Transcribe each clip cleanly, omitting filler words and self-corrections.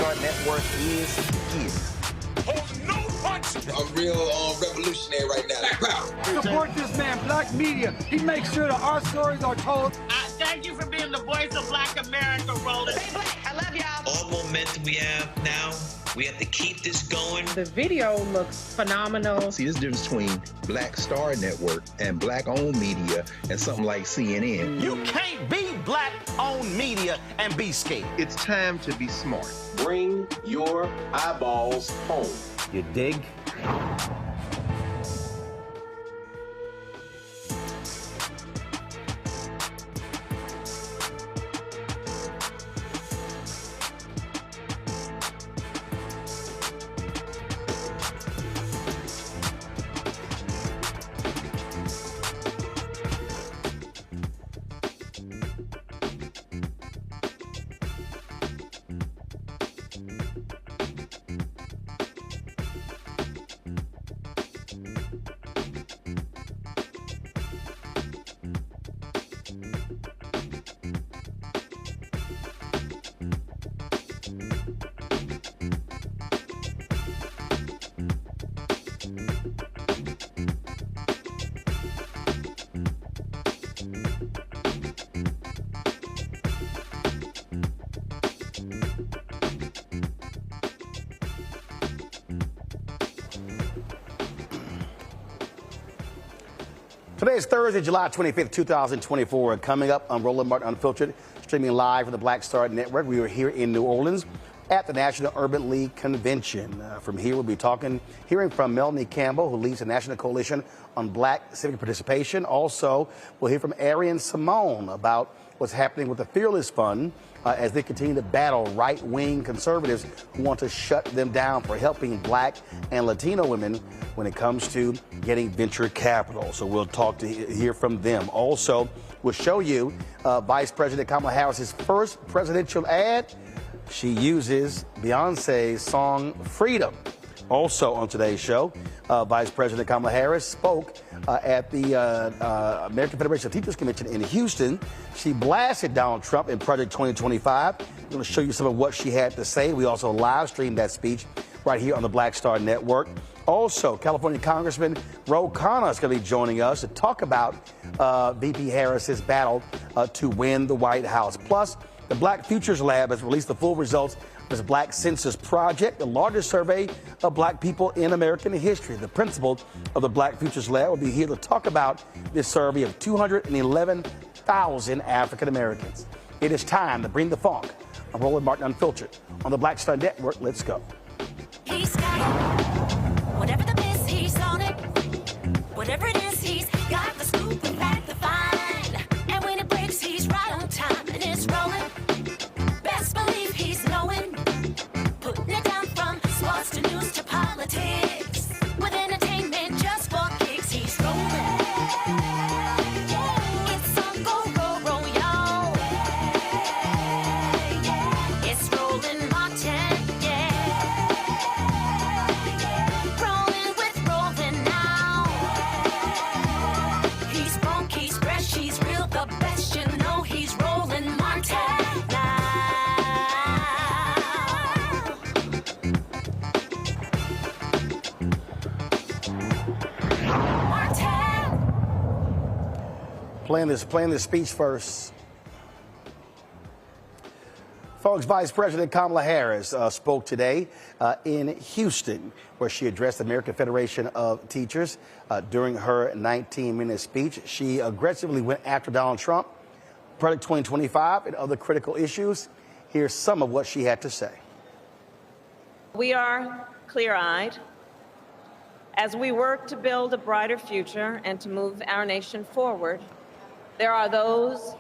Star Network is here. Hold no punch! I'm real revolutionary right now. Black power. Support this man, Black media. He makes sure that our stories are told. Thank you for being the voice of Black America, Roland. Stay black. I love y'all. All momentum we have now, we have to keep this going. The video looks phenomenal. See, this difference between Black Star Network and Black-owned media and something like CNN. You can't be Black-owned media and be scared. It's time to be smart. Bring your eyeballs home. You dig? Today is Thursday, July 25th, 2024. Coming up on Roland Martin Unfiltered, streaming live from the Black Star Network. We are here in New Orleans at the National Urban League Convention. From here, we'll be hearing from Melanie Campbell, who leads the National Coalition on Black Civic Participation. Also, we'll hear from Arian Simone about what's happening with the Fearless Fund as they continue to battle right-wing conservatives who want to shut them down for helping Black and Latino women when it comes to getting venture capital. So we'll hear from them. Also, we'll show you Vice President Kamala Harris's first presidential ad. She uses Beyonce's song Freedom. Also on today's show, Vice President Kamala Harris spoke at the American Federation of Teachers Convention in Houston. She blasted Donald Trump in Project 2025. I'm going to show you some of what she had to say. We also live streamed that speech right here on the Black Star Network. Also, California Congressman Ro Khanna is going to be joining us to talk about VP Harris's battle to win the White House. Plus, the Black Futures Lab has released the full results of its Black Census Project, the largest survey of Black people in American history. The principal of the Black Futures Lab will be here to talk about this survey of 211,000 African Americans. It is time to bring the funk on Roland Martin Unfiltered on the Black Star Network. Let's go. He's got it. Whatever the miss, he's on it. Whatever it is, he's got the scoop and back the find. And when it breaks, he's right on time and it's rolling. Best believe he's knowing. Putting it down from sports to news to politics. With entertainment just for kicks, he's rolling. It's on go, roll, y'all. It's Roland Martin, rolling with Roland now. He's funk, he's fresh, he's real, the best, you know he's Roland Martin. Playing this speech first. Folks, Vice President Kamala Harris spoke today in Houston, where she addressed the American Federation of Teachers. During her 19-minute speech, she aggressively went after Donald Trump, Project 2025, and other critical issues. Here's some of what she had to say. We are clear-eyed as we work to build a brighter future and to move our nation forward. There are those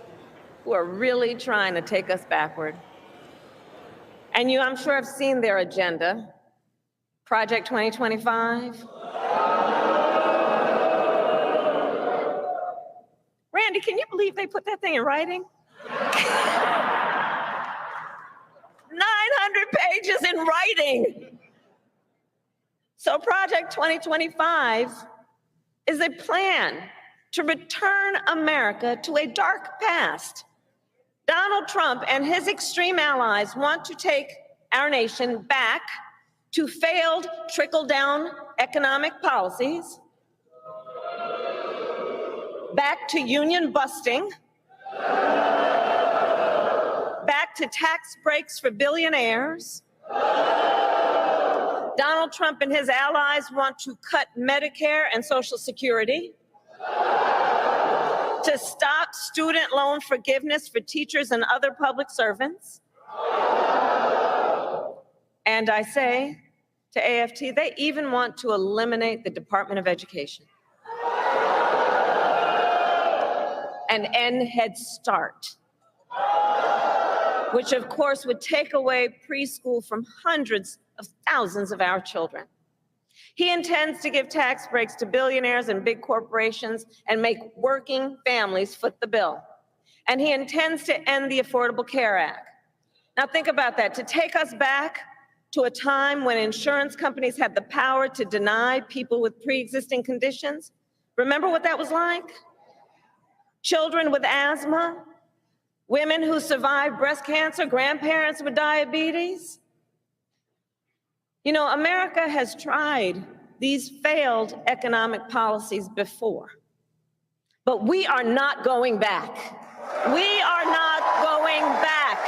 who are really trying to take us backward. And you, I'm sure, have seen their agenda, Project 2025. Randy, can you believe they put that thing in writing? 900 pages in writing. So Project 2025 is a plan to return America to a dark past. Donald Trump and his extreme allies want to take our nation back to failed trickle-down economic policies, back to union busting, back to tax breaks for billionaires. Donald Trump and his allies want to cut Medicare and Social Security, to stop student loan forgiveness for teachers and other public servants. And I say to AFT, they even want to eliminate the Department of Education and end Head Start, which of course would take away preschool from hundreds of thousands of our children. He intends to give tax breaks to billionaires and big corporations and make working families foot the bill. And he intends to end the Affordable Care Act. Now think about that, to take us back to a time when insurance companies had the power to deny people with pre-existing conditions. Remember what that was like? Children with asthma, women who survived breast cancer, grandparents with diabetes. You know, America has tried these failed economic policies before, but we are not going back. We are not going back.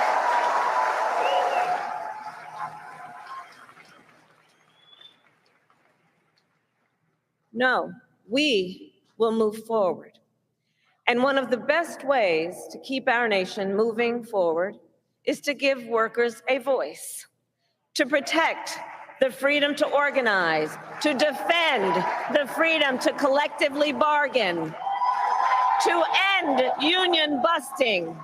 No, we will move forward. And one of the best ways to keep our nation moving forward is to give workers a voice, to protect the freedom to organize, to defend the freedom to collectively bargain, to end union busting.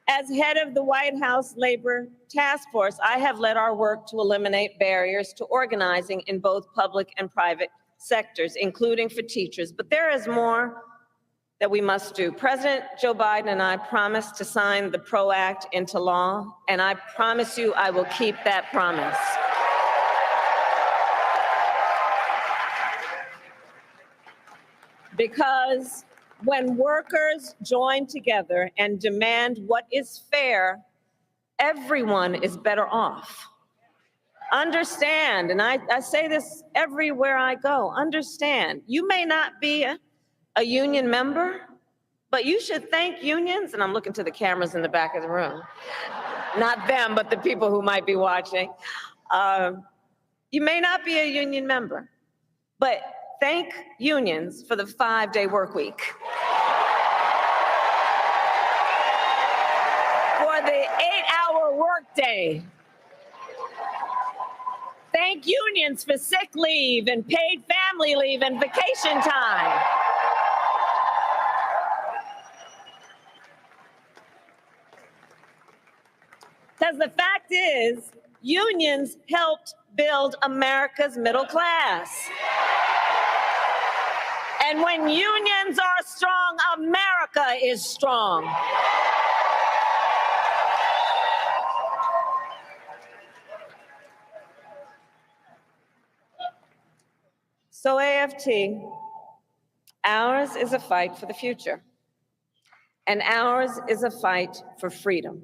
As head of the White House Labor Task Force, I have led our work to eliminate barriers to organizing in both public and private sectors, including for teachers. But there is more that we must do. President Joe Biden and I promised to sign the PRO Act into law, and I promise you I will keep that promise. Because when workers join together and demand what is fair, everyone is better off. Understand, and I say this everywhere I go, understand, you may not be a union member, but you should thank unions, and I'm looking to the cameras in the back of the room, not them, but the people who might be watching. You may not be a union member, but thank unions for the 5-day work week, for the 8-hour workday. Thank unions for sick leave and paid family leave and vacation time. Because the fact is, unions helped build America's middle class. And when unions are strong, America is strong. So AFT, ours is a fight for the future, and ours is a fight for freedom.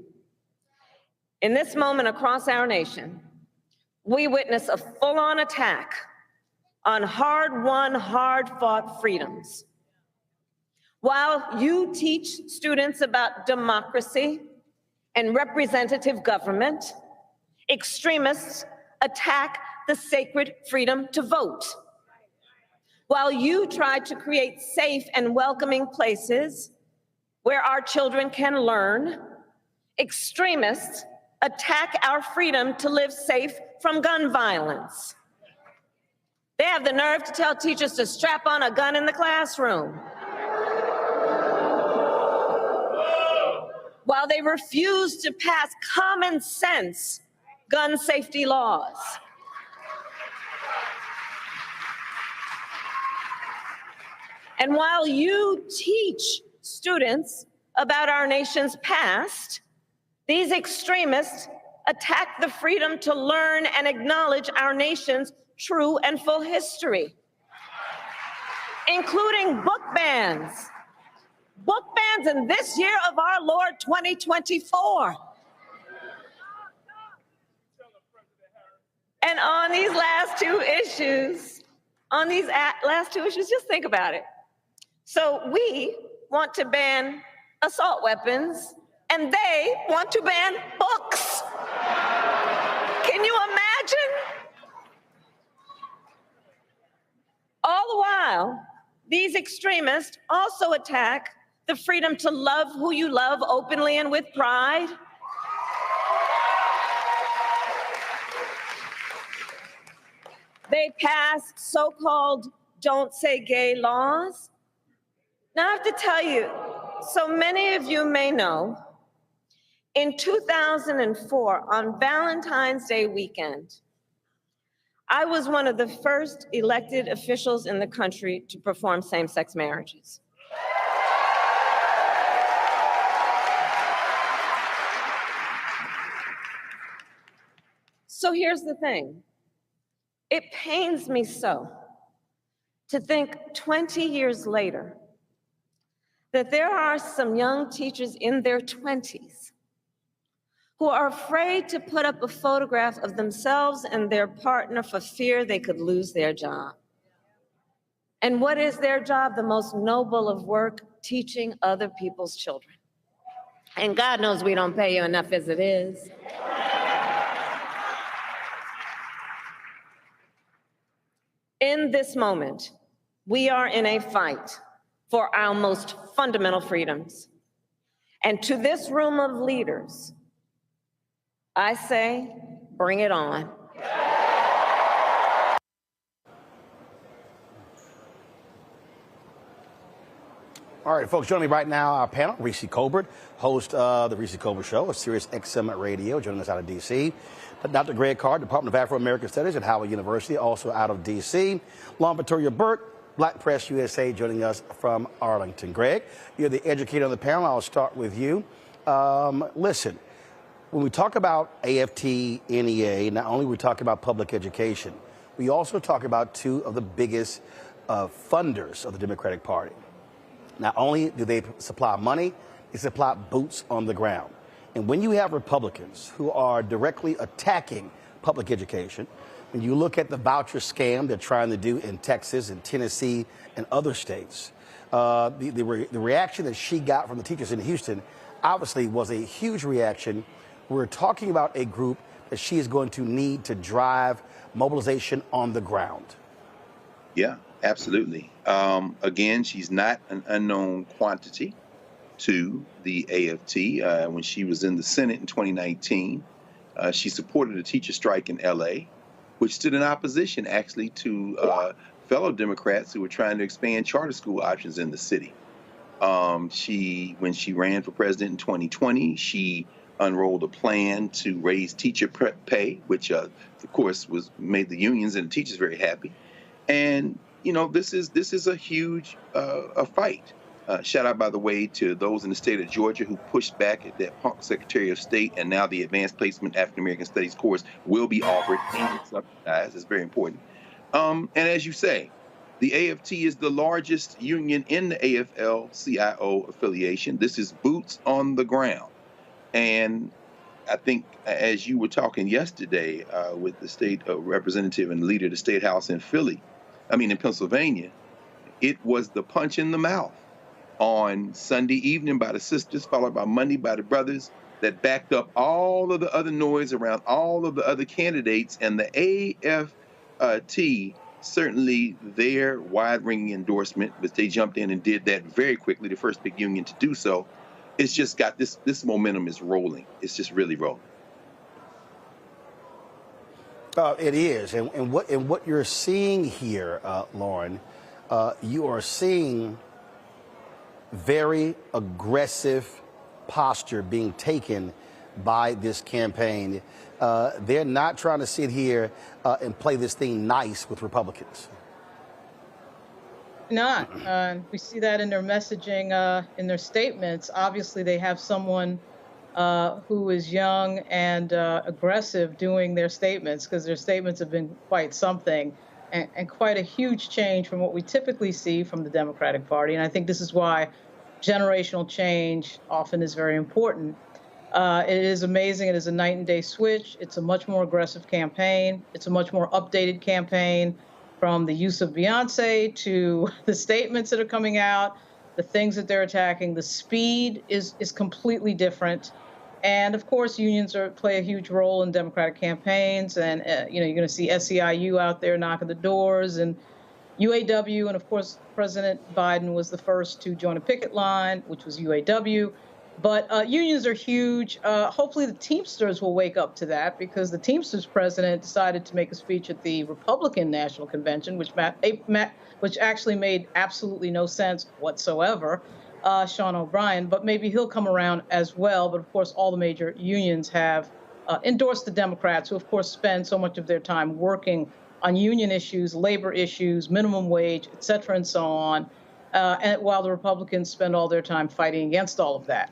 In this moment across our nation, we witness a full-on attack on hard-won, hard-fought freedoms. While you teach students about democracy and representative government, extremists attack the sacred freedom to vote. While you try to create safe and welcoming places where our children can learn, extremists attack our freedom to live safe from gun violence. They have the nerve to tell teachers to strap on a gun in the classroom, while they refuse to pass common sense gun safety laws. And while you teach students about our nation's past, these extremists attack the freedom to learn and acknowledge our nation's true and full history, including book bans, book bans in this year of our Lord 2024. And on these last two issues, just think about it. So we want to ban assault weapons, and they want to ban books. Can you imagine? All the while, these extremists also attack the freedom to love who you love openly and with pride. They passed so-called don't say gay laws. Now I have to tell you, so many of you may know, in 2004, on Valentine's Day weekend, I was one of the first elected officials in the country to perform same-sex marriages. So here's the thing. It pains me so to think 20 years later that there are some young teachers in their 20s who are afraid to put up a photograph of themselves and their partner for fear they could lose their job. And what is their job? The most noble of work, teaching other people's children. And God knows we don't pay you enough as it is. In this moment, we are in a fight for our most fundamental freedoms. And to this room of leaders, I say, bring it on. All right, folks, joining me right now, our panel, Reese Colbert, host of The Reese Colbert Show, a Sirius XM radio, joining us out of D.C. Dr. Greg Carr, Department of Afro-American Studies at Howard University, also out of D.C. Lauren Victoria Burt, Black Press USA, joining us from Arlington. Greg, you're the educator on the panel. I'll start with you. Listen, when we talk about AFT, NEA, not only we talk about public education, we also talk about two of the biggest funders of the Democratic Party. Not only do they supply money, they supply boots on the ground. And when you have Republicans who are directly attacking public education, when you look at the voucher scam they're trying to do in Texas and Tennessee and other states, the reaction that she got from the teachers in Houston obviously was a huge reaction. We're talking about a group that she is going to need to drive mobilization on the ground. Yeah, absolutely. Again, she's not an unknown quantity to the AFT. When she was in the Senate in 2019, she supported a teacher strike in LA, which stood in opposition actually to fellow Democrats who were trying to expand charter school options in the city. When she ran for president in 2020, she unrolled a plan to raise teacher pay, which of course made the unions and the teachers very happy. And you know, this is a huge fight. Shout out, by the way, to those in the state of Georgia who pushed back at that punk Secretary of State, and now the Advanced Placement African American Studies course will be offered and subsidized. It's very important. And as you say, the AFT is the largest union in the AFL-CIO affiliation. This is boots on the ground. And I think, as you were talking yesterday with the state representative and leader of the State House in Pennsylvania, it was the punch in the mouth on Sunday evening by the sisters, followed by Monday by the brothers, that backed up all of the other noise around all of the other candidates. And the AFT, certainly their wide-ranging endorsement, but they jumped in and did that very quickly, the first big union to do so. It's just got this momentum is rolling. It's just really rolling. It is. And what you're seeing here, Lauren, you are seeing very aggressive posture being taken by this campaign. They're not trying to sit here and play this thing nice with Republicans. Not. We see that in their messaging, in their statements. Obviously, they have someone who is young and aggressive doing their statements, because their statements have been quite something and quite a huge change from what we typically see from the Democratic Party. And I think this is why generational change often is very important. It is amazing. It is a night and day switch. It's a much more aggressive campaign. It's a much more updated campaign, from the use of Beyonce to the statements that are coming out, the things that they're attacking. The speed is completely different. And of course, unions play a huge role in Democratic campaigns. And, you're going to see SEIU out there knocking the doors, and UAW. And of course, President Biden was the first to join a picket line, which was UAW. But unions are huge. Hopefully the Teamsters will wake up to that, because the Teamsters president decided to make a speech at the Republican National Convention, which actually made absolutely no sense whatsoever, Sean O'Brien. But maybe he'll come around as well. But of course, all the major unions have endorsed the Democrats, who of course spend so much of their time working on union issues, labor issues, minimum wage, et cetera, and so on, and while the Republicans spend all their time fighting against all of that.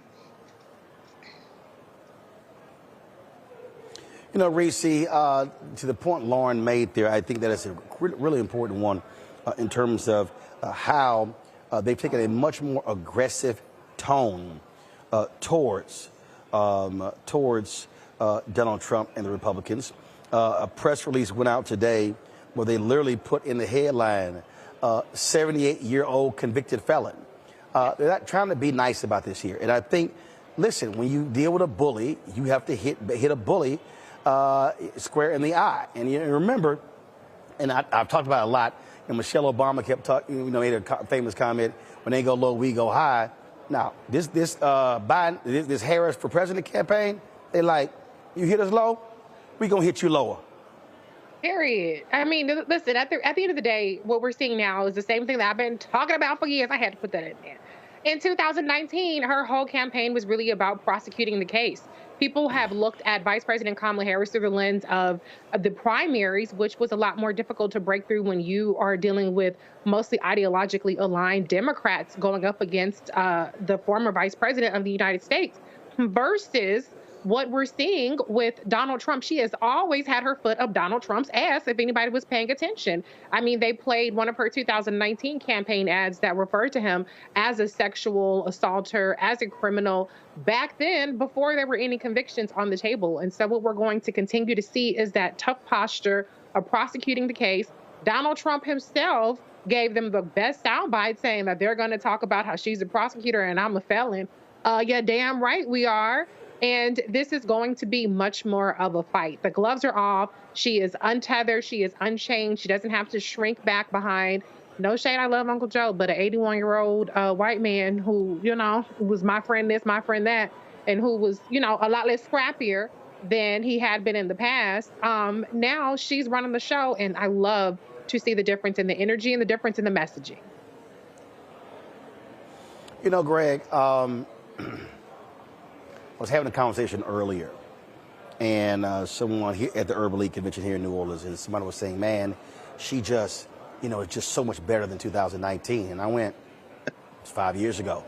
You know, Reese, to the point Lauren made there, I think that is a really important one in terms of how they've taken a much more aggressive tone towards Donald Trump and the Republicans. A press release went out today where they literally put in the headline, 78-year-old convicted felon. They're not trying to be nice about this here. And I think, listen, when you deal with a bully, you have to hit a bully square in the eye. And you remember, and I've talked about it a lot, and Michelle Obama kept talking, made a famous comment, when they go low, we go high. Now, this Biden, this Harris for president campaign, they like, you hit us low, we gonna hit you lower. Period. I mean, listen, at the end of the day, what we're seeing now is the same thing that I've been talking about for years. I had to put that in there. In 2019, her whole campaign was really about prosecuting the case. People have looked at Vice President Kamala Harris through the lens of the primaries, which was a lot more difficult to break through when you are dealing with mostly ideologically aligned Democrats going up against the former Vice President of the United States, versus what we're seeing with Donald Trump. She has always had her foot up Donald Trump's ass, if anybody was paying attention. I mean, they played one of her 2019 campaign ads that referred to him as a sexual assaulter, as a criminal, back then, before there were any convictions on the table. And so what we're going to continue to see is that tough posture of prosecuting the case. Donald Trump himself gave them the best soundbite, saying that they're going to talk about how she's a prosecutor and I'm a felon. Yeah, damn right we are. And this is going to be much more of a fight. The gloves are off. She is untethered. She is unchained. She doesn't have to shrink back behind. No shade, I love Uncle Joe, but an 81-year-old white man who, was my friend this, my friend that, and who was, a lot less scrappier than he had been in the past. Now she's running the show, and I love to see the difference in the energy and the difference in the messaging. Greg, I was having a conversation earlier, and someone here at the Urban League Convention here in New Orleans, and somebody was saying, man, she just, it's just so much better than 2019. And I went, it's 5 years ago.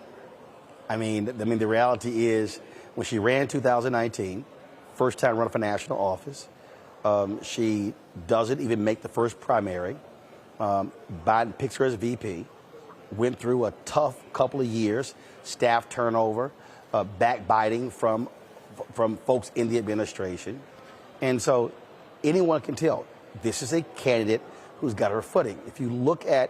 I mean, the reality is, when she ran in 2019, first time running for national office, she doesn't even make the first primary. Biden picks her as VP, went through a tough couple of years, staff turnover, backbiting from folks in the administration. And so anyone can tell this is a candidate who's got her footing. If you look at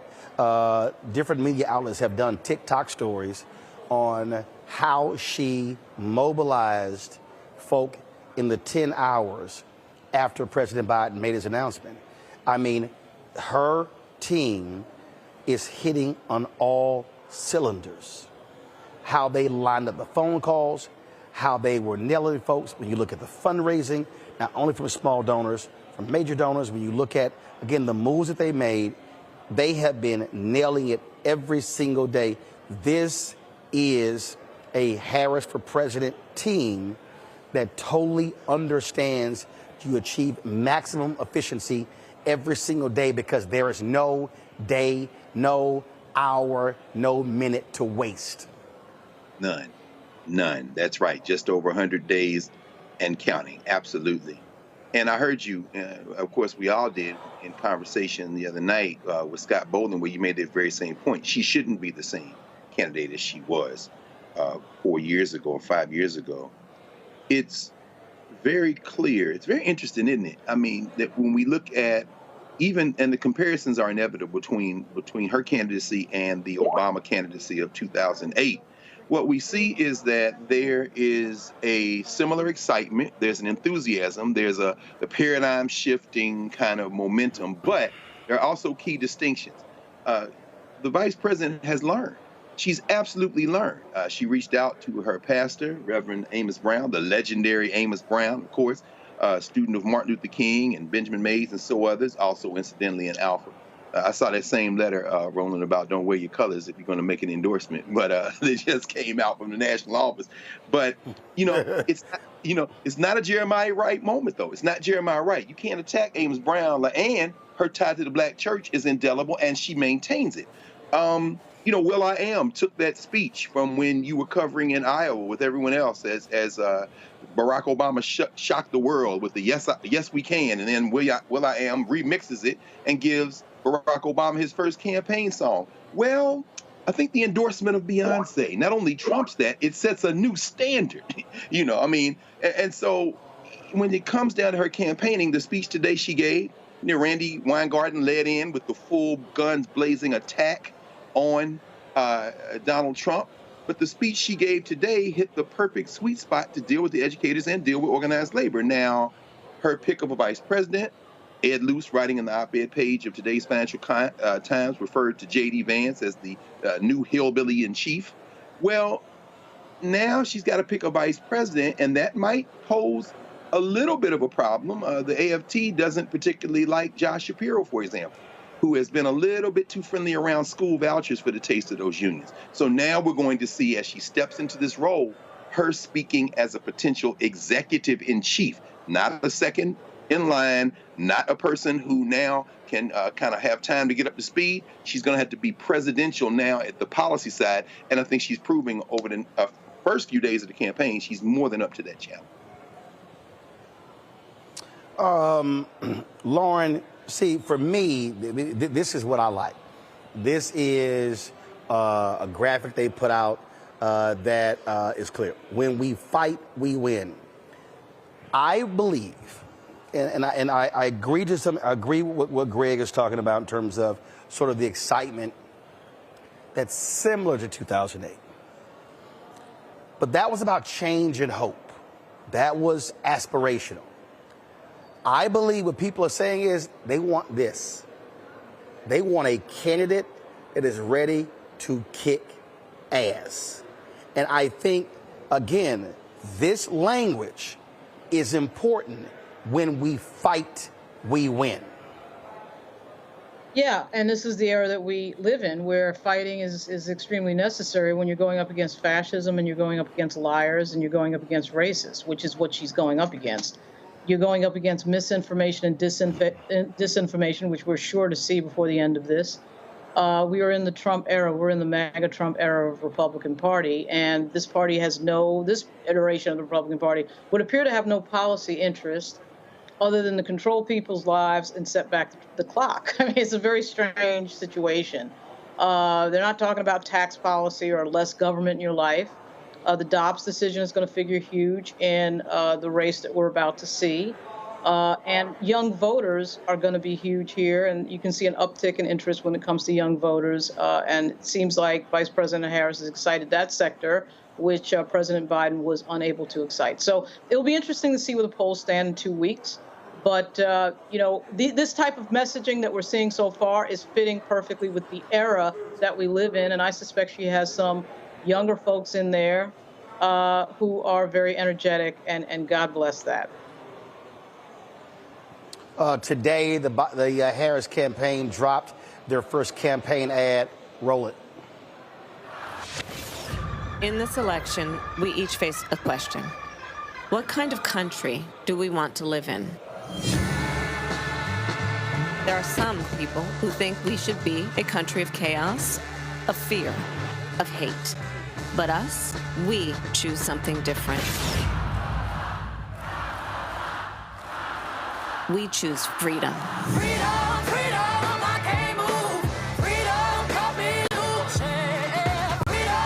different media outlets have done TikTok stories on how she mobilized folk in the 10 hours after President Biden made his announcement. I mean, her team is hitting on all cylinders. How they lined up the phone calls, how they were nailing folks. When you look at the fundraising, not only from small donors, from major donors, when you look at, again, the moves that they made, they have been nailing it every single day. This is a Harris for President team that totally understands to achieve maximum efficiency every single day, because there is no day, no hour, no minute to waste. None. That's right. Just over 100 days and counting. Absolutely. And I heard you, of course, we all did in conversation the other night with Scott Bolden, where you made that very same point. She shouldn't be the same candidate as she was 4 years ago or 5 years ago, it's very clear. It's very interesting, isn't it? I mean, that when we look at and the comparisons are inevitable between her candidacy and the Obama candidacy of 2008. What we see is that there is a similar excitement, there's an enthusiasm, there's the paradigm shifting kind of momentum, but there are also key distinctions. The vice president has learned. She's absolutely learned. She reached out to her pastor, Reverend Amos Brown, the legendary Amos Brown, of course, student of Martin Luther King and Benjamin Mays and so others, also incidentally an Alpha. I saw that same letter, Roland, about don't wear your colors if you're going to make an endorsement, but they just came out from the national office. But it's not a Jeremiah Wright moment, though. It's not Jeremiah Wright. You can't attack Amos Brown, and her tie to the Black church is indelible, and she maintains it. Will I Am took that speech from when you were covering in Iowa with everyone else as Barack Obama shocked the world with the yes we can, and then Will I Am remixes it and gives Barack Obama his first campaign song. Well, I think the endorsement of Beyonce not only trumps that, it sets a new standard. And so when it comes down to her campaigning, the speech today she gave, Randy Weingarten led in with the full guns blazing attack on Donald Trump. But the speech she gave today hit the perfect sweet spot to deal with the educators and deal with organized labor. Now, her pick of a vice president, Ed Luce, writing in the op-ed page of today's Financial Times, referred to J.D. Vance as the new hillbilly in chief. Well, now she's got to pick a vice president, and that might pose a little bit of a problem. The AFT doesn't particularly like Josh Shapiro, for example, who has been a little bit too friendly around school vouchers for the taste of those unions. So now we're going to see, as she steps into this role, her speaking as a potential executive in chief, not a second in line, not a person who now can kind of have time to get up to speed. She's going to have to be presidential now at the policy side, and I think she's proving over the first few days of the campaign she's more than up to that challenge. Lauren, see, for me, this is what I like. This is a graphic they put out that is clear. When we fight, we win. I believe, and I agree with what Greg is talking about in terms of sort of the excitement that's similar to 2008. But that was about change and hope. That was aspirational. I believe what people are saying is they want this. They want a candidate that is ready to kick ass. And I think, again, this language is important. When we fight, we win. Yeah, and this is the era that we live in, where fighting is extremely necessary when you're going up against fascism and you're going up against liars and you're going up against racists, which is what she's going up against. You're going up against misinformation and disinformation, which we're sure to see before the end of this. We are in the Trump era. We're in the Maga Trump era of Republican Party, and this party has this iteration of the Republican Party would appear to have no policy interest other than to control people's lives and set back the clock. I mean, it's a very strange situation. They're not talking about tax policy or less government in your life. The Dobbs decision is going to figure huge in the race that we're about to see. And young voters are going to be huge here, and you can see an uptick in interest when it comes to young voters. And it seems like Vice President Harris has excited that sector, which President Biden was unable to excite. So it'll be interesting to see where the polls stand in 2 weeks. But, this type of messaging that we're seeing so far is fitting perfectly with the era that we live in. And I suspect she has some younger folks in there who are very energetic, and God bless that. Today, the Harris campaign dropped their first campaign ad. Roland. In this election, we each face a question. What kind of country do we want to live in? There are some people who think we should be a country of chaos, of fear, of hate. But us, we choose something different. We choose freedom. Freedom, freedom, I can't move. Freedom, cut me loose. Yeah, freedom.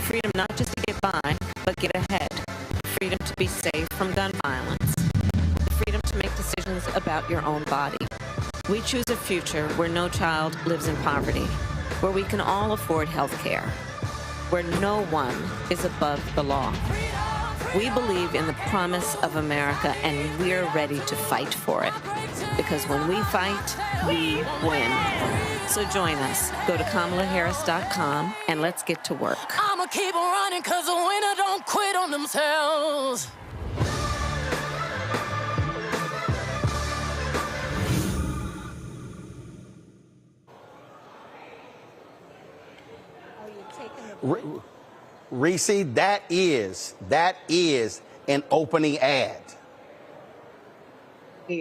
Freedom not just to get by, but get ahead. Freedom to be safe from gun violence. Freedom to make decisions about your own body. We choose a future where no child lives in poverty, where we can all afford health care, where no one is above the law. We believe in the promise of America, and we're ready to fight for it. Because when we fight, we win. So join us. Go to KamalaHarris.com and let's get to work. I'ma keep on running cause the winner don't quit on themselves. Reese, that is an opening ad.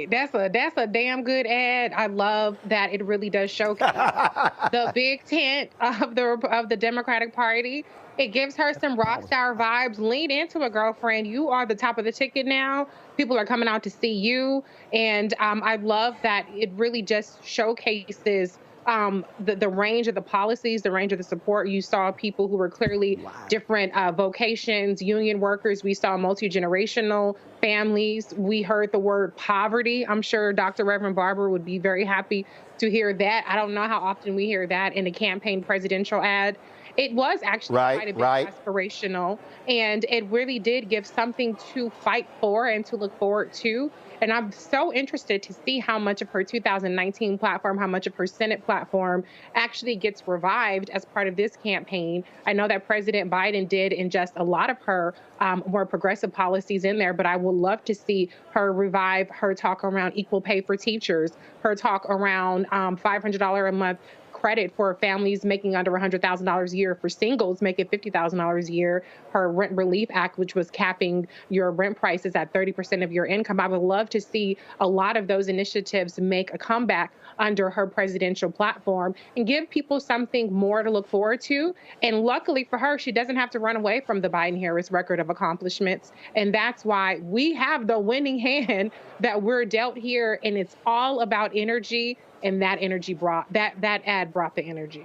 That's a damn good ad. I love that it really does showcase the big tent of the Democratic Party. It gives her some rock star vibes. Lean into it, girlfriend. You are the top of the ticket now. People are coming out to see you, and I love that it really just showcases the range of the policies, the range of the support. You saw people who were clearly different vocations, union workers. We saw multi-generational families. We heard the word poverty. I'm sure Dr. Reverend Barber would be very happy to hear that. I don't know how often we hear that in a campaign presidential ad. It was actually quite a bit aspirational, and it really did give something to fight for and to look forward to. And I'm so interested to see how much of her 2019 platform, how much of her Senate platform actually gets revived as part of this campaign. I know that President Biden did ingest a lot of her more progressive policies in there, but I would love to see her revive her talk around equal pay for teachers, her talk around $500 a month credit for families making under $100,000 a year, for singles making $50,000 a year, her Rent Relief Act, which was capping your rent prices at 30% of your income. I would love to see a lot of those initiatives make a comeback under her presidential platform and give people something more to look forward to. And luckily for her, she doesn't have to run away from the Biden-Harris record of accomplishments. And that's why we have the winning hand that we're dealt here. And it's all about energy. And that energy that ad brought the energy.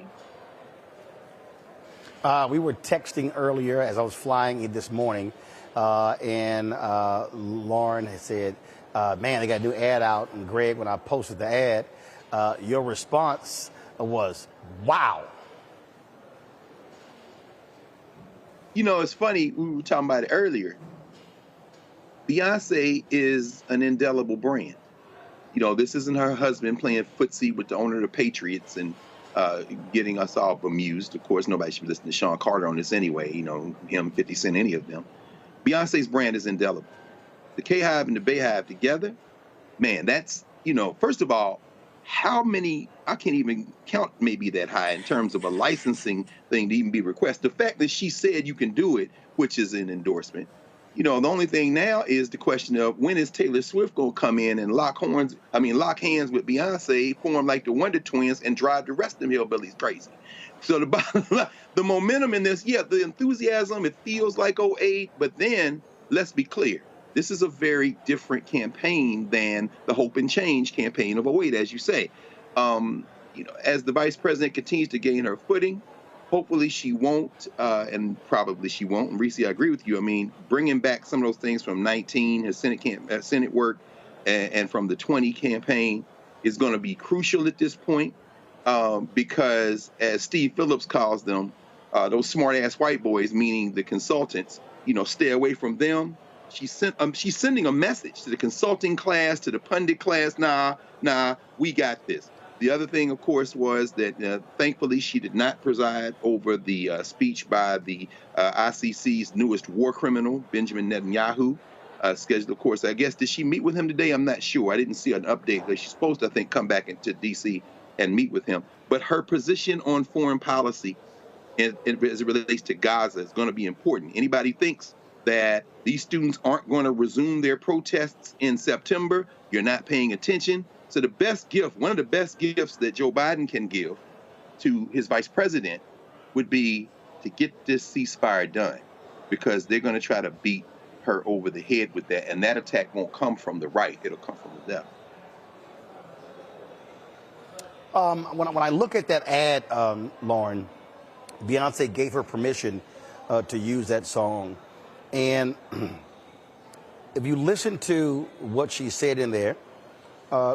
We were texting earlier as I was flying in this morning, and Lauren had said, man, they got a new ad out. And Greg, when I posted the ad, your response was, wow. You know, it's funny, we were talking about it earlier. Beyonce is an indelible brand. You know, this isn't her husband playing footsie with the owner of the Patriots and getting us all bemused. Of course, nobody should listen to Sean Carter on this anyway, you know, him, 50 Cent, any of them. Beyonce's brand is indelible. The K-Hive and the Bayhive together, man, that's, you know, first of all, how many, I can't even count maybe that high in terms of a licensing thing to even be requested. The fact that she said you can do it, which is an endorsement. You know, the only thing now is the question of when is Taylor Swift going to come in and lock hands with Beyonce, form like the Wonder Twins, and drive the rest of them hillbillies crazy. So the momentum in this, yeah, the enthusiasm, it feels like 08, but then let's be clear. This is a very different campaign than the Hope and Change campaign of 08, as you say. You know, as the vice president continues to gain her footing, hopefully she won't, and probably she won't. And Reese, I agree with you. I mean, bringing back some of those things from 19, his Senate work, and from the 20 campaign is going to be crucial at this point, because as Steve Phillips calls them, those smart-ass white boys, meaning the consultants, you know, stay away from them. She's sending a message to the consulting class, to the pundit class. Nah, we got this. The other thing, of course, was that thankfully she did not preside over the speech by the ICC's newest war criminal, Benjamin Netanyahu, scheduled, of course. I guess, did she meet with him today? I'm not sure. I didn't see an update. She's supposed to, I think, come back into D.C. and meet with him. But her position on foreign policy as it relates to Gaza is going to be important. Anybody thinks that these students aren't going to resume their protests in September, you're not paying attention. So the best gift, one of the best gifts that Joe Biden can give to his vice president would be to get this ceasefire done, because they're going to try to beat her over the head with that. And that attack won't come from the right. It'll come from the left. When I look at that ad, Lauren, Beyonce gave her permission to use that song. And if you listen to what she said in there,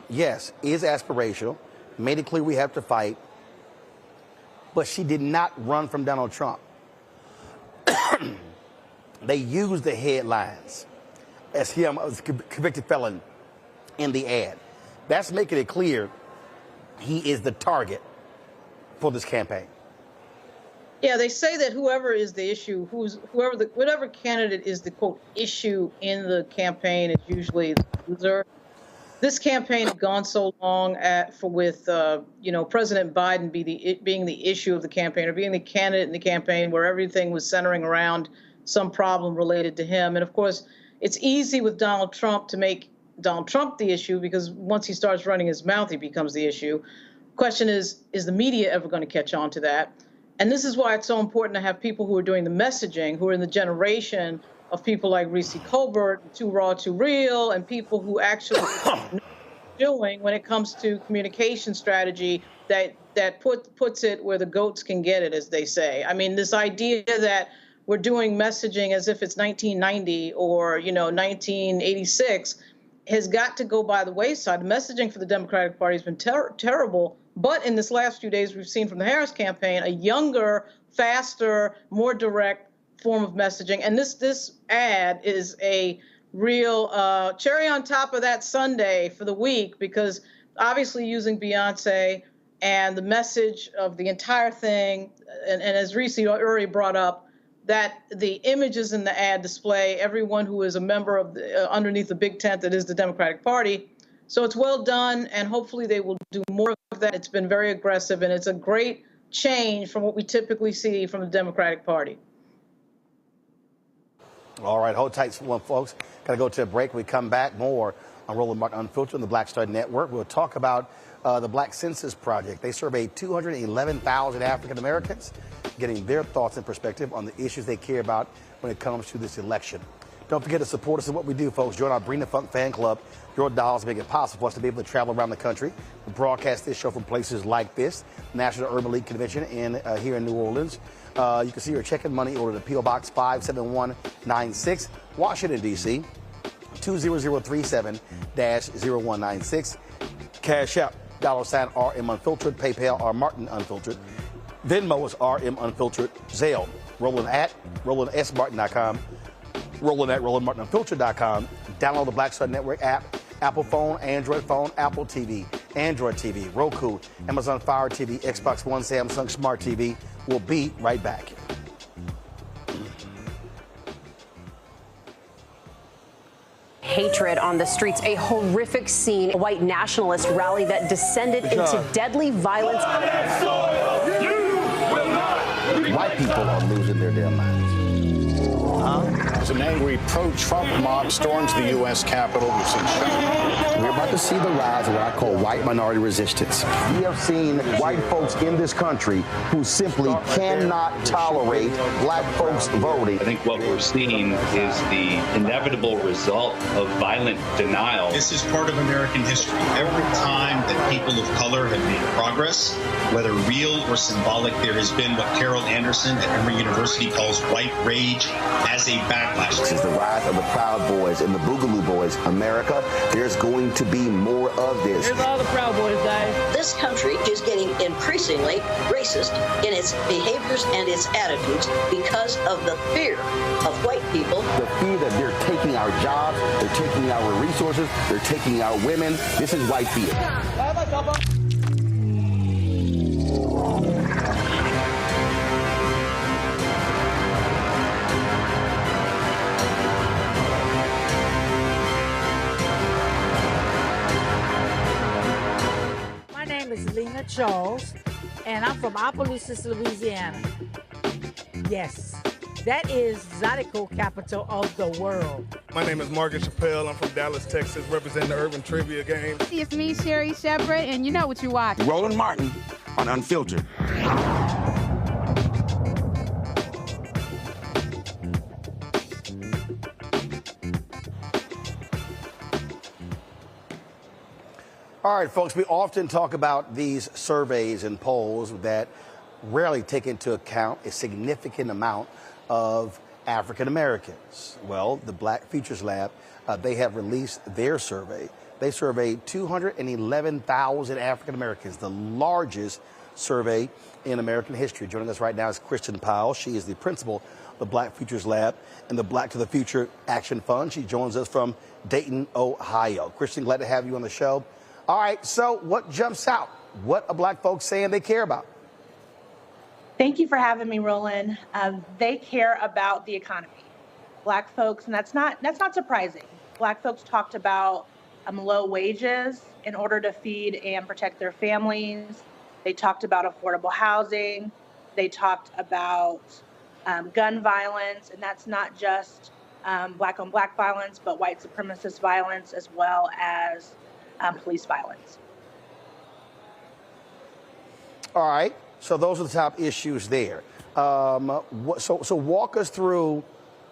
yes, is aspirational, made it clear we have to fight, but she did not run from Donald Trump. They used the headlines as him as a convicted felon in the ad. That's making it clear he is the target for this campaign. Yeah, they say that whoever is the issue, whatever candidate is the quote issue in the campaign is usually the loser. This campaign had gone so long with President Biden being the issue of the campaign, or being the candidate in the campaign, where everything was centering around some problem related to him. And of course, it's easy with Donald Trump to make Donald Trump the issue, because once he starts running his mouth, he becomes the issue. Question is the media ever going to catch on to that? And this is why it's so important to have people who are doing the messaging, who are in the generation of people like Reese Colbert, Too Raw, Too Real, and people who actually know what they're doing when it comes to communication strategy that puts it where the goats can get it, as they say. I mean, this idea that we're doing messaging as if it's 1990 or 1986 has got to go by the wayside. The messaging for the Democratic Party has been terrible. But in this last few days, we've seen from the Harris campaign a younger, faster, more direct form of messaging. And this ad is a real cherry on top of that sundae for the week, because obviously using Beyonce and the message of the entire thing, and as Reese already brought up, that the images in the ad display everyone who is a member of underneath the big tent that is the Democratic Party. So it's well done, and hopefully they will do more of that. It's been very aggressive, and it's a great change from what we typically see from the Democratic Party. All right, hold tight, folks. Got to go to a break. We come back more on Roland Martin Unfiltered on the Black Star Network. We'll talk about the Black Census Project. They surveyed 211,000 African Americans, getting their thoughts and perspective on the issues they care about when it comes to this election. Don't forget to support us in what we do, folks. Join our Bring the Funk fan club. Your dollars make it possible for us to be able to travel around the country. We broadcast this show from places like this, National Urban League Convention here in New Orleans. You can see your check and money order to P.O. Box 57196, Washington, D.C., 20037-0196. Cash App, $ RM Unfiltered, PayPal R Martin Unfiltered, Venmo is RM Unfiltered, Zelle, Roland at RolandSMartin.com, Roland at RolandMartinUnfiltered.com. Download the Black Star Network app, Apple phone, Android phone, Apple TV, Android TV, Roku, Amazon Fire TV, Xbox One, Samsung Smart TV. We'll be right back. Hatred on the streets, a horrific scene, a white nationalist rally that descended into deadly violence. White people are losing their damn minds. As an angry pro-Trump mob storms the U.S. Capitol, we've seen shooting. We're about to see the rise of what I call white minority resistance. We have seen white folks in this country who simply cannot tolerate black folks voting. I think what we're seeing is the inevitable result of violent denial. This is part of American history. Every time that people of color have made progress, whether real or symbolic, there has been what Carol Anderson at Emory University calls white rage as a backlash. This is the rise of the Proud Boys and the Boogaloo Boys. America, there's going to be more of this. Here's all the Proud Boys, guys. This country is getting increasingly racist in its behaviors and its attitudes because of the fear of white people. The fear that they're taking our jobs, they're taking our resources, they're taking our women. This is white fear. My name is Lena Charles, and I'm from Opelousas, Louisiana. Yes, that is Zydeco capital of the world. My name is Margaret Chappelle. I'm from Dallas, Texas, representing the Urban Trivia Game. It's me, Sherry Shepherd, and you know what you watch. Roland Martin on Unfiltered. All right, folks, we often talk about these surveys and polls that rarely take into account a significant amount of African Americans. Well, the Black Futures Lab, they have released their survey. They surveyed 211,000 African Americans, the largest survey in American history. Joining us right now is Kristen Powell. She is the principal of the Black Futures Lab and the Black to the Future Action Fund. She joins us from Dayton, Ohio. Kristen, glad to have you on the show. All right, so what jumps out? What are Black folks saying they care about? Thank you for having me, Roland. They care about the economy. Black folks, and that's not surprising. Black folks talked about low wages in order to feed and protect their families. They talked about affordable housing. They talked about gun violence, and that's not just Black on Black violence, but white supremacist violence as well as police violence. All right. So those are the top issues there. So walk us through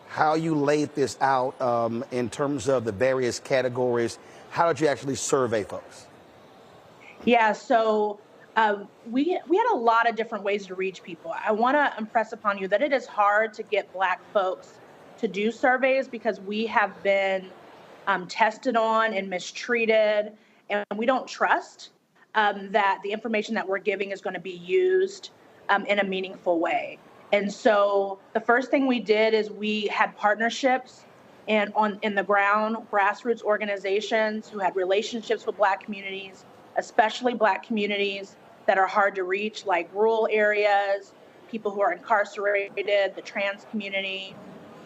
how you laid this out in terms of the various categories. How did you actually survey folks? Yeah, so we had a lot of different ways to reach people. I want to impress upon you that it is hard to get Black folks to do surveys because we have been tested on and mistreated, and we don't trust that the information that we're giving is going to be used in a meaningful way. And so the first thing we did is we had partnerships and in the ground, grassroots organizations who had relationships with Black communities, especially Black communities that are hard to reach, like rural areas, people who are incarcerated, the trans community.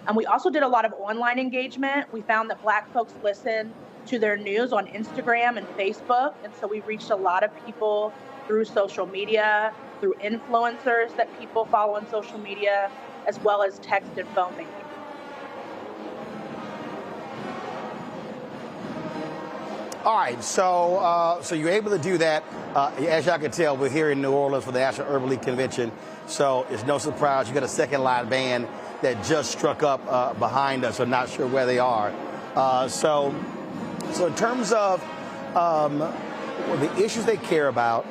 And we also did a lot of online engagement. We found that Black folks listen to their news on Instagram and Facebook. And so we reached a lot of people through social media, through influencers that people follow on social media, as well as text and phone banking. All right, so you're able to do that. As y'all can tell, we're here in New Orleans for the National Urban League Convention, so it's no surprise you got a second line band that just struck up behind us. I'm not sure where they are. So in terms of the issues they care about,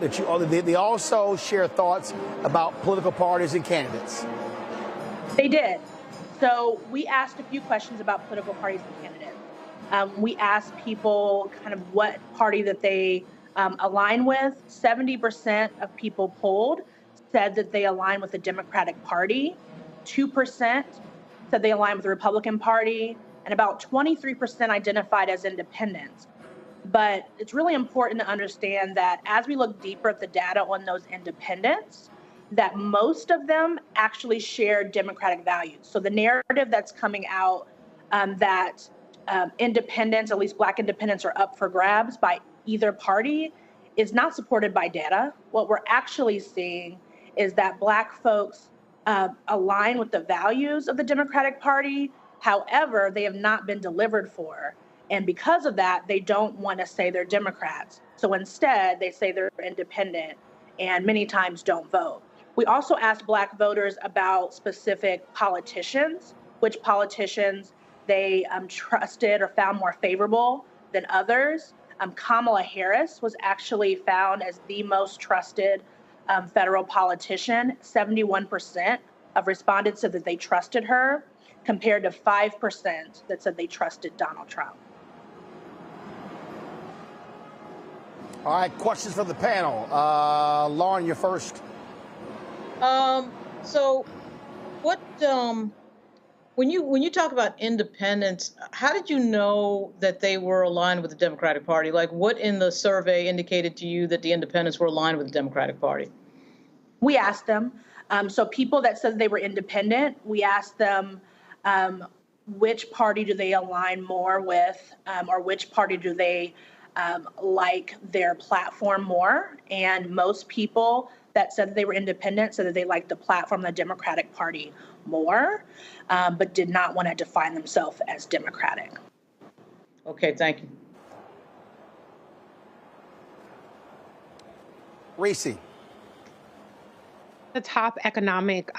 they also share thoughts about political parties and candidates. They did. So we asked a few questions about political parties and candidates. We asked people kind of what party that they align with. 70% of people polled said that they align with the Democratic Party. 2% said they align with the Republican Party, and about 23% identified as independents. But it's really important to understand that as we look deeper at the data on those independents, that most of them actually share Democratic values. So the narrative that's coming out that independents, at least Black independents, are up for grabs by either party is not supported by data. What we're actually seeing is that Black folks align with the values of the Democratic Party. However, they have not been delivered for. And because of that, they don't want to say they're Democrats. So instead, they say they're independent and many times don't vote. We also asked Black voters about specific politicians, which politicians they trusted or found more favorable than others. Kamala Harris was actually found as the most trusted federal politician. 71% of respondents said that they trusted her, compared to 5% that said they trusted Donald Trump. All right, questions from the panel. Lauren, you're first. So what, when you talk about independents, how did you know that they were aligned with the Democratic Party? Like, what in the survey indicated to you that the independents were aligned with the Democratic Party? We asked them. So people that said they were independent, we asked them which party do they align more with, or which party do they like their platform more. And most people that said they were independent said that they liked the platform of the Democratic Party more, but did not want to define themselves as Democratic. Okay, thank you. Reese. the top economic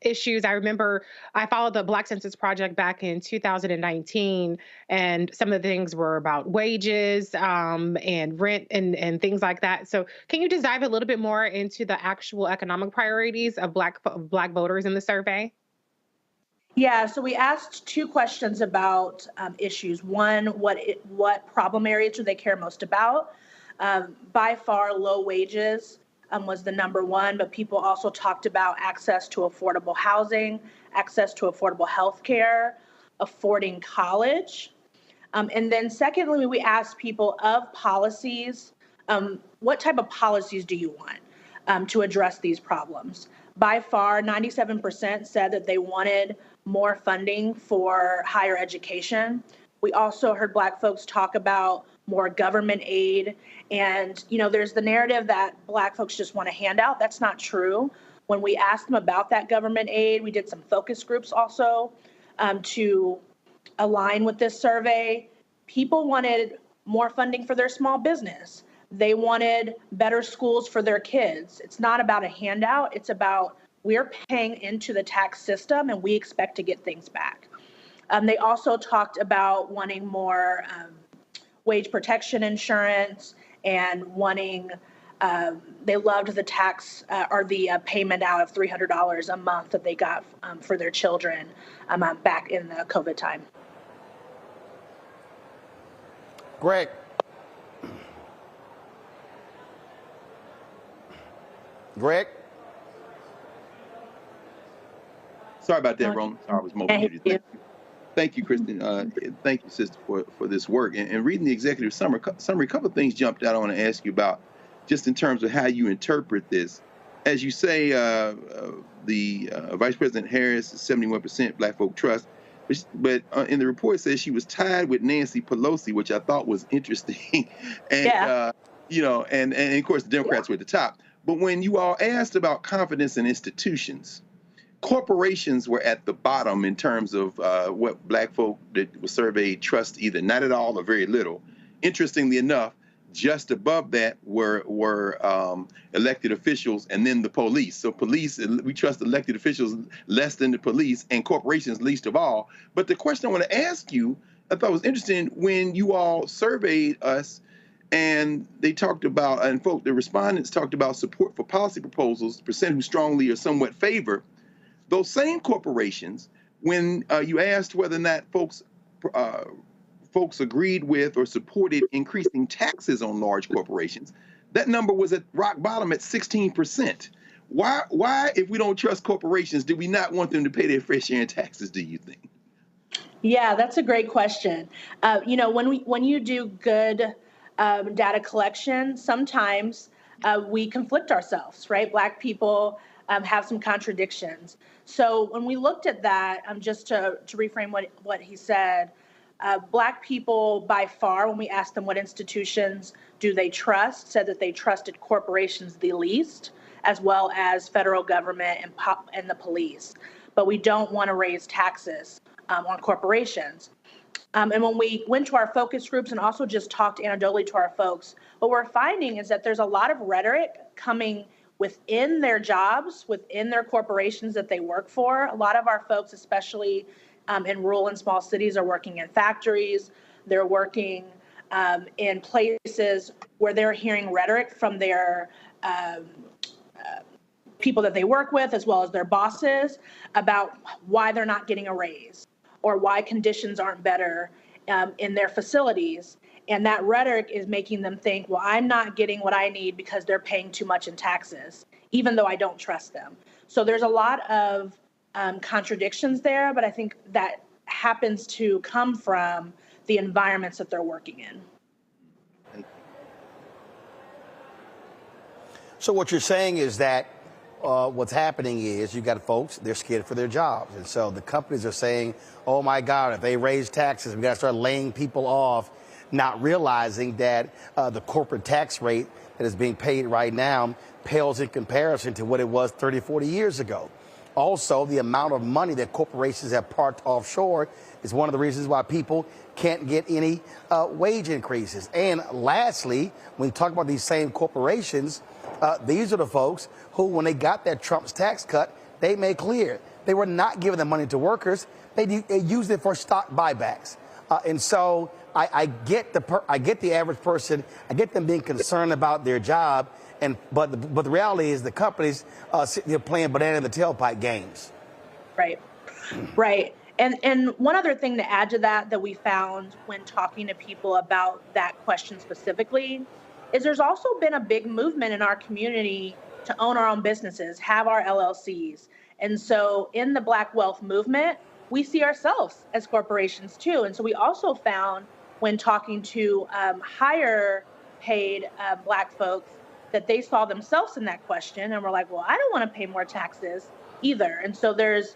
issues. I remember I followed the Black Census Project back in 2019, and some of the things were about wages and rent and things like that. So can you just dive a little bit more into the actual economic priorities of Black voters in the survey? Yeah, so we asked two questions about issues. One, what problem areas do they care most about? By far, low wages was the number one, but people also talked about access to affordable housing, access to affordable health care, affording college. And then secondly, we asked people of policies, what type of policies do you want to address these problems? By far, 97% said that they wanted more funding for higher education. We also heard Black folks talk about more government aid. And, you know, there's the narrative that Black folks just want a handout. That's not true. When we asked them about that government aid, we did some focus groups also to align with this survey. People wanted more funding for their small business. They wanted better schools for their kids. It's not about a handout. It's about we're paying into the tax system and we expect to get things back. They also talked about wanting more wage protection insurance and wanting, they loved the tax or the payment out of $300 a month that they got for their children back in the COVID time. Greg. Greg? Sorry about that, Roland. Sorry, I was muted. Thank you, Kristen. Thank you, sister, for this work. And reading the executive summary, a couple of things jumped out I want to ask you about, just in terms of how you interpret this. As you say, the Vice President Harris is 71% Black folk trust, but in the report it says she was tied with Nancy Pelosi, which I thought was interesting. And, you know, and of course the Democrats were at the top. But when you all asked about confidence in institutions, corporations were at the bottom in terms of what Black folk that was surveyed trust either not at all or very little. Interestingly enough, just above that were elected officials and then the police. So police, we trust elected officials less than the police, and corporations least of all. But the question I want to ask you, I thought was interesting, when you all surveyed us and they talked about, and the respondents talked about support for policy proposals, percent who strongly or somewhat favor. Those same corporations, when you asked whether or not folks agreed with or supported increasing taxes on large corporations, that number was at rock bottom at 16%. Why, if we don't trust corporations, do we not want them to pay their fair share in taxes, do you think? Yeah, that's a great question. You know, when you do good data collection, sometimes we conflict ourselves, right? Black people have some contradictions. So when we looked at that, just to reframe what he said, Black people by far, when we asked them what institutions do they trust, said that they trusted corporations the least, as well as federal government and the police. But we don't want to raise taxes on corporations. And when we went to our focus groups and also just talked anecdotally to our folks, what we're finding is that there's a lot of rhetoric coming within their jobs, within their corporations that they work for. A lot of our folks, especially in rural and small cities, are working in factories. They're working in places where they're hearing rhetoric from their people that they work with, as well as their bosses, about why they're not getting a raise or why conditions aren't better in their facilities. And that rhetoric is making them think, well, I'm not getting what I need because they're paying too much in taxes, even though I don't trust them. So there's a lot of contradictions there, but I think that happens to come from the environments that they're working in. So what you're saying is that what's happening is you got folks, they're scared for their jobs. And so the companies are saying, oh, my God, if they raise taxes, we got to start laying people off, not realizing that the corporate tax rate that is being paid right now pales in comparison to what it was 30, 40 years ago. Also, the amount of money that corporations have parked offshore is one of the reasons why people can't get any wage increases. And lastly, when you talk about these same corporations, These are the folks who, when they got that Trump's tax cut, they made clear they were not giving the money to workers. They used it for stock buybacks. And so I get the average person. I get them being concerned about their job. But the reality is the companies they're playing banana in the tailpipe games. Right. Right. And one other thing to add to that we found when talking to people about that question specifically is there's also been a big movement in our community to own our own businesses, have our LLCs. And so in the Black wealth movement, we see ourselves as corporations too. And so we also found when talking to higher paid Black folks that they saw themselves in that question and were like, well, I don't want to pay more taxes either. And so there's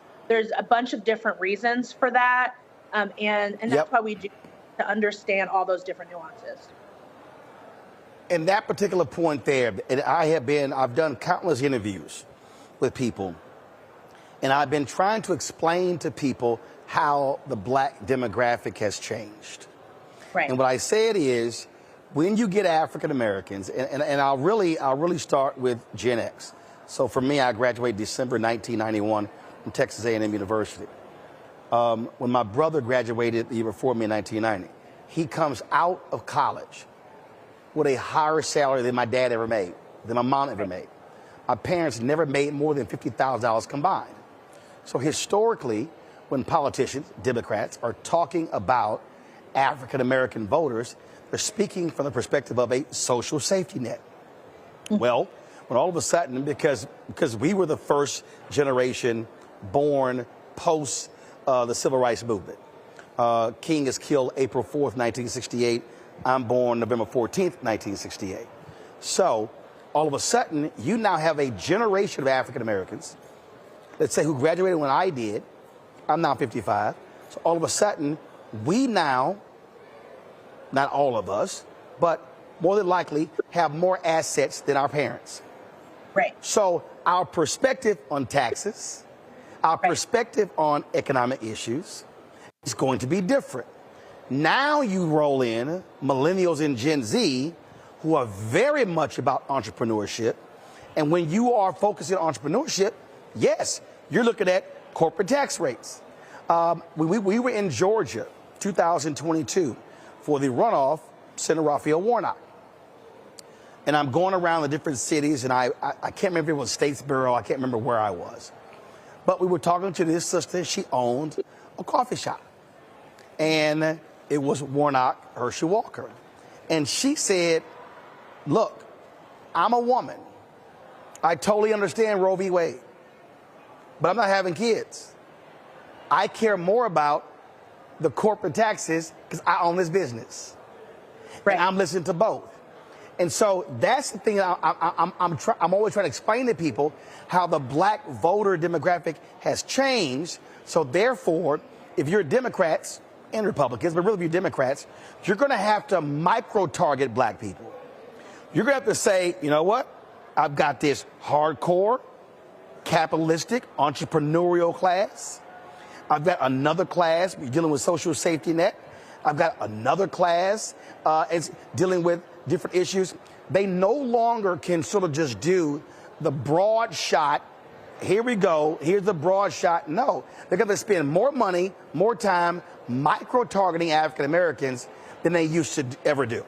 a bunch of different reasons for that. And that's why we do to understand all those different nuances. And that particular point there, and I've done countless interviews with people, and I've been trying to explain to people how the Black demographic has changed. Right. And what I said is, when you get African Americans, and I'll really start with Gen X. So for me, I graduated December 1991 from Texas A&M University. When my brother graduated the year before me in 1990, he comes out of college with a higher salary than my dad ever made, than my mom ever made. My parents never made more than $50,000 combined. So historically, when politicians, Democrats, are talking about African American voters, they're speaking from the perspective of a social safety net. Well, when all of a sudden, because we were the first generation born post the Civil Rights Movement, King is killed April 4th, 1968. I'm born November 14th, 1968. So all of a sudden, you now have a generation of African Americans, let's say, who graduated when I did. I'm now 55. So all of a sudden, we now, not all of us, but more than likely have more assets than our parents. Right. So our perspective on taxes, our perspective on economic issues is going to be different. Now you roll in millennials and Gen Z who are very much about entrepreneurship. And when you are focusing on entrepreneurship, yes, you're looking at corporate tax rates. We were in Georgia, 2022, for the runoff, Senator Raphael Warnock. And I'm going around the different cities, and I can't remember if it was Statesboro, I can't remember where I was. But we were talking to this sister, she owned a coffee shop. And it was Warnock Hershey Walker. And she said, look, I'm a woman. I totally understand Roe v. Wade, but I'm not having kids. I care more about the corporate taxes because I own this business. Right. And I'm listening to both. And so that's the thing I'm always trying to explain to people, how the Black voter demographic has changed. So therefore, if you're Democrats and Republicans, but really if you're Democrats, you're going to have to micro-target Black people. You're going to have to say, you know what? I've got this hardcore, capitalistic, entrepreneurial class. I've got another class dealing with social safety net. I've got another class it's dealing with different issues. They no longer can sort of just do the broad shot. Here we go. Here's the broad shot. No, they're going to spend more money, more time micro-targeting African Americans than they used to ever do.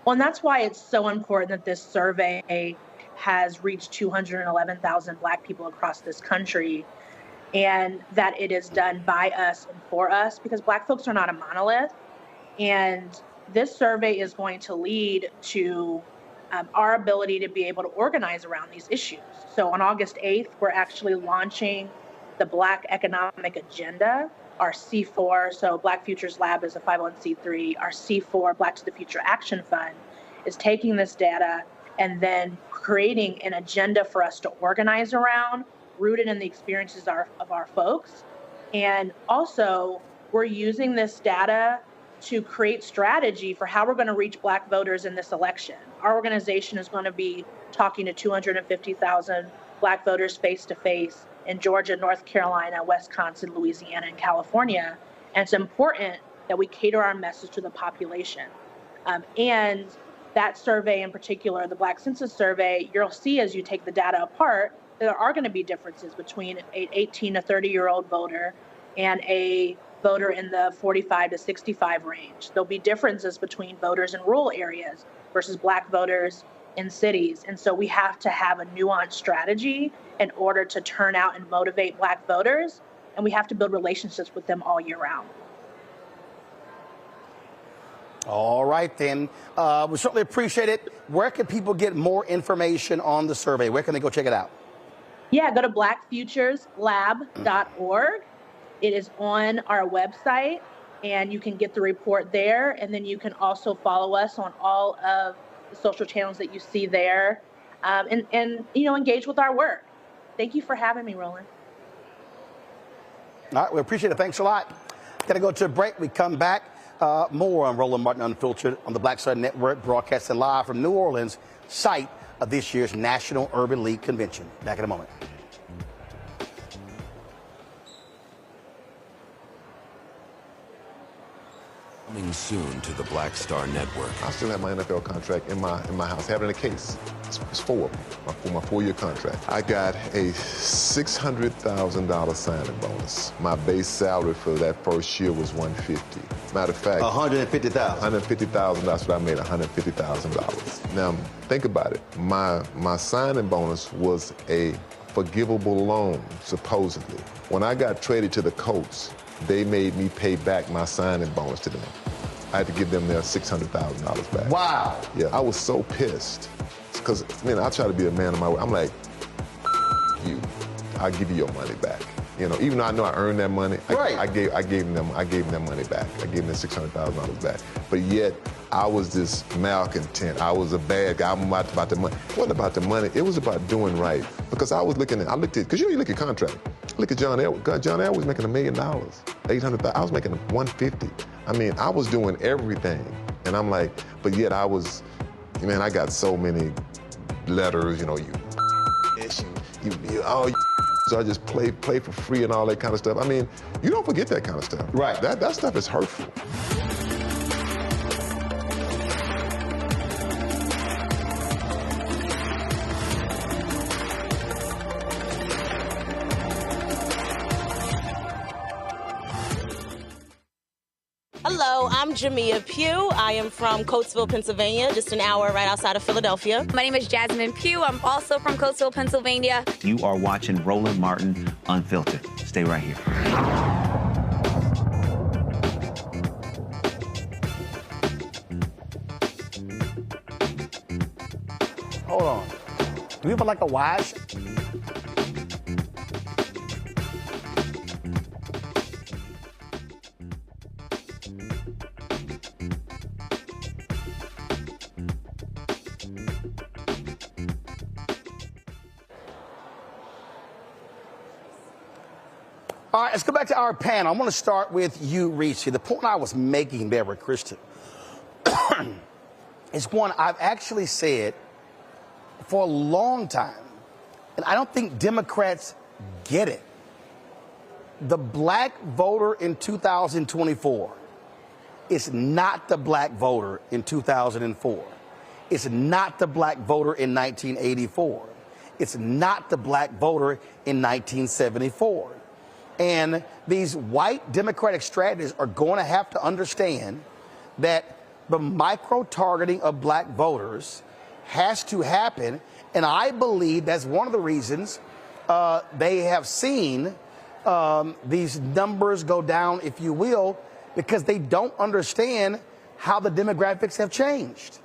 Well, and that's why it's so important that this survey has reached 211,000 Black people across this country, and that it is done by us and for us, because Black folks are not a monolith. And this survey is going to lead to our ability to be able to organize around these issues. So on August 8th, we're actually launching the Black Economic Agenda, our C4. So Black Futures Lab is a 501c3. Our C4, Black to the Future Action Fund, is taking this data and then creating an agenda for us to organize around, rooted in the experiences of our folks. And also, we're using this data to create strategy for how we're going to reach Black voters in this election. Our organization is going to be talking to 250,000 Black voters face-to-face in Georgia, North Carolina, Wisconsin, Louisiana, and California. And it's important that we cater our message to the population. And that survey in particular, the Black Census survey, you'll see as you take the data apart, there are going to be differences between an 18 to 30-year-old voter and a voter in the 45 to 65 range. There'll be differences between voters in rural areas versus Black voters in cities. And so we have to have a nuanced strategy in order to turn out and motivate Black voters, and we have to build relationships with them all year round. All right, then. We certainly appreciate it. Where can people get more information on the survey? Where can they go check it out? Yeah, go to blackfutureslab.org. It is on our website, and you can get the report there. And then you can also follow us on all of the social channels that you see there, and engage with our work. Thank you for having me, Roland. All right, we appreciate it. Thanks a lot. Gonna go to a break. We come back. More on Roland Martin Unfiltered on the Black Star Network, broadcasting live from New Orleans, site of this year's National Urban League Convention. Back in a moment. Coming soon to the Black Star Network. I still have my NFL contract in my house. Having a case. It's 4 of them, my 4-year contract. I got a $600,000 signing bonus. My base salary for that first year was $150,000. Matter of fact, $150,000. $150,000. That's what I made. $150,000. Now think about it. My signing bonus was a forgivable loan, supposedly. When I got traded to the Colts, they made me pay back my signing bonus to them. I had to give them their $600,000 back. Wow. Yeah, I was so pissed. Because, man, I try to be a man of my word. I'm like, you, I'll give you your money back. You know, even though I know I earned that money, I gave them that money back. I gave them $600,000 back. But yet, I was this malcontent. I was a bad guy. I'm about the money. It wasn't about the money. It was about doing right. Because I looked at, because you look at contract. Look at John Elway. John Elway was making $1 million, $800,000. I was making $150,000. I mean, I was doing everything. And I'm like, but yet I was, man, I got so many letters, so I just play for free and all that kind of stuff. I mean, you don't forget that kind of stuff. Right. That stuff is hurtful. Hello, I'm Jamia Pugh. I am from Coatesville, Pennsylvania, just an hour right outside of Philadelphia. My name is Jasmine Pugh. I'm also from Coatesville, Pennsylvania. You are watching Roland Martin Unfiltered. Stay right here. Hold on. Do we have like a wash? All right, let's go back to our panel. I want to start with you, Reese. The point I was making there with Kristen is one I've actually said for a long time, and I don't think Democrats get it. The Black voter in 2024 is not the Black voter in 2004. It's not the Black voter in 1984. It's not the Black voter in 1974. And these white Democratic strategists are going to have to understand that the micro-targeting of Black voters has to happen. And I believe that's one of the reasons they have seen these numbers go down, if you will, because they don't understand how the demographics have changed.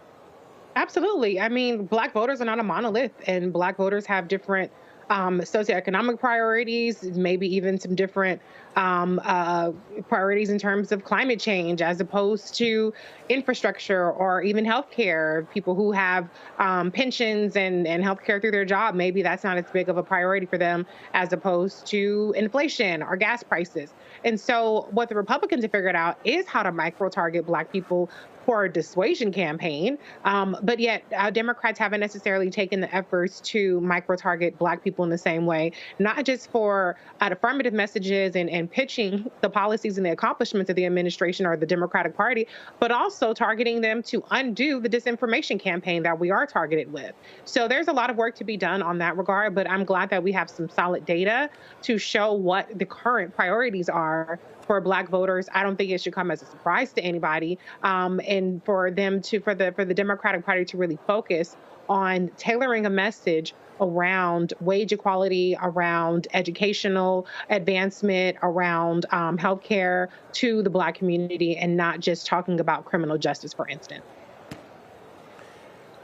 Absolutely. I mean, Black voters are not a monolith, and Black voters have different socioeconomic priorities, maybe even some different priorities in terms of climate change, as opposed to infrastructure or even healthcare. People who have pensions and healthcare through their job, maybe that's not as big of a priority for them as opposed to inflation or gas prices. And so what the Republicans have figured out is how to micro-target Black people for a dissuasion campaign. But yet Democrats haven't necessarily taken the efforts to micro-target Black people people in the same way, not just for affirmative messages and pitching the policies and the accomplishments of the administration or the Democratic Party, but also targeting them to undo the disinformation campaign that we are targeted with. So there's a lot of work to be done on that regard, but I'm glad that we have some solid data to show what the current priorities are for Black voters. I don't think it should come as a surprise to anybody, and for the Democratic Party to really focus on tailoring a message around wage equality, around educational advancement, around healthcare to the Black community, and not just talking about criminal justice, for instance.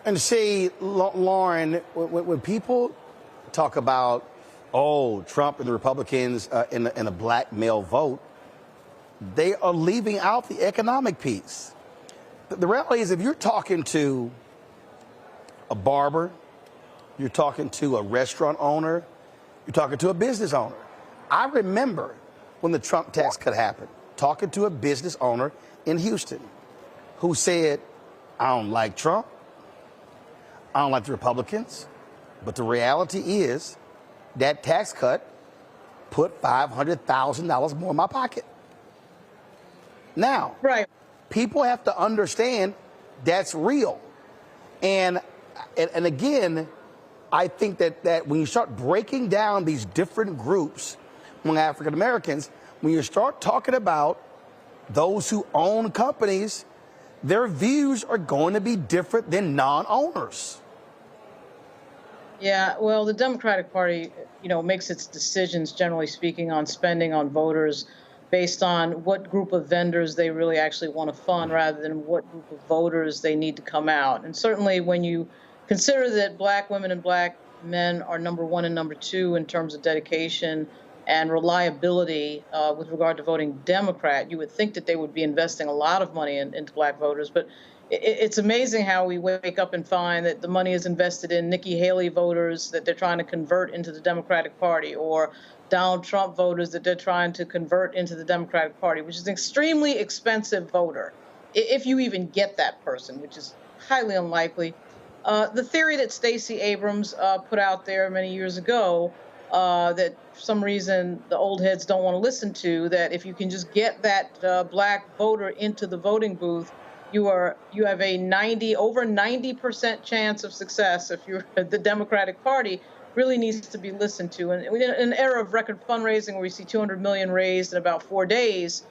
And see, Lauren, when people talk about, oh, Trump and the Republicans in a Black male vote, they are leaving out the economic piece. The reality is, if you're talking to a barber, you're talking to a restaurant owner, you're talking to a business owner. I remember when the Trump tax cut happened, talking to a business owner in Houston who said, I don't like Trump, I don't like the Republicans, but the reality is that tax cut put $500,000 more in my pocket. Now, people have to understand that's real. And again, I think that when you start breaking down these different groups among African Americans, when you start talking about those who own companies, their views are going to be different than non-owners. Yeah, well, the Democratic Party, makes its decisions, generally speaking, on spending on voters based on what group of vendors they really actually want to fund rather than what group of voters they need to come out. And certainly when you consider that Black women and Black men are number one and number two in terms of dedication and reliability with regard to voting Democrat, you would think that they would be investing a lot of money into Black voters. But it's amazing how we wake up and find that the money is invested in Nikki Haley voters that they're trying to convert into the Democratic Party, or Donald Trump voters that they're trying to convert into the Democratic Party, which is an extremely expensive voter, if you even get that person, which is highly unlikely. The theory that Stacey Abrams put out there many years ago, that for some reason the old heads don't want to listen to, that if you can just get that Black voter into the voting booth, you have a over 90% chance of success if you're the Democratic Party, really needs to be listened to. And in an era of record fundraising where we see $200 million raised in about 4 days,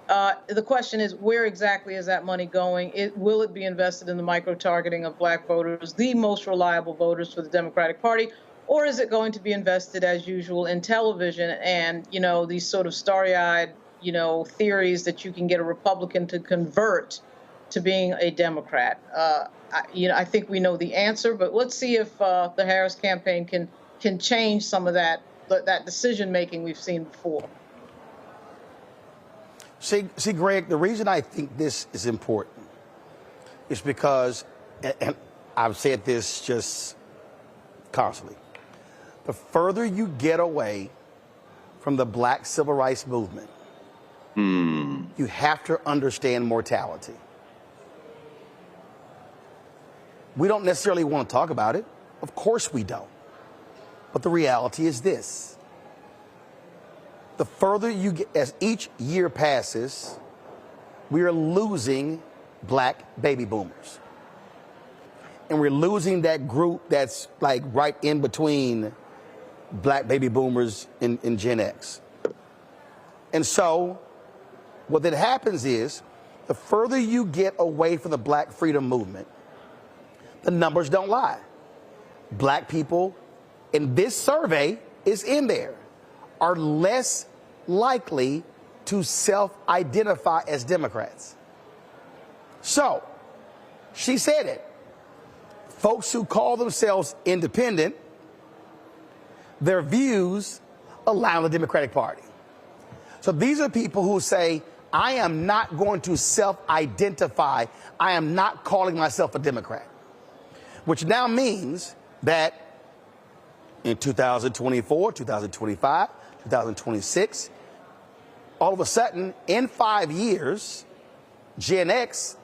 the question is, where exactly is that money going? Will it be invested in the micro-targeting of Black voters, the most reliable voters for the Democratic Party, or is it going to be invested, as usual, in television and, these sort of starry-eyed, theories that you can get a Republican to convert to being a Democrat? I think we know the answer, but let's see if the Harris campaign can change some of that decision-making we've seen before. See, Greg, the reason I think this is important is because, and I've said this just constantly, the further you get away from the Black civil rights movement, you have to understand mortality. We don't necessarily want to talk about it. Of course we don't. But the reality is this. The further you get, as each year passes, we are losing Black baby boomers. And we're losing that group that's like right in between Black baby boomers and Gen X. And so what that happens is, the further you get away from the Black freedom movement, the numbers don't lie. Black people, and this survey is in there, are less likely to self-identify as Democrats. So, she said it. Folks who call themselves independent, their views align with the Democratic Party. So these are people who say, I am not going to self-identify. I am not calling myself a Democrat. Which now means that in 2024, 2025, 2026, all of a sudden, in 5 years, Gen X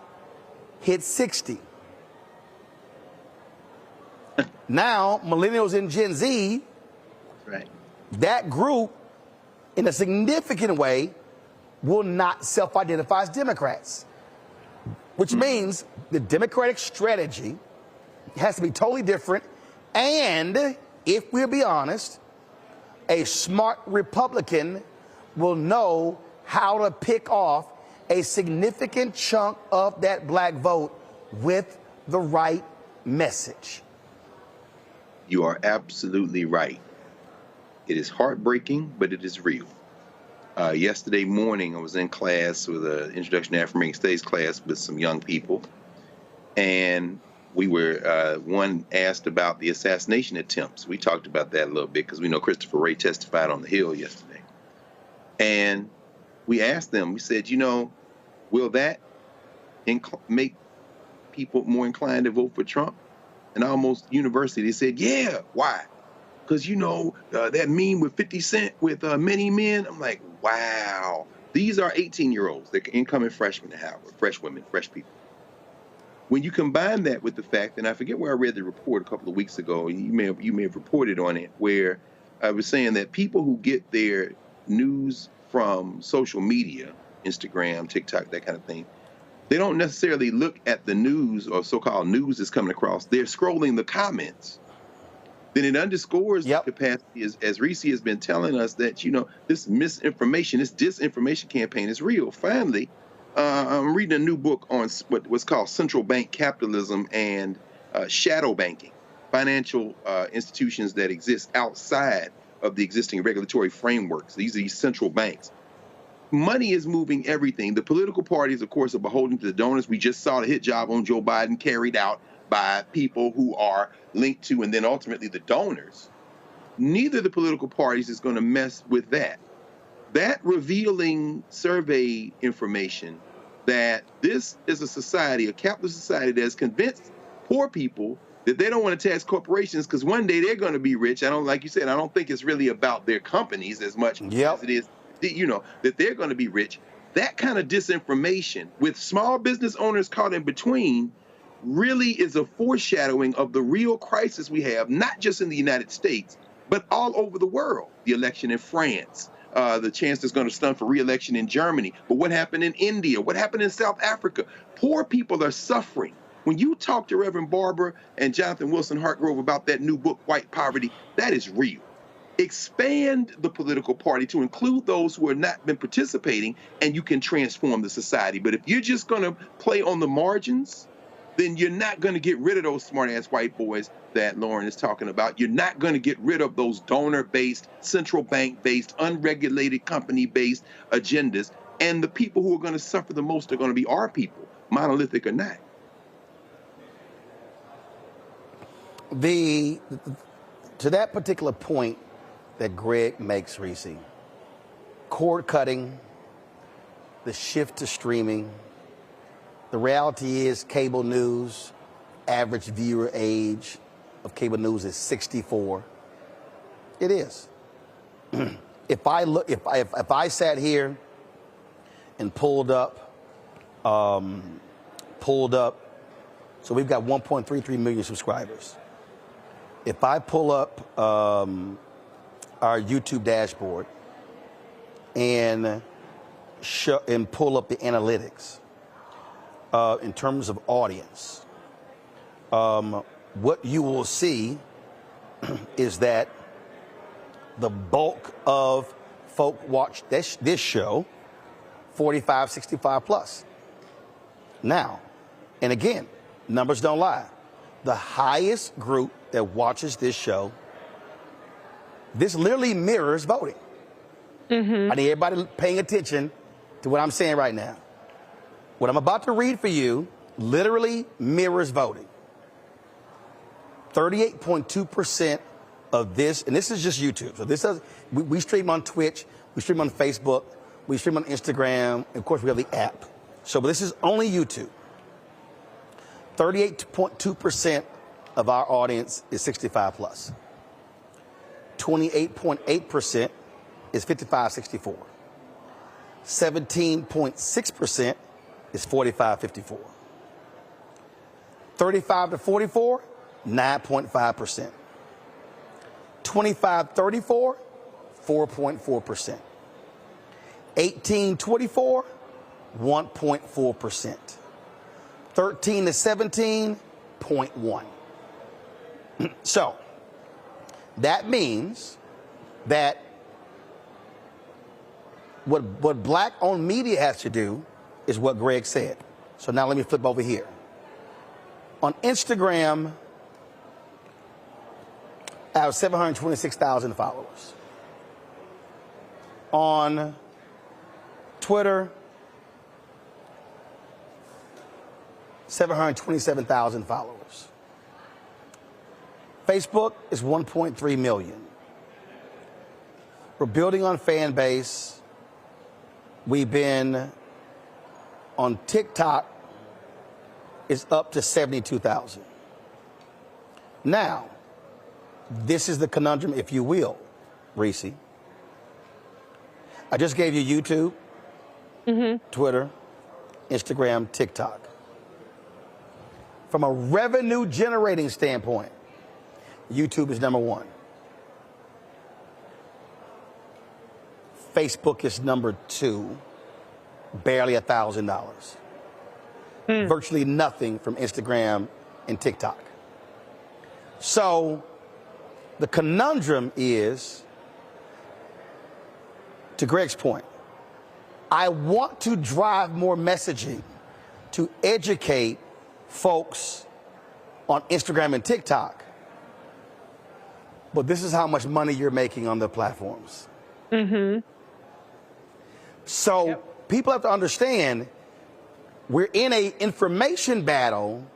hit 60. Now, millennials and Gen Z Right. That group, in a significant way, will not self-identify as Democrats, which means the Democratic strategy has to be totally different. And if we'll be honest, a smart Republican will know how to pick off a significant chunk of that black vote with the right message. You are absolutely right. It is heartbreaking, but it is real. Yesterday morning, I was in class with an Introduction to African Studies class with some young people, and we were, one asked about the assassination attempts. We talked about that a little bit because we know Christopher Wray testified on the Hill yesterday. And we asked them, we said, you know, will that make people more inclined to vote for Trump? And almost universally, they said, yeah. Why? Because, you know, that meme with 50 Cent with many men. I'm like, wow. These are 18-year-olds. They're incoming freshmen at Howard, fresh women, fresh people. When you combine that with the fact, and I forget where I read the report a couple of weeks ago, you may have reported on it, where I was saying that people who get their news from social media, Instagram, TikTok, that kind of thing, they don't necessarily look at the news or so-called news that's coming across. They're scrolling the comments. Then it underscores the capacity, as Reese has been telling us, that, you know, this misinformation, this disinformation campaign is real. Finally, I'm reading a new book on what's called central bank capitalism and shadow banking, financial institutions that exist outside of the existing regulatory frameworks. These are these central banks. Money is moving everything. The political parties, of course, are beholden to the donors. We just saw the hit job on Joe Biden carried out by people who are linked to, and then ultimately the donors. Neither of the political parties is going to mess with that. That revealing survey information that this is a society, a capitalist society, that has convinced poor people that they don't want to tax corporations because one day they're going to be rich. I don't, like you said, I don't think it's really about their companies as much as it is, you know, that they're going to be rich. That kind of disinformation with small business owners caught in between really is a foreshadowing of the real crisis we have, not just in the United States, but all over the world. The election in France, the chance that's going to stunt for re-election in Germany. But what happened in India? What happened in South Africa? Poor people are suffering. When you talk to Reverend Barber and Jonathan Wilson Hartgrove about that new book, White Poverty, that is real. Expand the political party to include those who have not been participating, and you can transform the society. But if you're just going to play on the margins, then you're not going to get rid of those smart-ass white boys that Lauren is talking about. You're not going to get rid of those donor-based, central bank-based, unregulated company-based agendas. And the people who are going to suffer the most are going to be our people, monolithic or not. To that particular point that Greg makes, Reese, cord cutting, the shift to streaming, the reality is cable news, average viewer age of cable news is 64. It is. If I sat here and pulled up, so we've got 1.33 million subscribers. If I pull up our YouTube dashboard and pull up the analytics in terms of audience, what you will see is that the bulk of folk watch this show 45, 65 plus. Now, and again, numbers don't lie. The highest group that watches this show, this literally mirrors voting. I need everybody paying attention to what I'm saying right now. What I'm about to read for you literally mirrors voting. 38.2% of this, and this is just YouTube. So this is, we stream on Twitch, we stream on Facebook, we stream on Instagram, and of course we have the app. So but this is only YouTube. 38.2% of our audience is 65 plus. 28.8% is 55-64. 17.6% is 45-54. 35 to 44, 9.5%. 25-34, 4.4%. 18-24, 1.4%. 13-17, 0.1. So that means that what black-owned media has to do is what Greg said. So now let me flip over here. On Instagram, I have 726,000 followers. On Twitter, 727,000 followers. Facebook is 1.3 million. We're building on fan base. We've been on TikTok, is up to 72,000. Now, this is the conundrum, if you will, Reese. I just gave you YouTube, Twitter, Instagram, TikTok. From a revenue generating standpoint, YouTube is number one. Facebook is number two, barely $1,000. Virtually nothing from Instagram and TikTok. So the conundrum is, to Greg's point, I want to drive more messaging to educate folks on Instagram and TikTok, but this is how much money you're making on the platforms. So people have to understand we're in an information battle,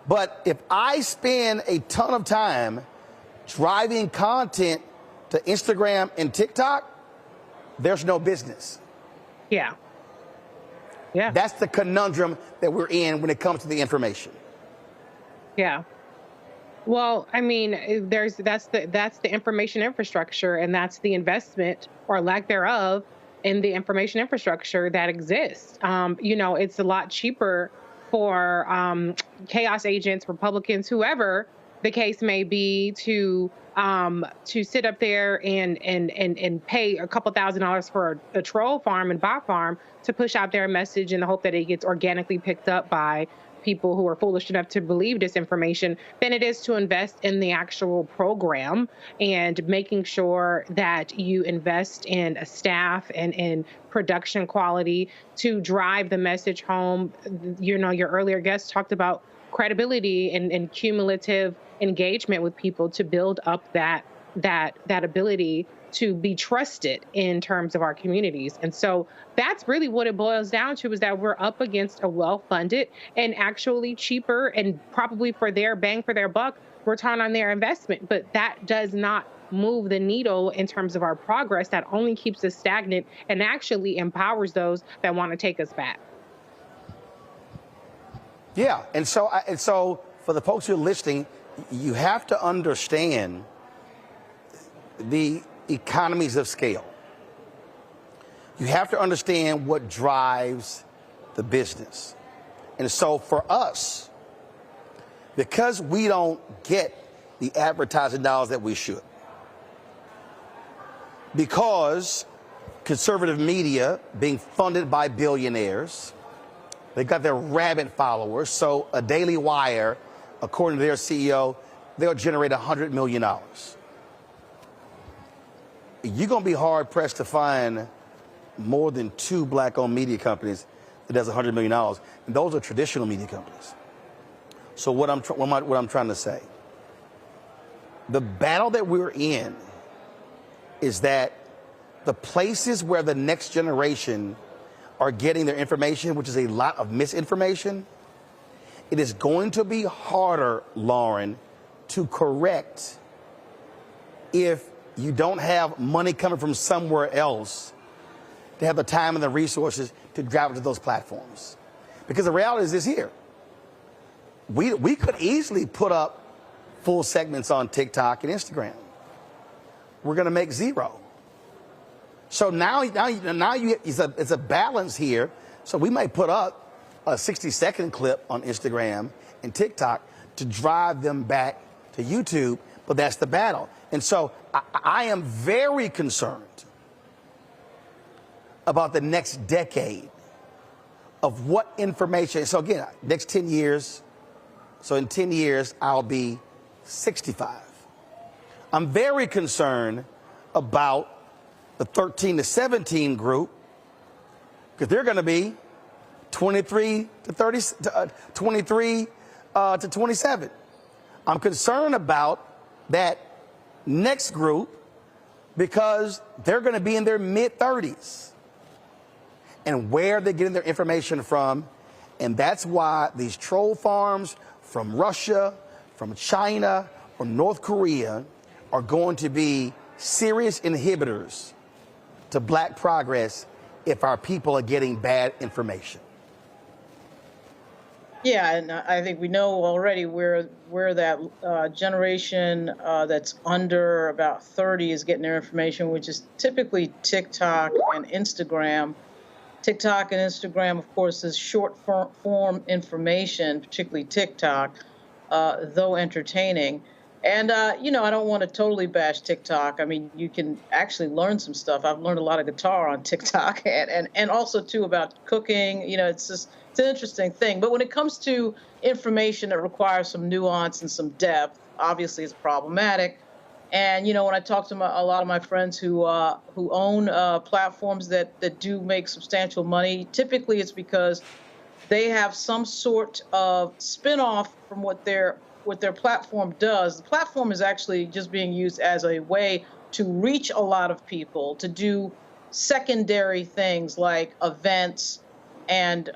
but if I spend a ton of time driving content to Instagram and TikTok, there's no business. Yeah. That's the conundrum that we're in when it comes to the information. Yeah. Well, I mean, that's the information infrastructure, and that's the investment or lack thereof in the information infrastructure that exists. You know, it's a lot cheaper for chaos agents, Republicans, whoever the case may be, to sit up there and pay a couple $1,000s for a troll farm and bot farm to push out their message in the hope that it gets organically picked up by people who are foolish enough to believe disinformation, than it is to invest in the actual program and making sure that you invest in a staff and in production quality to drive the message home. You know, your earlier guest talked about credibility and cumulative engagement with people to build up that ability to be trusted in terms of our communities. And so that's really what it boils down to, is that we're up against a well-funded and actually cheaper and probably for their bang for their buck return on their investment. But that does not move the needle in terms of our progress. That only keeps us stagnant and actually empowers those that want to take us back. Yeah, and so for the folks who are listening, you have to understand the economies of scale. You have to understand what drives the business. And so for us, because we don't get the advertising dollars that we should, because conservative media being funded by billionaires, they've got their rabid followers. So a Daily Wire, according to their CEO, they'll generate $100 million. You're going to be hard-pressed to find more than 2 black-owned media companies that does $100 million. And those are traditional media companies. So what I'm trying to say, the battle that we're in is that the places where the next generation are getting their information, which is a lot of misinformation, it is going to be harder, Lauren, to correct if you don't have money coming from somewhere else to have the time and the resources to drive it to those platforms. Because the reality is this here. We could easily put up full segments on TikTok and Instagram. We're going to make zero. So now it's a balance here. So we might put up a 60-second clip on Instagram and TikTok to drive them back to YouTube, but that's the battle. And so I am very concerned about the next decade of what information. So again, next 10 years, so in 10 years, I'll be 65. I'm very concerned about the 13 to 17 group, because they're going to be 23 to 27. I'm concerned about that next group because they're going to be in their mid-30s. And where they're getting their information from. And that's why these troll farms from Russia, from China, from North Korea are going to be serious inhibitors to black progress if our people are getting bad information. Yeah, and I think we know already where that generation that's under about 30 is getting their information, which is typically TikTok and Instagram. TikTok and Instagram, of course, is short form information, particularly TikTok, though entertaining. And, you know, I don't want to totally bash TikTok. I mean, you can actually learn some stuff. I've learned a lot of guitar on TikTok and also, too, about cooking. You know, it's an interesting thing. But when it comes to information that requires some nuance and some depth, obviously it's problematic. And, you know, when I talk to a lot of my friends who own platforms that do make substantial money, typically it's because they have some sort of spinoff from what their platform does. The platform is actually just being used as a way to reach a lot of people, to do secondary things like events and,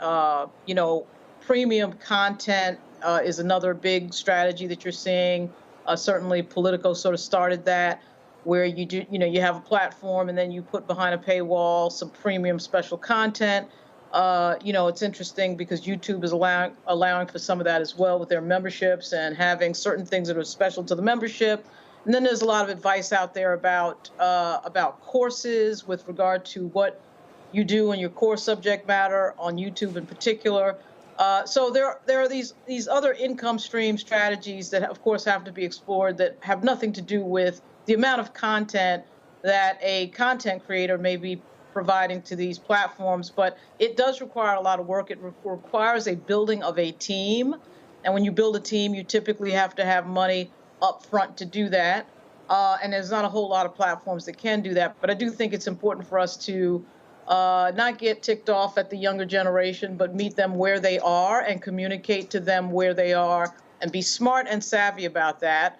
you know, premium content is another big strategy that you're seeing. Certainly Politico sort of started that, where you do, you know, you have a platform and then you put behind a paywall some premium special content. You know, it's interesting because YouTube is allowing for some of that as well with their memberships and having certain things that are special to the membership. And then there's a lot of advice out there about courses with regard to what you do in your core subject matter on YouTube in particular. So there are these other income stream strategies that, of course, have to be explored that have nothing to do with the amount of content that a content creator may be providing to these platforms. But it does require a lot of work. It requires a building of a team. And when you build a team, you typically have to have money up front to do that. And there's not a whole lot of platforms that can do that. But I do think it's important for us to not get ticked off at the younger generation, but meet them where they are and communicate to them where they are and be smart and savvy about that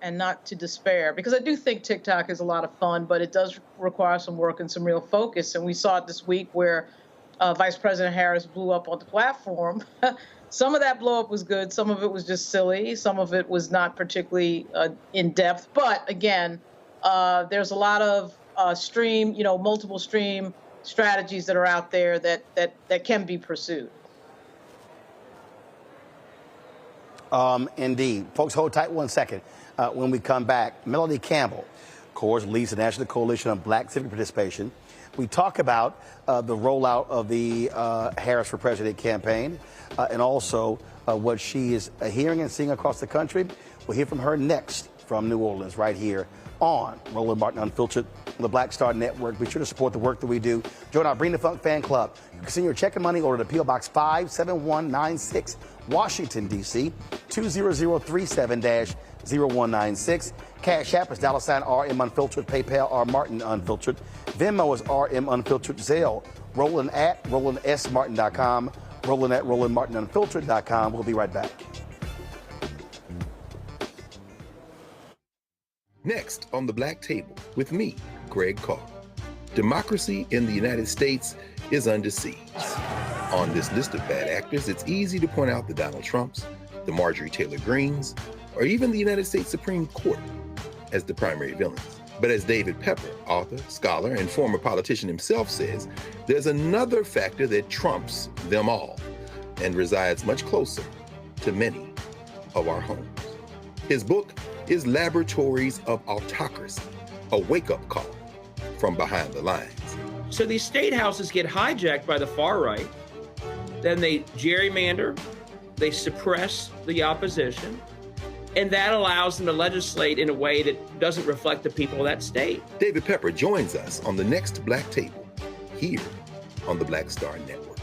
and not to despair. Because I do think TikTok is a lot of fun, but it does require some work and some real focus. And we saw it this week where Vice President Harris blew up on the platform. Some of that blow up was good. Some of it was just silly. Some of it was not particularly in depth. But again, there's a lot of multiple stream strategies that are out there that can be pursued. Indeed. Folks, hold tight 1 second. When we come back, Melanie Campbell, of course, leads the National Coalition on Black Civic Participation. We talk about the rollout of the Harris for President campaign and also what she is hearing and seeing across the country. We'll hear from her next from New Orleans right here on Roland Martin Unfiltered on the Black Star Network. Be sure to support the work that we do. Join our Bring the Funk fan club. You can send your check and money order to P.O. Box 57196, Washington, D.C., 20037-0196. Cash App is $RM Unfiltered. PayPal R Martin Unfiltered. Venmo is RM Unfiltered. Zelle, Roland at RolandSMartin.com. Roland at RolandMartinUnfiltered.com. We'll be right back. Next on the Black Table with me, Greg Carr. Democracy in the United States is under siege. On this list of bad actors, it's easy to point out the Donald Trumps, the Marjorie Taylor Greens, or even the United States Supreme Court as the primary villains. But as David Pepper, author, scholar, and former politician himself says, there's another factor that trumps them all and resides much closer to many of our homes. His book is Laboratories of Autocracy, a wake-up call from behind the lines. So these state houses get hijacked by the far right, then they gerrymander, they suppress the opposition, And that allows them to legislate in a way that doesn't reflect the people of that state. David Pepper joins us on the next Black Table, here on the Black Star Network.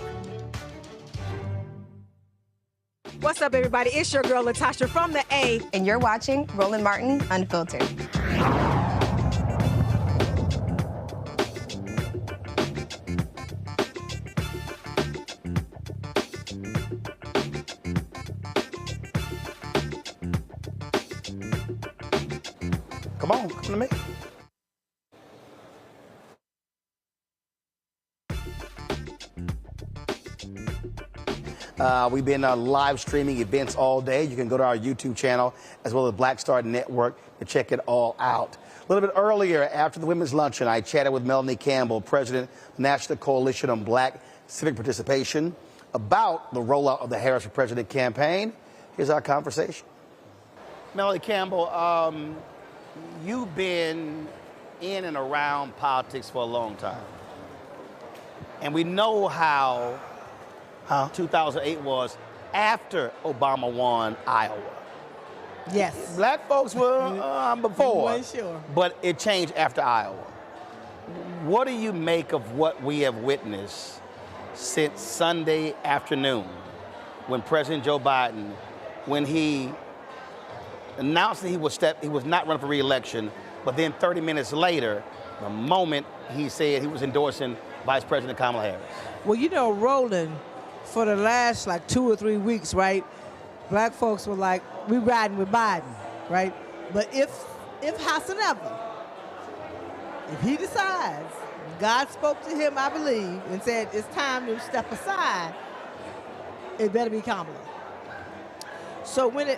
What's up, everybody? It's your girl, Latasha from the A. And you're watching Roland Martin Unfiltered. Come to me. We've been live streaming events all day. You can go to our YouTube channel as well as Black Star Network to check it all out. A little bit earlier, after the women's luncheon, I chatted with Melanie Campbell, President of the National Coalition on Black Civic Participation, about the rollout of the Harris for President campaign. Here's our conversation. Melanie Campbell, you've been in and around politics for a long time. And we know how 2008 was after Obama won Iowa. Yes. Black folks were before, wasn't sure. But it changed after Iowa. What do you make of what we have witnessed since Sunday afternoon when President Joe Biden, when he announced that he was not running for re-election, but then 30 minutes later, the moment he said he was endorsing Vice President Kamala Harris? Well, you know, Roland, for the last like 2 or 3 weeks, right, black folks were like, we riding with Biden, right? But if howsoever, if he decides, God spoke to him, I believe, and said it's time to step aside, it better be Kamala. So what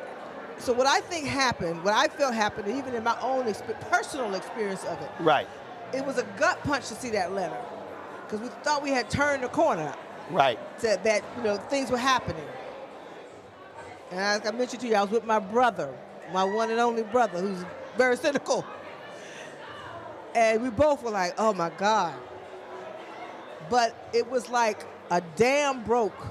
I think happened, what I felt happened, even in my own personal experience of it, right, it was a gut punch to see that letter, because we thought we had turned the corner. Right. Said that, things were happening. And as I mentioned to you, I was with my brother, my one and only brother, who's very cynical. And we both were like, oh my God. But it was like a dam broke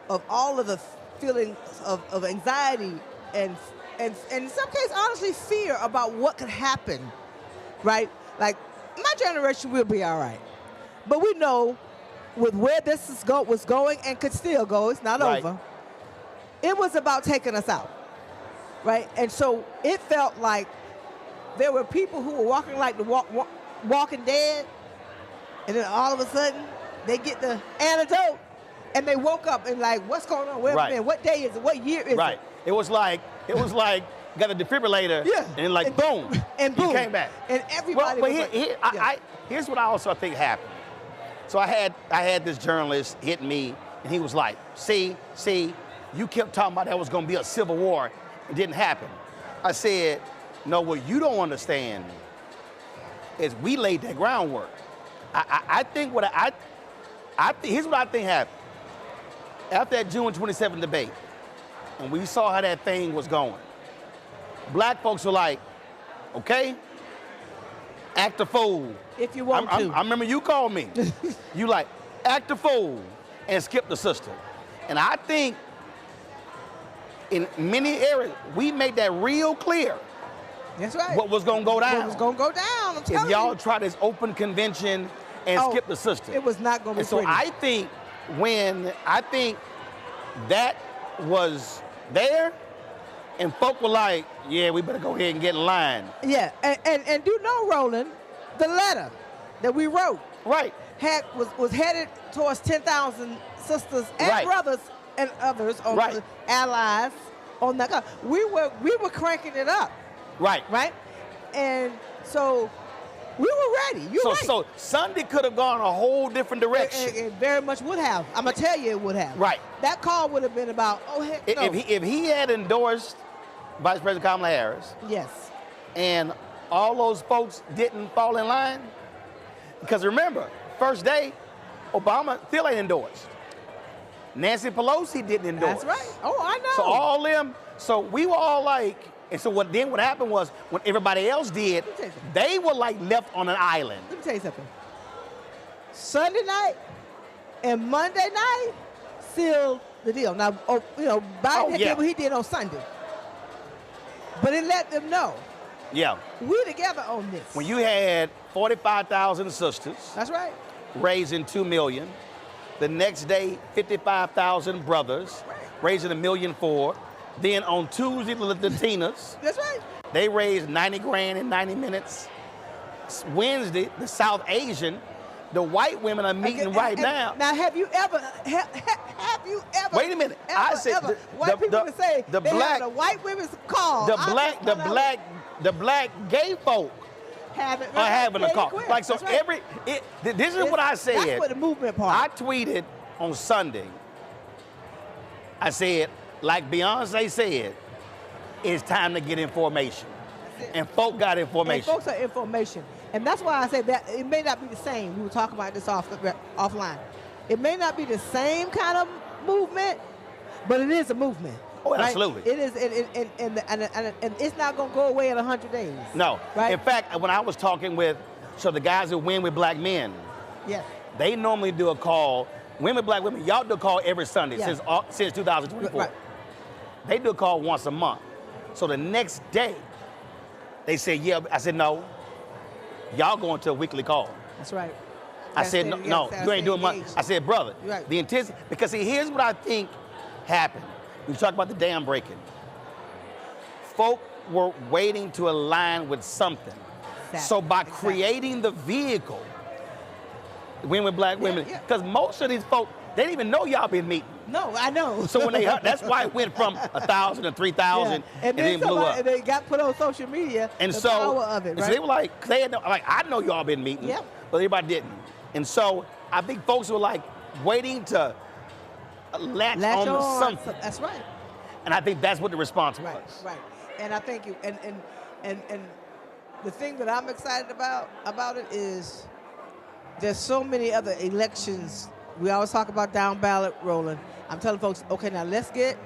of all of the feelings of anxiety and in some cases, honestly, fear about what could happen, right? Like, my generation will be all right. But we know with where this was going and could still go, it's not over. It was about taking us out, right? And so it felt like there were people who were walking like the Walking Dead, and then all of a sudden they get the antidote, and they woke up and like, what's going on? Where have we been? What day is it? What year is it? It was like got a defibrillator, and like boom, and boom, you came back, and everybody. Here's what I also think happened. So I had this journalist hit me, and he was like, see, you kept talking about that was going to be a civil war. It didn't happen. I said, no, what you don't understand is we laid that groundwork. I think here's what I think happened. After that June 27th debate, and we saw how that thing was going, black folks were like, okay, act a fool. If you want to. I remember you called me. You like, act a fool and skip the sister. And I think in many areas, we made that real clear. That's right. What was going to go down. What was going to go down, I'm telling you. If y'all try this open convention and skip the sister. It was not going to be pretty. So I think that was there, and folk were like, yeah, we better go ahead and get in line. Yeah, and do know, Roland, the letter that we wrote was headed towards 10,000 sisters and brothers and others, allies on that. We were cranking it up. Right. And so we were ready. You're right. So Sunday could have gone a whole different direction. It very much would have. I'm going to tell you it would have. Right. That call would have been about, heck no. If he had endorsed Vice President Kamala Harris. Yes. And all those folks didn't fall in line. Because remember, first day, Obama still ain't endorsed. Nancy Pelosi didn't endorse. That's right. Oh, I know. So all them, so we were all like, and so what happened was when everybody else did, they were like left on an island. Let me tell you something. Sunday night and Monday night sealed the deal. Now, Biden did what he did on Sunday. But it let them know. Yeah. We together on this. When you had 45,000 sisters. That's right. Raising $2 million. The next day, 55,000 brothers. Right. Raising $1.4 million. Then on Tuesday, the Latinas. That's right. They raised 90 grand in 90 minutes. Wednesday, the South Asian, the white women are meeting right now. Now, have you ever? Wait a minute. I said white people would say the they black have the white women's call. The black gay folk are having a call. Like so, right. This is what I said. That's what the movement part. I tweeted on Sunday. I said, like Beyonce said, it's time to get information. And folk got information. And folks are information. And that's why I say that it may not be the same. We were talking about this offline. It may not be the same kind of movement, but it is a movement. Oh, right? absolutely. It is, and it's not going to go away in 100 days. No. Right? In fact, when I was talking with, the guys who win with black men, yes, they normally do a call. Win with black women, y'all do a call every Sunday since 2024. Right. They do a call once a month. So the next day, they said, yeah. I said, no. Y'all going to a weekly call. That's right. I said, no, you ain't doing much. I said, brother, right. The intensity, because see, here's what I think happened. We talked about the dam breaking. Folk were waiting to align with something. So by creating the vehicle, Win with Black Women, because most of these folk, they didn't even know y'all been meeting. No, I know. So when that's why it went from 1,000 to 3,000, and then blew up. And they got put on social media. And the so, power of it, right? So they were like, I know y'all been meeting, but everybody didn't. And so I think folks were like waiting to latch on something. That's right. And I think that's what the response was. Right. And I think and the thing that I'm excited about it is there's so many other elections. We always talk about down ballot, Roland. I'm telling folks, okay, now let's get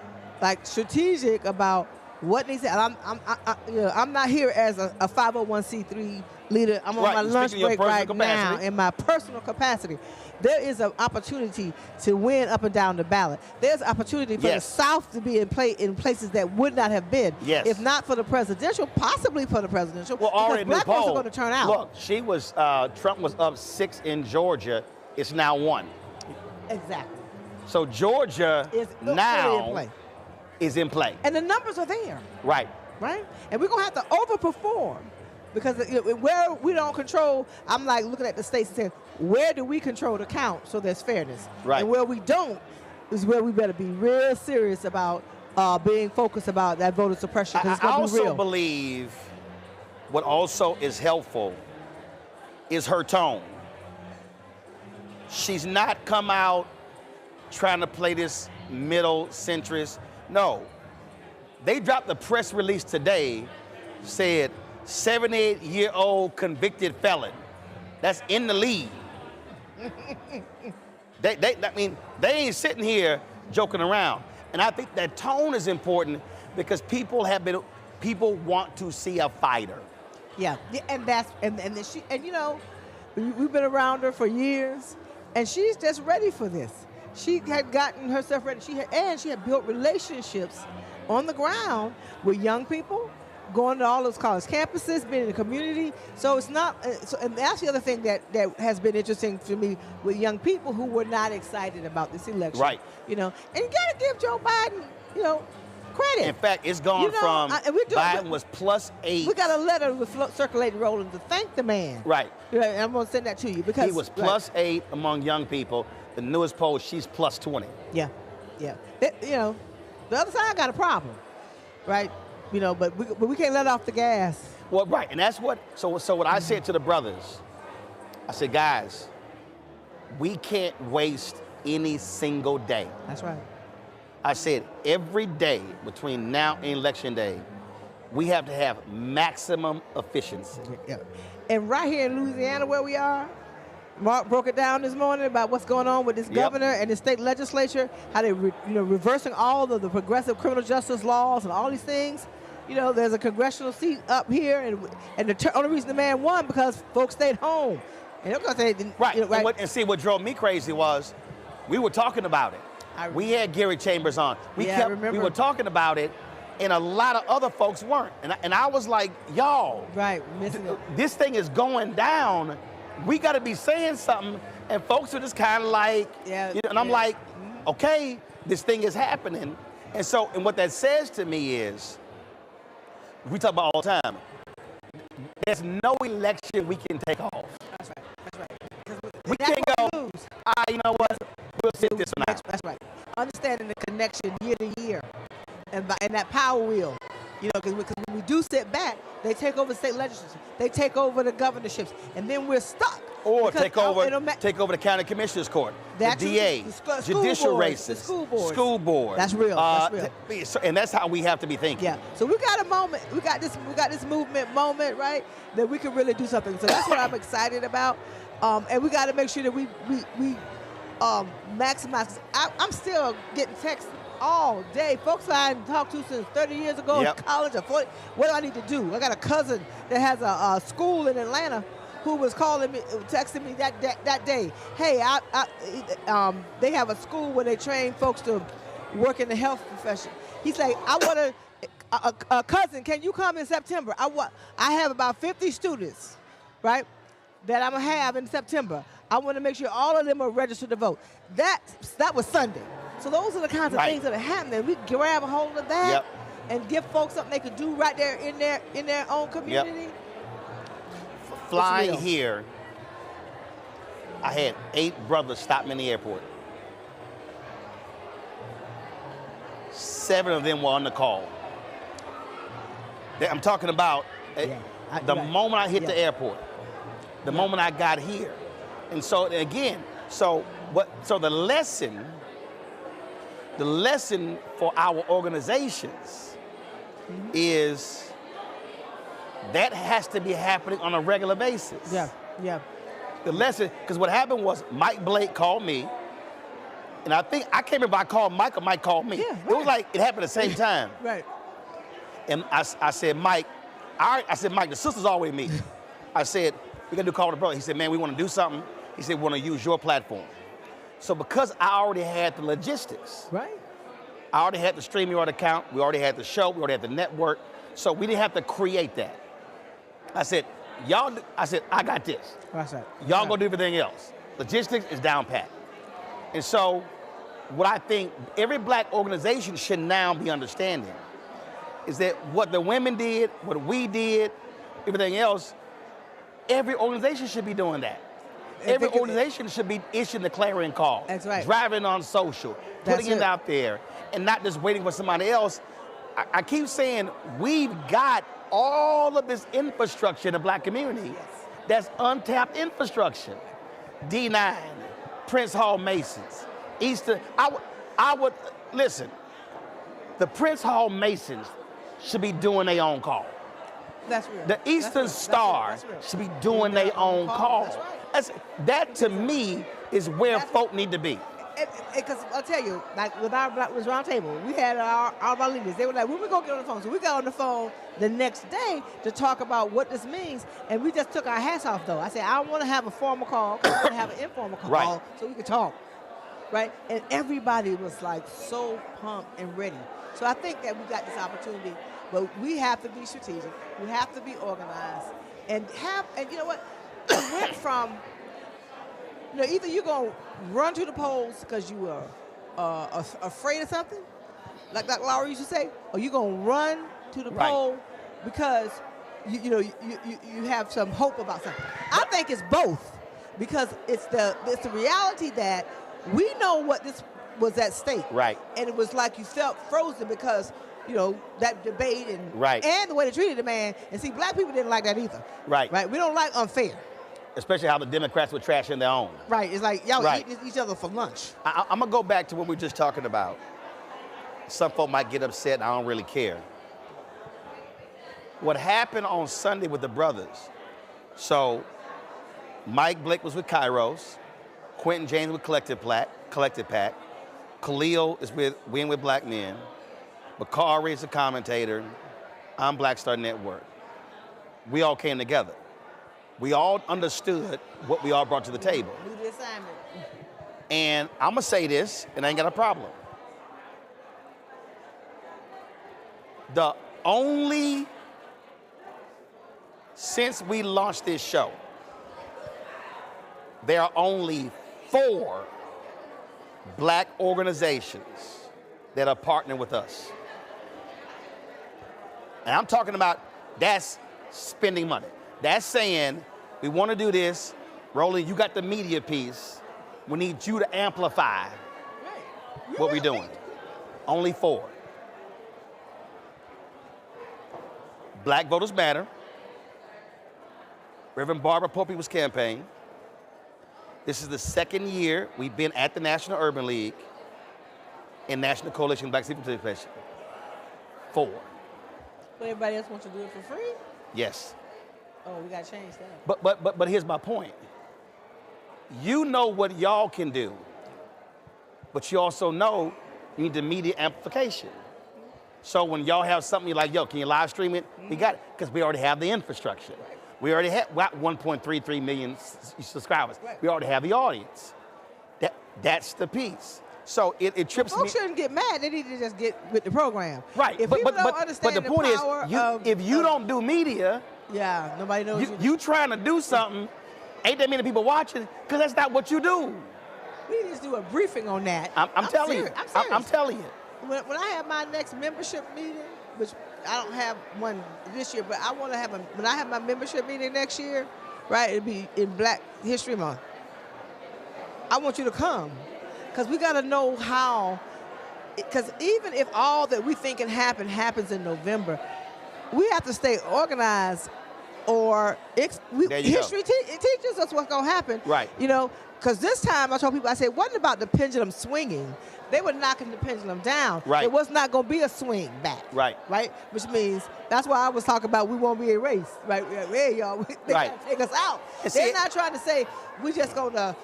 like strategic about what needs to. I'm not here as a 501c3 leader. I'm on my lunch break right now in my personal capacity. There is an opportunity to win up and down the ballot. There's an opportunity for the South to be in places that would not have been. Yes. If not for the presidential, possibly for the presidential. Well, already because black folks are going to turn out. Look, Trump was up 6 in Georgia. It's now 1. Exactly. So Georgia now is in play. And the numbers are there. Right. Right? And we're going to have to overperform because where we don't control, I'm like looking at the states and saying, where do we control the count so there's fairness? Right. And where we don't is where we better be real serious about being focused about that voter suppression because it's going to be real. I also believe what also is helpful is her tone. She's not come out trying to play this middle centrist. No. They dropped the press release today, said 78-year-old convicted felon. That's in the lead. They ain't sitting here joking around. And I think that tone is important because people want to see a fighter. Yeah, and you know, we've been around her for years. And she's just ready for this. She had gotten herself ready. She had built relationships on the ground with young people, going to all those college campuses, being in the community. So it's not. And that's the other thing that has been interesting to me with young people who were not excited about this election. Right. You know, and you got to give Joe Biden, credit. In fact, it's gone from Biden was +8. We got a letter circulating, Roland, to thank the man. Right. And I'm going to send that to you because he was +8 among young people. The newest poll, she's +20. Yeah. The other side got a problem, right? But we can't let off the gas. Well, right, and that's what. So what I said to the brothers, I said, guys, we can't waste any single day. That's right. I said every day between now and Election Day, we have to have maximum efficiency. Yeah. And right here in Louisiana where we are, Mark broke it down this morning about what's going on with this governor and the state legislature, how they reversing all of the progressive criminal justice laws and all these things. There's a congressional seat up here, and the only reason the man won because folks stayed home. And they're going to say, right. And see, what drove me crazy was we were talking about it. We had Gary Chambers on. We were talking about it, and a lot of other folks weren't. And I was like, y'all, right, missing it. This thing is going down. We got to be saying something. And folks are just kind of like, and I'm like, okay, this thing is happening. And so, and what that says to me is, we talk about all the time, there's no election we can take off. That's right, that's right. We can't go, you know what, we'll sit this one out. That's right. Understanding the connection year to year and that power wheel. You know, because when we do sit back, they take over the state legislature, they take over the governorships, and then we're stuck. Or take over the county commissioner's court, the DA, judicial races, the school board. School board. That's real. That's real. And that's how we have to be thinking. Yeah. So we got a moment. We got this movement moment, right? That we can really do something. So that's what I'm excited about. And we got to make sure that we maximize. I'm still getting texts all day. Folks I hadn't talked to since 30 years ago in college or 40. What do I need to do? I got a cousin that has a school in Atlanta who was calling me, texting me that day. Hey, they have a school where they train folks to work in the health profession. He's like, I want a cousin, can you come in September? I have about 50 students, right, that I'm gonna have in September. I want to make sure all of them are registered to vote. That was Sunday. So those are the kinds of things that are happening. We grab a hold of that and give folks something they could do right there in their own community. Flying here, I had 8 brothers stop me in the airport. 7 of them were on the call. I'm talking about the moment I hit the airport, the moment I got here. And so again, so the lesson for our organizations is that has to be happening on a regular basis. Yeah. The lesson, because what happened was Mike Blake called me, and I can't remember if I called Mike or Mike called me. Yeah, right. It was like it happened at the same time. Right. And I said, Mike, Mike, the sisters always meet. I said, we got to do call with the brother. He said, man, we want to do something. He said, we want to use your platform. So because I already had the logistics, right? I already had the StreamYard account, we already had the show, we already had the network, so we didn't have to create that. I said, I got this. That's right. Y'all go do everything else. Logistics is down pat. And so what I think every black organization should now be understanding is that what the women did, what we did, everything else, every organization should be doing that. Every organization should be issuing the clarion call. That's right. Driving on social, putting it out there, and not just waiting for somebody else. I keep saying we've got all of this infrastructure in the black community that's untapped infrastructure. D9, Prince Hall Masons, Eastern. I would listen. The Prince Hall Masons should be doing their own call. That's real. The Eastern Star should be doing their own call. That's right. That to me is where folk need to be. Because I'll tell you, like with our Black Round Table, we had our leaders. They were like, when we gonna get on the phone? So we got on the phone the next day to talk about what this means, and we just took our hats off though. I said, I want to have a formal call, I want to have an informal call so we could talk, right? And everybody was like so pumped and ready. So I think that we got this opportunity, but we have to be strategic. We have to be organized, and you know what? It went from, either you're going to run to the polls because you are afraid of something, like Laura used to say, or you're going to run to the poll because you have some hope about something. I think it's both, because it's the reality that we know what this was at stake. Right. And it was like you felt frozen because that debate and the way they treated the man. And see, black people didn't like that either. Right. Right. We don't like unfair. Especially how the Democrats were trashing their own. Right. It's like y'all eat each other for lunch. I'm gonna go back to what we were just talking about. Some folk might get upset, and I don't really care. What happened on Sunday with the brothers? So, Mike Blake was with Kairos, Quentin James with Collective Pack, Khalil is with Win with Black Men, Bakari is a commentator, I'm Black Star Network. We all came together. We all understood what we all brought to the table. Do the assignment. And I'm gonna say this, and I ain't got a problem. The only, since we launched this show, there are only 4 black organizations that are partnering with us. And I'm talking about, that's spending money. That's saying, we want to do this. Roland, you got the media piece. We need you to amplify what we're doing. Only 4. Black Voters Matter, Reverend Barbara Pope's campaign. This is the 2nd year we've been at the National Urban League and National Coalition of Black Civil Participation. 4. But everybody else wants to do it for free? Yes. Oh, we got to change that. But here's my point. You know what y'all can do, but you also know you need the media amplification. So when y'all have something, you're like, yo, can you live stream it? We got it, because we already have the infrastructure. We already have 1.33 million subscribers. We already have the audience. That's the piece. So it trips me. Folks shouldn't get mad. They need to just get with the program. Right. If people don't understand the point is, if you don't do media, yeah, nobody knows you trying to do something, ain't that many people watching, because that's not what you do. We need to do a briefing on that. I'm telling you. I'm serious. I'm telling you. When I have my next membership meeting, which I don't have one this year, but I want to have when I have my membership meeting next year, right, it'll be in Black History Month. I want you to come, because we got to know how, because even if all that we think can happen happens in November, we have to stay organized, or history it teaches us what's going to happen. Right. You know, because this time I told people, I said, it wasn't about the pendulum swinging. They were knocking the pendulum down. Right. It was not going to be a swing back. Right. Right? Which means, that's why I was talking about we won't be erased. Right? Hey, y'all, they trying to take us out. They're not trying to say, we just going to,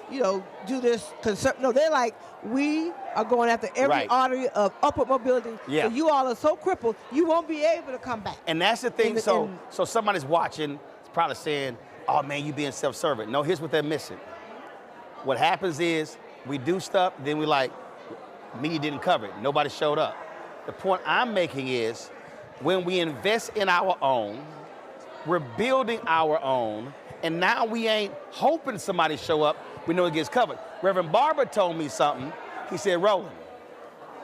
do this. No, they're like, we are going after every artery of upward mobility. Yeah. So you all are so crippled, you won't be able to come back. And that's the thing. So somebody's watching, is probably saying, oh man, you being self-serving. No, here's what they're missing. What happens is, we do stuff, then we like, media didn't cover it. Nobody showed up. The point I'm making is, when we invest in our own, we're building our own, and now we ain't hoping somebody show up, we know it gets covered. Reverend Barber told me something. He said, Roland,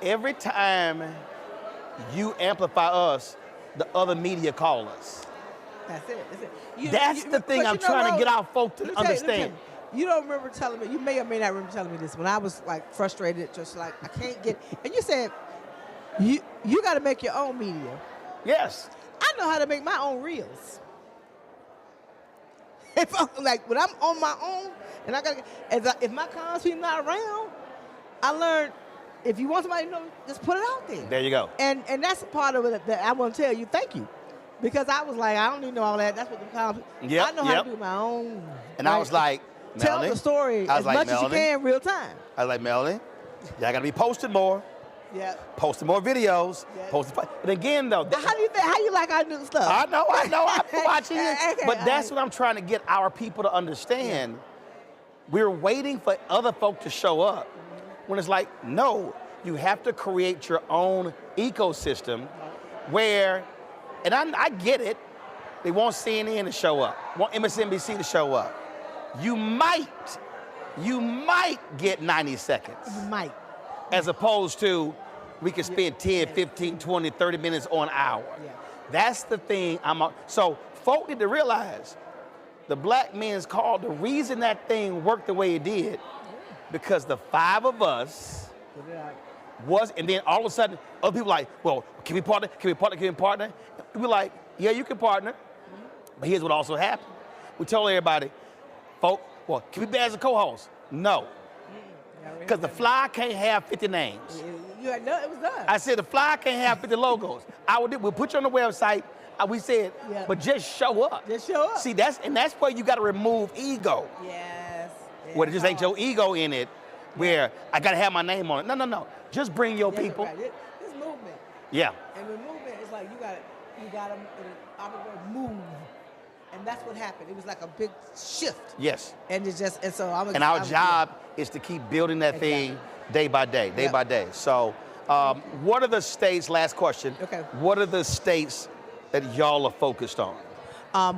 every time you amplify us, the other media call us. That's it. That's the thing I'm trying to get our folk to understand. You don't remember telling me, you may or may not remember telling me this, when I was like frustrated, just like, I can't get, and you said, you got to make your own media. Yes. I know how to make my own reels. When I'm on my own, and if my congresspeople not around, I learned, if you want somebody to know, just put it out there. There you go. And that's part of it that I want to tell you, thank you. Because I was like, I don't need to know all that. That's what the congresspeople, I know how to do my own. And I was like, Melanie, tell the story as much as you can real time. I was like, Melanie, y'all got to be posting more. Yeah. Posting more videos. Yeah. But again, though. How do you think? How you like our new stuff? I know. I'm watching it. But that's what I'm trying to get our people to understand. Yeah. We're waiting for other folk to show up. When it's like, no, you have to create your own ecosystem where, and I get it, they want CNN to show up, want MSNBC to show up. You might get 90 seconds. You might. As opposed to, we can spend 10, 15, 20, 30 minutes on an hour. Yeah. That's the thing. So folk need to realize, the Black Men's Call, the reason that thing worked the way it did, because the 5 of us was, and then all of a sudden, other people like, well, can we partner? Can we partner? Can we partner? We're like, yeah, you can partner. But here's what also happened. We told everybody, folk, well, can we be as a co-host? No. Because the flyer can't have 50 names. It was done. I said the flyer can't have 50 logos. We'll put you on the website. We said, but just show up. Just show up. See, that's where you got to remove ego. Yes. Where it just ain't your ego in it, where I got to have my name on it. No. Just bring your people. Right. This movement. Yeah. And with movement, it's like you got to move. And that's what happened. It was like a big shift. Yes. And it's just, our job is to keep building that thing day by day. So What are the states, last question, what are the states that y'all are focused on?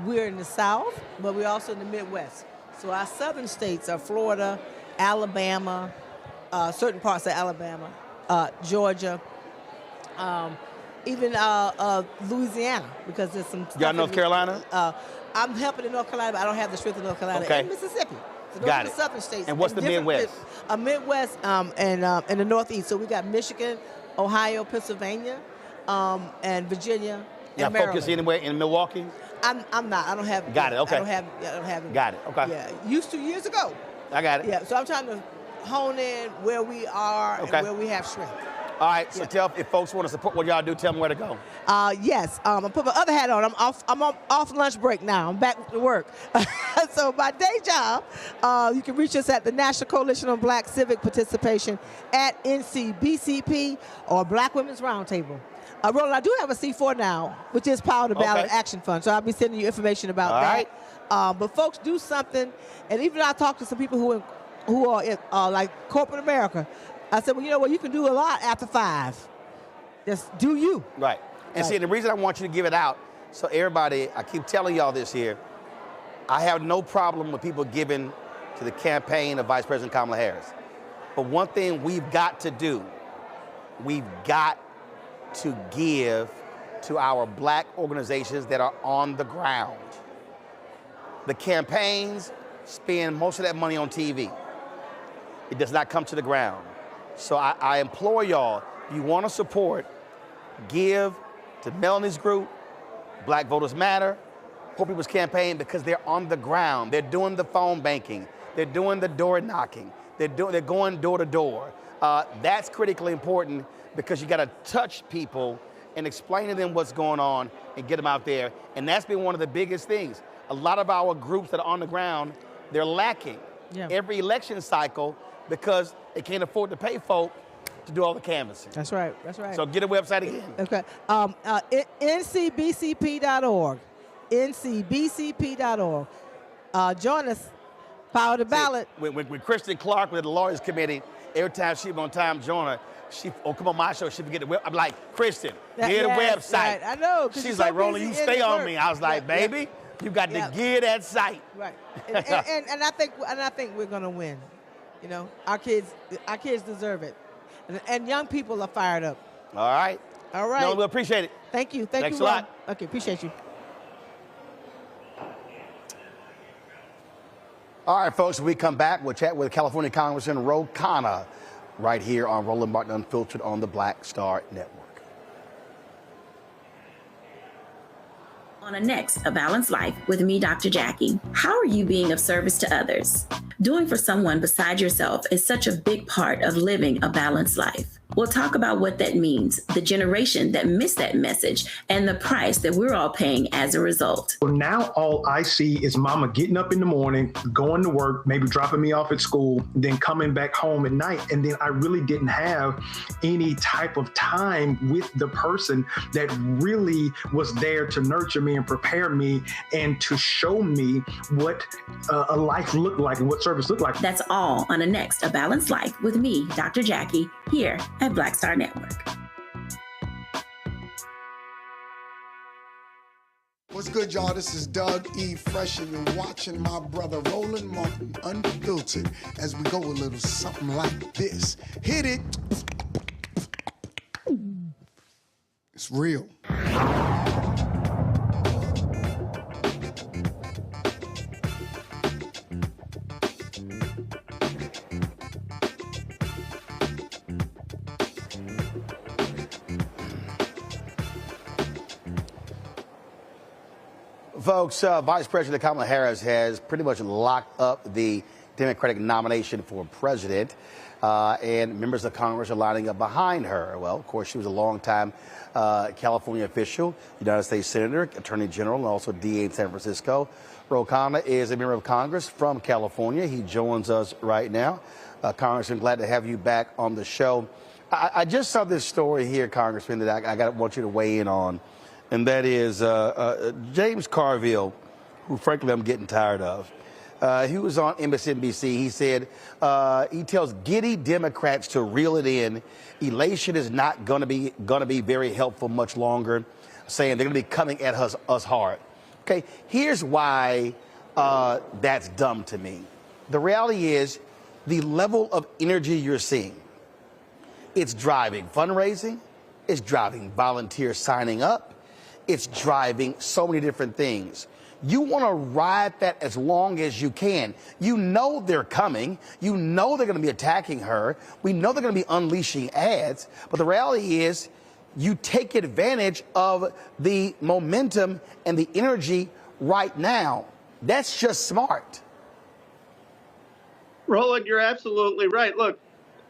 We're in the South, but we're also in the Midwest. So our southern states are Florida, Alabama, certain parts of Alabama, Georgia, even Louisiana, because there's some stuff. Y'all North Carolina? I'm helping in North Carolina, but I don't have the strength of North Carolina. Okay. And Mississippi. So those Got are the it. southern states. And what's the Midwest? Midwest and in the Northeast. So we got Michigan, Ohio, Pennsylvania, and Virginia, Y'all and Maryland. focus anywhere in Milwaukee? I'm not. I don't have. Got it. Okay. I don't have it. Got it. Okay. Yeah. Used to years ago. I got it. Yeah. So I'm trying to hone in where we are and where we have strength. All right. So tell if folks want to support what y'all do, tell them where to go. Yes. I put my other hat on. I'm off lunch break now. I'm back to work. So my day job, you can reach us at the National Coalition on Black Civic Participation at NCBCP or Black Women's Roundtable. Roland, I do have a C4 now, which is Power to Ballot Action Fund. So I'll be sending you information about that. But folks, do something. And even I talked to some people who are like corporate America. I said, well, you know what? You can do a lot after 5. Just do you. Right. And see, the reason I want you to give it out, so everybody, I keep telling y'all this here, I have no problem with people giving to the campaign of Vice President Kamala Harris. But one thing we've got to do, we've got to give to our black organizations that are on the ground. The campaigns spend most of that money on TV. It does not come to the ground. So I implore y'all, if you want to support, give to Melanie's group, Black Voters Matter, Poor People's Campaign, because they're on the ground. They're doing the phone banking. They're doing the door knocking. They're going door to door. That's critically important because you got to touch people and explain to them what's going on and get them out there. And that's been one of the biggest things. A lot of our groups that are on the ground, they're lacking every election cycle because they can't afford to pay folk to do all the canvassing. That's right. That's right. So get a website again. Okay. NCBCP.org. NCBCP.org. Join us. Power to Ballot. With Kristen Clark with the Lawyers Committee, every time she's on Time Joiner, come on my show, she forget the web. I'm like, Kristen, get a website. Right. I know. She's like, Roland, you stay on me. I was like, baby, you got to get that site. Right. and I think we're gonna win. You know, our kids deserve it, and young people are fired up. All right. All right. No, we appreciate it. Thank you. Thanks you a lot. Okay, appreciate you. All right, folks, when we come back, we'll chat with California Congressman Ro Khanna right here on Roland Martin Unfiltered on the Black Star Network. On next, A Balanced Life with me, Dr. Jackie. How are you being of service to others? Doing for someone beside yourself is such a big part of living a balanced life. We'll talk about what that means, the generation that missed that message, and the price that we're all paying as a result. Well, now all I see is mama getting up in the morning, going to work, maybe dropping me off at school, then coming back home at night. And then I really didn't have any type of time with the person that really was there to nurture me and prepare me and to show me what a life looked like and what service looked like. That's all on a next, A Balanced Life with me, Dr. Jackie, here at Black Star Network. What's good, y'all? This is Doug E. Fresh, and you're watching my brother Roland Martin Unfiltered as we go a little something like this. Hit it. It's real. Folks, Vice President Kamala Harris has pretty much locked up the Democratic nomination for president, and members of Congress are lining up behind her. Well, of course, she was a longtime California official, United States Senator, Attorney General, and also DA in San Francisco. Ro Khanna is a member of Congress from California. He joins us right now. Congressman, glad to have you back on the show. I just saw this story here, Congressman, that I want you to weigh in on. And that is James Carville, who frankly I'm getting tired of. He was on MSNBC. He said, he tells giddy Democrats to reel it in. Elation is not going to be very helpful much longer, saying they're going to be coming at us hard. Okay, here's why that's dumb to me. The reality is the level of energy you're seeing. It's driving fundraising. It's driving volunteers signing up. It's driving so many different things. You want to ride that as long as you can. You know they're coming. You know they're going to be attacking her. We know they're going to be unleashing ads. But the reality is you take advantage of the momentum and the energy right now. That's just smart. Roland, you're absolutely right. Look,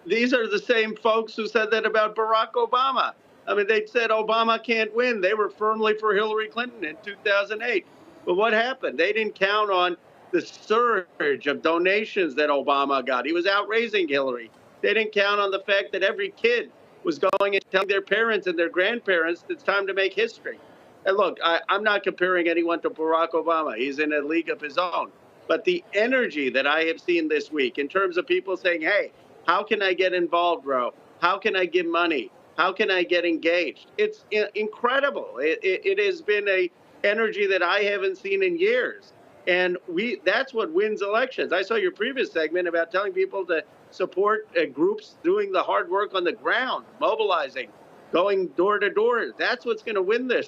these are the same folks who said that about Barack Obama. I mean, they said Obama can't win. They were firmly for Hillary Clinton in 2008. But what happened? They didn't count on the surge of donations that Obama got. He was out raising Hillary. They didn't count on the fact that every kid was going and telling their parents and their grandparents it's time to make history. And look, I'm not comparing anyone to Barack Obama. He's in a league of his own. But the energy that I have seen this week in terms of people saying, hey, how can I get involved, Ro? How can I give money? How can I get engaged? It's incredible. It has been a energy that I haven't seen in years. And that's what wins elections. I saw your previous segment about telling people to support groups doing the hard work on the ground, mobilizing, going door to door. That's what's going to win this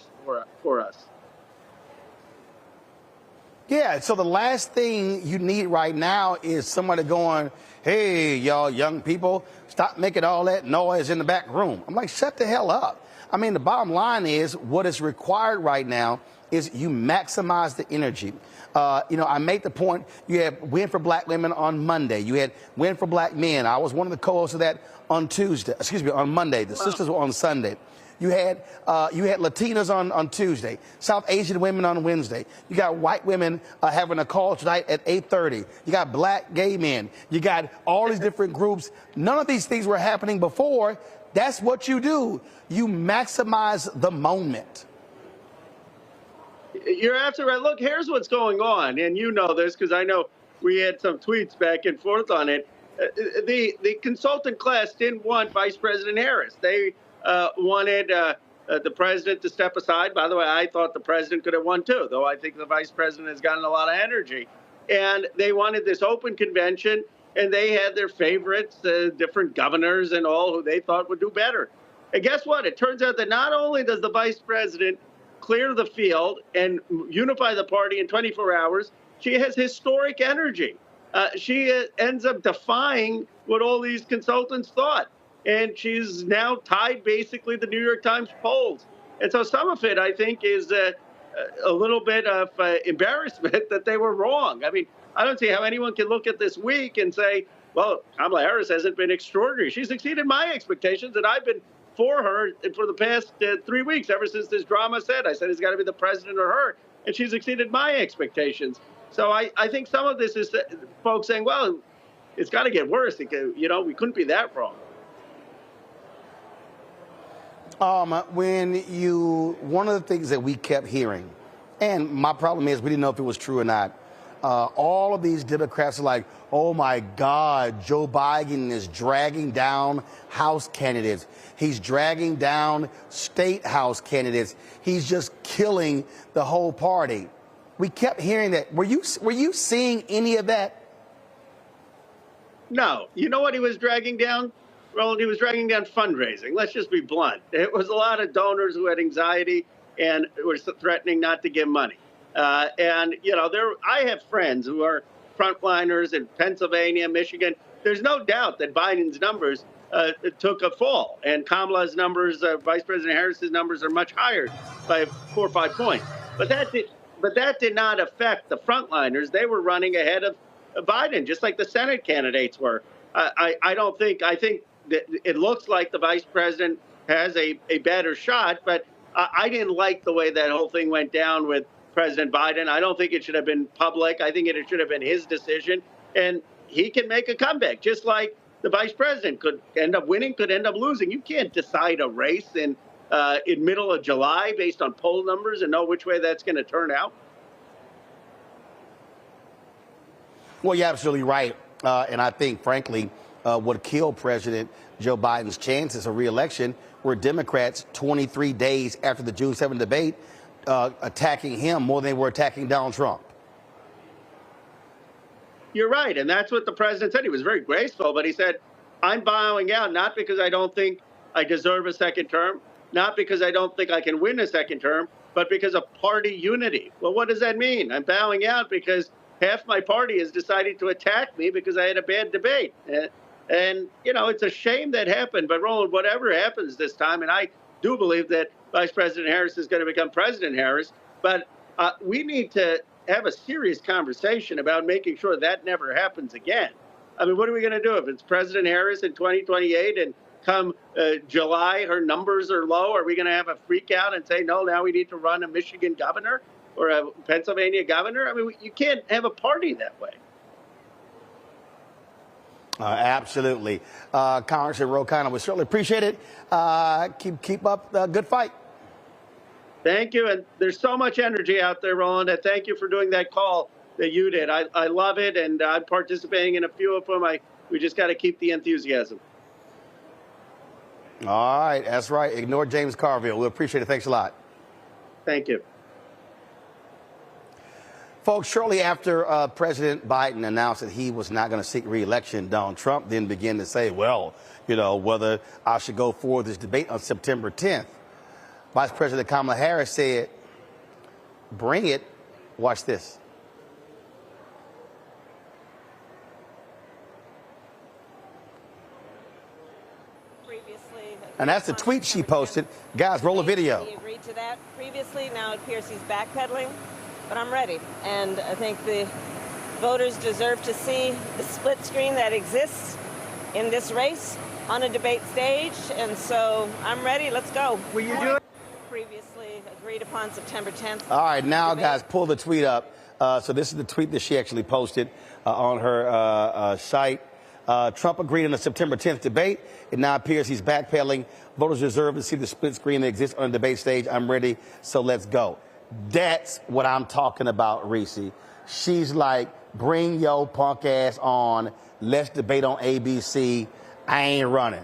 for us. Yeah, so the last thing you need right now is somebody going, hey, y'all young people, stop making all that noise in the back room. I'm like, shut the hell up. I mean, the bottom line is what is required right now is you maximize the energy. I made the point, you had Win for Black Women on Monday. You had Win for Black Men. I was one of the co-hosts of that on Monday. The sisters were on Sunday. You had Latinas on Tuesday, South Asian women on Wednesday. You got white women having a call tonight at 8:30. You got black gay men. You got all these different groups. None of these things were happening before. That's what you do. You maximize the moment. You're absolutely right. Look, here's what's going on, and you know this because I know we had some tweets back and forth on it. The consultant class didn't want Vice President Harris. They wanted the president to step aside. By the way, I thought the president could have won too, though I think the vice president has gotten a lot of energy. And they wanted this open convention, and they had their favorites, different governors and all who they thought would do better. And guess what? It turns out that not only does the vice president clear the field and unify the party in 24 hours, she has historic energy. She ends up defying what all these consultants thought. And she's now tied basically the New York Times polls. And so some of it, I think, is a little bit of embarrassment that they were wrong. I mean, I don't see how anyone can look at this week and say, well, Kamala Harris hasn't been extraordinary. She's exceeded my expectations, and I've been for her for the past 3 weeks, ever since this drama said. I said it's got to be the president or her, and she's exceeded my expectations. So I think some of this is folks saying, well, it's got to get worse. We couldn't be that wrong. One of the things that we kept hearing, and my problem is we didn't know if it was true or not, all of these Democrats are like, oh my God, Joe Biden is dragging down House candidates. He's dragging down state House candidates. He's just killing the whole party. We kept hearing that. Were you seeing any of that? No. You know what he was dragging down? Roland, he was dragging down fundraising. Let's just be blunt. It was a lot of donors who had anxiety and were threatening not to give money. I have friends who are frontliners in Pennsylvania, Michigan. There's no doubt that Biden's numbers took a fall, and Kamala's numbers, Vice President Harris's numbers, are much higher by 4 or 5 points. But that did not affect the frontliners. They were running ahead of Biden, just like the Senate candidates were. I think that it looks like the vice president has a better shot, but I didn't like the way that whole thing went down with President Biden. I don't think it should have been public. I think it should have been his decision, and he can make a comeback, just like the vice president could end up winning, could end up losing. You can't decide a race in middle of July based on poll numbers and know which way that's going to turn out. Well, you're absolutely right. And I think, frankly, what killed President Joe Biden's chances of re-election were Democrats 23 days after the June 7th debate attacking him more than they were attacking Donald Trump. You're right. And that's what the president said. He was very graceful, but he said, I'm bowing out, not because I don't think I deserve a second term, not because I don't think I can win a second term, but because of party unity. Well, what does that mean? I'm bowing out because half my party has decided to attack me because I had a bad debate. And, you know, it's a shame that happened. But, Roland, whatever happens this time, and I do believe that Vice President Harris is going to become President Harris, but we need to have a serious conversation about making sure that never happens again. I mean, what are we going to do if it's President Harris in 2028 and come July, her numbers are low? Are we going to have a freak out and say, no, now we need to run a Michigan governor or a Pennsylvania governor? I mean, you can't have a party that way. Absolutely. Congressman Ro Khanna, we certainly appreciate it. Keep up the good fight. Thank you. And there's so much energy out there, Roland. And thank you for doing that call that you did. I love it. And I'm participating in a few of them. We just got to keep the enthusiasm. All right. That's right. Ignore James Carville. We appreciate it. Thanks a lot. Thank you. Folks, shortly after President Biden announced that he was not going to seek re-election, Donald Trump then began to say, well, you know, whether I should go forward this debate on September 10th. Vice President Kamala Harris said, bring it. Watch this. And that's the tweet she posted. Guys, roll a video. He agreed to that previously. Now it appears he's backpedaling. But I'm ready. And I think the voters deserve to see the split screen that exists in this race on a debate stage. And so I'm ready. Let's go. Will you do it? Previously agreed upon September 10th. All right, now, guys, pull the tweet up. So this is the tweet that she actually posted on her site. Trump agreed on the September 10th debate. It now appears he's backpedaling. Voters deserve to see the split screen that exists on the debate stage. I'm ready, so let's go. That's what I'm talking about, Reese. She's like, bring your punk ass on. Let's debate on ABC. I ain't running.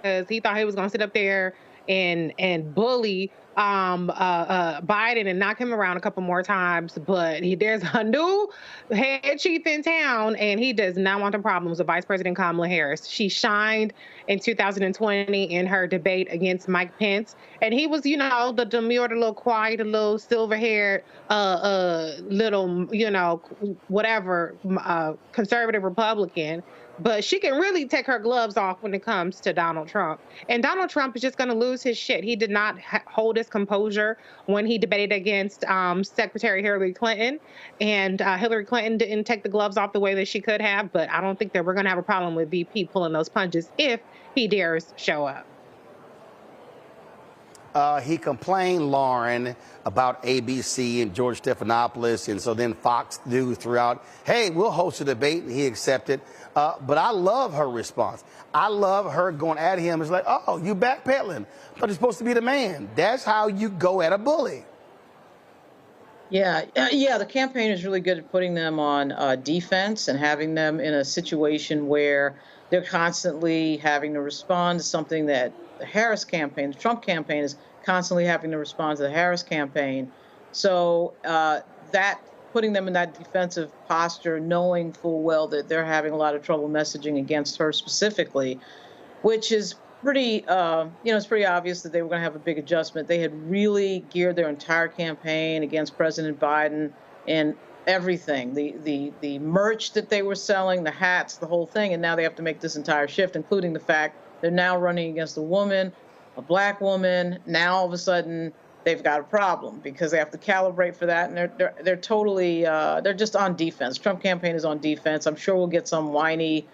Because he thought he was going to sit up there and bully Biden and knock him around a couple more times. But there's a new head chief in town, and he does not want the problems of Vice President Kamala Harris. She shined in 2020 in her debate against Mike Pence. And he was, you know, the demure, the little quiet, the little silver-haired, little, you know, whatever, conservative Republican. But she can really take her gloves off when it comes to Donald Trump. And Donald Trump is just going to lose his shit. He did not hold his composure when he debated against Secretary Hillary Clinton. And Hillary Clinton didn't take the gloves off the way that she could have. But I don't think that we're going to have a problem with VP pulling those punches if he dares show up. He complained, Lauren, about ABC and George Stephanopoulos. And so then Fox News threw out, hey, we'll host a debate. And he accepted. But I love her response. I love her going at him. It's like, oh, you backpedaling. But you're supposed to be the man. That's how you go at a bully. Yeah, the campaign is really good at putting them on defense and having them in a situation where they're constantly having to respond to something that the Harris campaign, the Trump campaign, is constantly having to respond to the Harris campaign. So that putting them in that defensive posture, knowing full well that they're having a lot of trouble messaging against her specifically, which is pretty, it's pretty obvious that they were going to have a big adjustment. They had really geared their entire campaign against President Biden and everything, the merch that they were selling, the hats, the whole thing, and now they have to make this entire shift, including the fact they're now running against a woman, a black woman. Now all of a sudden they've got a problem because they have to calibrate for that, and they're totally they're just on defense. Trump campaign is on defense. I'm sure we'll get some whiny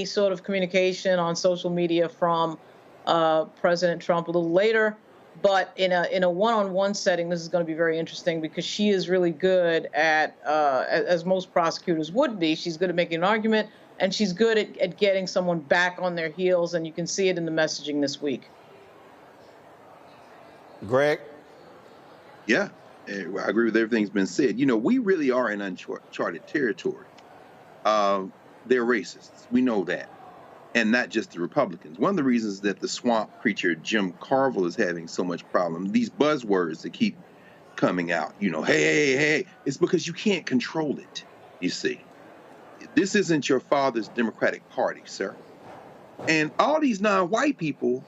sort of communication on social media from President Trump a little later. But in a one-on-one setting, this is going to be very interesting because she is really good at, as most prosecutors would be, she's good at making an argument, and she's good at getting someone back on their heels, and you can see it in the messaging this week. Greg? Yeah, I agree with everything's been said. You know, we really are in uncharted territory. They're racists. We know that. And not just the Republicans. One of the reasons that the swamp creature Jim Carville is having so much problem, these buzzwords that keep coming out, you know, hey, it's because you can't control it, you see. This isn't your father's Democratic Party, sir. And all these non-white people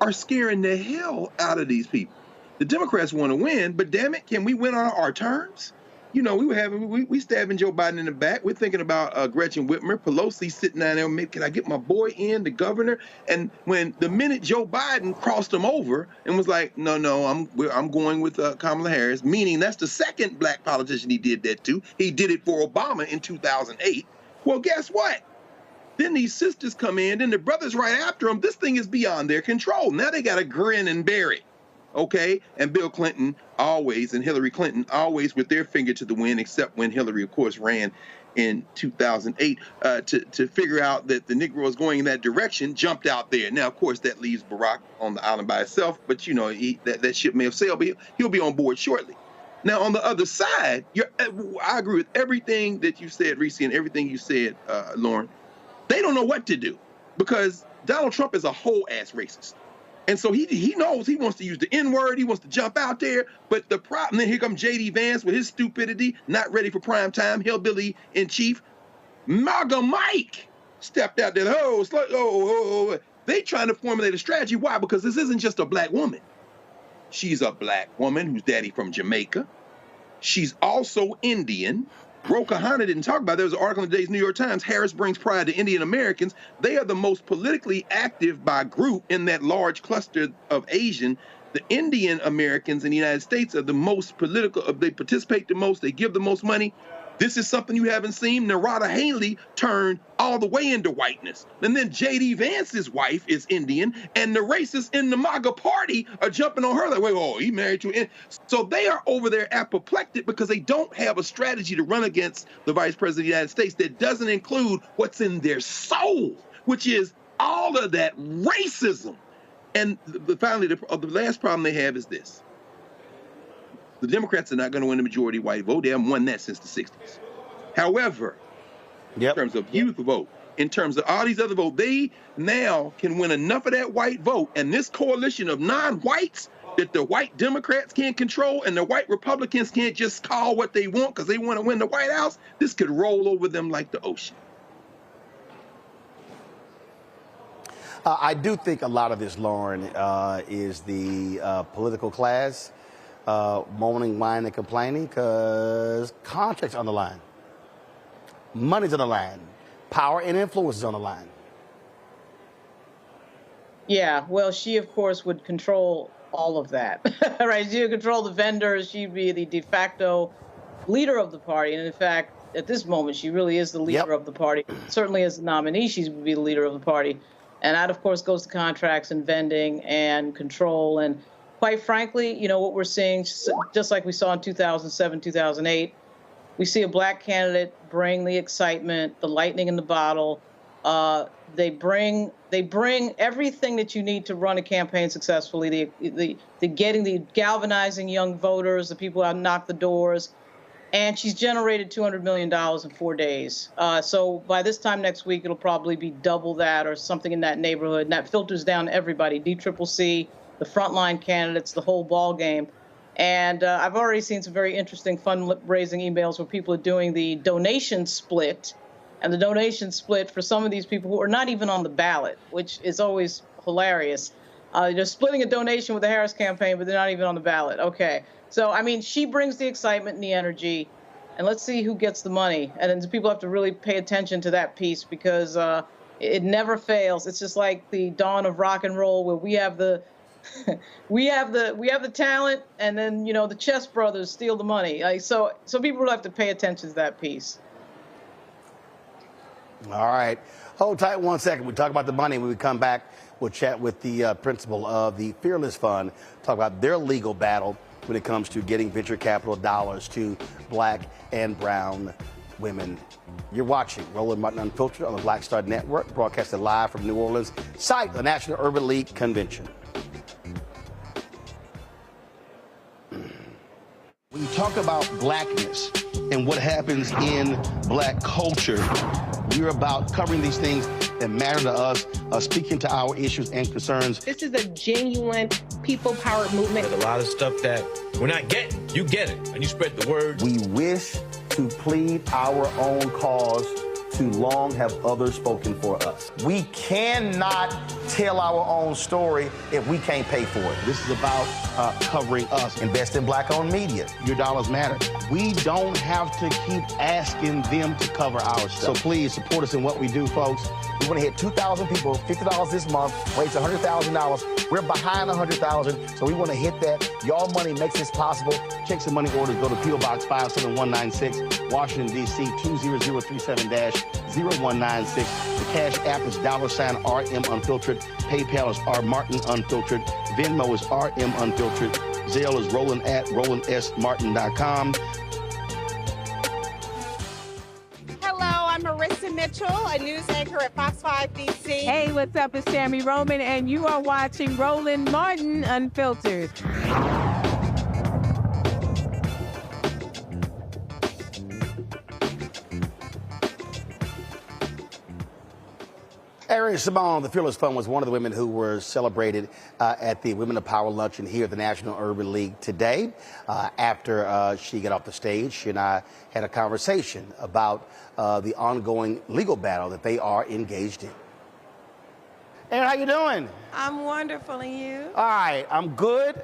are scaring the hell out of these people. The Democrats want to win, but damn it, can we win on our terms? You know, we stabbing Joe Biden in the back. We're thinking about Gretchen Whitmer, Pelosi sitting down there, can I get my boy in, the governor? And when the minute Joe Biden crossed him over and was like, no, I'm going with Kamala Harris, meaning that's the second black politician he did that to. He did it for Obama in 2008. Well, guess what? Then these sisters come in, and the brothers right after them. This thing is beyond their control. Now they got to grin and bear it. Okay, and Bill Clinton always, and Hillary Clinton always with their finger to the wind, except when Hillary, of course, ran in 2008 to figure out that the Negro is going in that direction, jumped out there. Now, of course, that leaves Barack on the island by himself, but, you know, that ship may have sailed, but he'll be on board shortly. Now, on the other side, I agree with everything that you said, Reese, and everything you said, Lauren. They don't know what to do because Donald Trump is a whole-ass racist. And so he knows he wants to use the N-word. He wants to jump out there. But the problem, then here comes J.D. Vance with his stupidity, not ready for prime time, hillbilly in chief. Maga Mike stepped out there. They trying to formulate a strategy. Why? Because this isn't just a black woman. She's a black woman whose daddy from Jamaica. She's also Indian. Ro Khanna didn't talk about it. There was an article in today's New York Times. Harris brings pride to Indian Americans. They are the most politically active by group in that large cluster of Asian. The Indian Americans in the United States are the most political. They participate the most. They give the most money. This is something you haven't seen. Narada Haley turned all the way into whiteness. And then J.D. Vance's wife is Indian, and the racists in the Maga party are jumping on her like, wait, he married to an Indian. So they are over there apoplectic because they don't have a strategy to run against the Vice President of the United States that doesn't include what's in their soul, which is all of that racism. And finally, the last problem they have is this. The Democrats are not going to win the majority white vote. They haven't won that since the 60s. However, in terms of youth vote, in terms of all these other votes, they now can win enough of that white vote. And this coalition of non-whites that the white Democrats can't control and the white Republicans can't just call what they want because they want to win the White House, this could roll over them like the ocean. I do think a lot of this, Lauren, is the political class moaning, whining, and complaining because contracts on the line. Money's on the line. Power and influence is on the line. Yeah, well, she, of course, would control all of that, right? She would control the vendors. She'd be the de facto leader of the party. And in fact, at this moment, she really is the leader of the party. Certainly as the nominee, she would be the leader of the party. And that, of course, goes to contracts and vending and control. And quite frankly, you know, what we're seeing, just like we saw in 2007, 2008, we see a black candidate bring the excitement, the lightning in the bottle. They bring everything that you need to run a campaign successfully. The galvanizing young voters, the people out knock the doors, and she's generated $200 million in 4 days. So by this time next week, it'll probably be double that or something in that neighborhood. And that filters down to everybody, DCCC, the frontline candidates, the whole ball game. And I've already seen some very interesting fundraising emails where people are doing the donation split. And the donation split for some of these people who are not even on the ballot, which is always hilarious. They're splitting a donation with the Harris campaign, but they're not even on the ballot. Okay. So, I mean, she brings the excitement and the energy. And let's see who gets the money. And then people have to really pay attention to that piece because it never fails. It's just like the dawn of rock and roll where we have the we have the talent, and then, you know, the Chess brothers steal the money. So people will have to pay attention to that piece. All right. Hold tight 1 second. We talk about the money. When we come back, we'll chat with the principal of the Fearless Fund, talk about their legal battle when it comes to getting venture capital dollars to black and brown women. You're watching Roland Martin Unfiltered on the Black Star Network, broadcasted live from New Orleans, site of the National Urban League Convention. We talk about blackness and what happens in black culture, we're about covering these things that matter to us, speaking to our issues and concerns. This is a genuine people-powered movement. There's a lot of stuff that we're not getting. You get it, and you spread the word. We wish to plead our own cause. Too long have others spoken for us. We cannot tell our own story if we can't pay for it. This is about covering us. Invest in black-owned media. Your dollars matter. We don't have to keep asking them to cover our stuff. So please support us in what we do, folks. We want to hit 2,000 people, $50 this month, raise $100,000. We're behind $100,000, so we want to hit that. Y'all money makes this possible. Check some money orders. Go to P.O. Box 57196, Washington, D.C. 20037-0196. The Cash App is $RM Unfiltered. PayPal is R-Martin Unfiltered. Venmo is RM Unfiltered. Zelle is Roland at RolandSMartin.com. I'm Marissa Mitchell, a news anchor at Fox 5 DC. Hey, what's up? It's Tammy Roman, and you are watching Roland Martin Unfiltered. Erin Simone, the Fearless Fund, was one of the women who were celebrated at the Women of Power Luncheon here at the National Urban League today. After she got off the stage, she and I had a conversation about the ongoing legal battle that they are engaged in. Erin, how you doing? I'm wonderful, and you? All right, I'm good.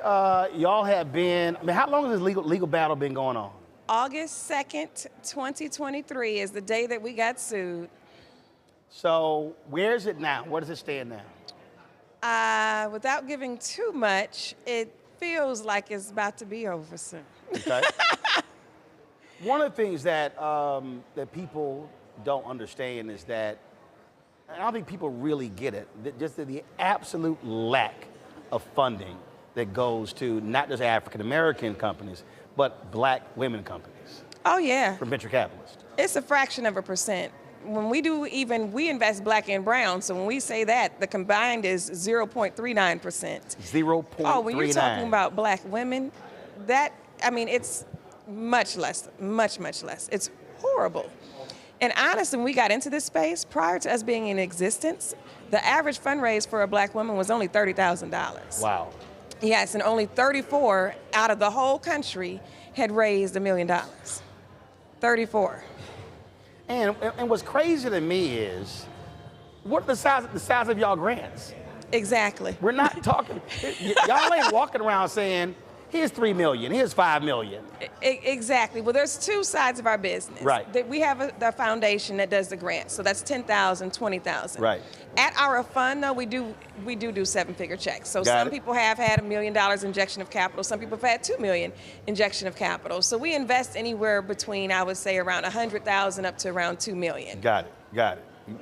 Y'all have been, how long has this legal battle been going on? August 2nd, 2023 is the day that we got sued. So where is it now? Where does it stand now? Without giving too much, it feels like it's about to be over soon. Okay. One of the things that that people don't understand is that, and I don't think people really get it, that just the absolute lack of funding that goes to not just African-American companies, but black women companies. Oh, yeah. From venture capitalists. It's a fraction of a percent. When we do we invest black and brown, so when we say that, the combined is 0.39%. 0.39. Oh, when you're talking about black women, it's much less, much less. It's horrible. And honestly, when we got into this space, prior to us being in existence, the average fundraise for a black woman was only $30,000. Wow. Yes, and only 34 out of the whole country had raised $1 million. 34. And what's crazy to me is, what are the size of y'all grants? Exactly. We're not talking, y'all ain't walking around saying, here's $3 million, here's $5 million. Exactly. Well, there's two sides of our business. Right. We have the foundation that does the grants, so that's $10,000, $20,000. Right. At our fund, though, we do seven-figure checks. So some people have had $1 million injection of capital. Some people have had $2 million injection of capital. So we invest anywhere between, I would say, around $100,000 up to around $2 million. Got it.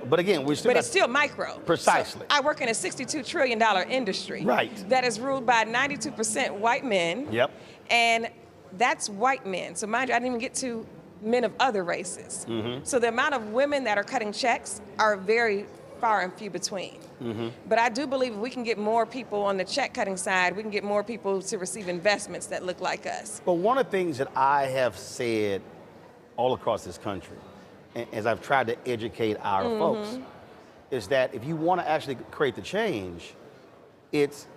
But again, we're still. But it's still micro. Precisely. So I work in a $62 trillion industry. Right. That is ruled by 92% white men. Yep. And that's white men. So mind you, I didn't even get to men of other races. Mm-hmm. So the amount of women that are cutting checks are very far and few between. Mm-hmm. But I do believe if we can get more people on the check cutting side, we can get more people to receive investments that look like us. But one of the things that I have said all across this country, as I've tried to educate our folks, is that if you want to actually create the change, it's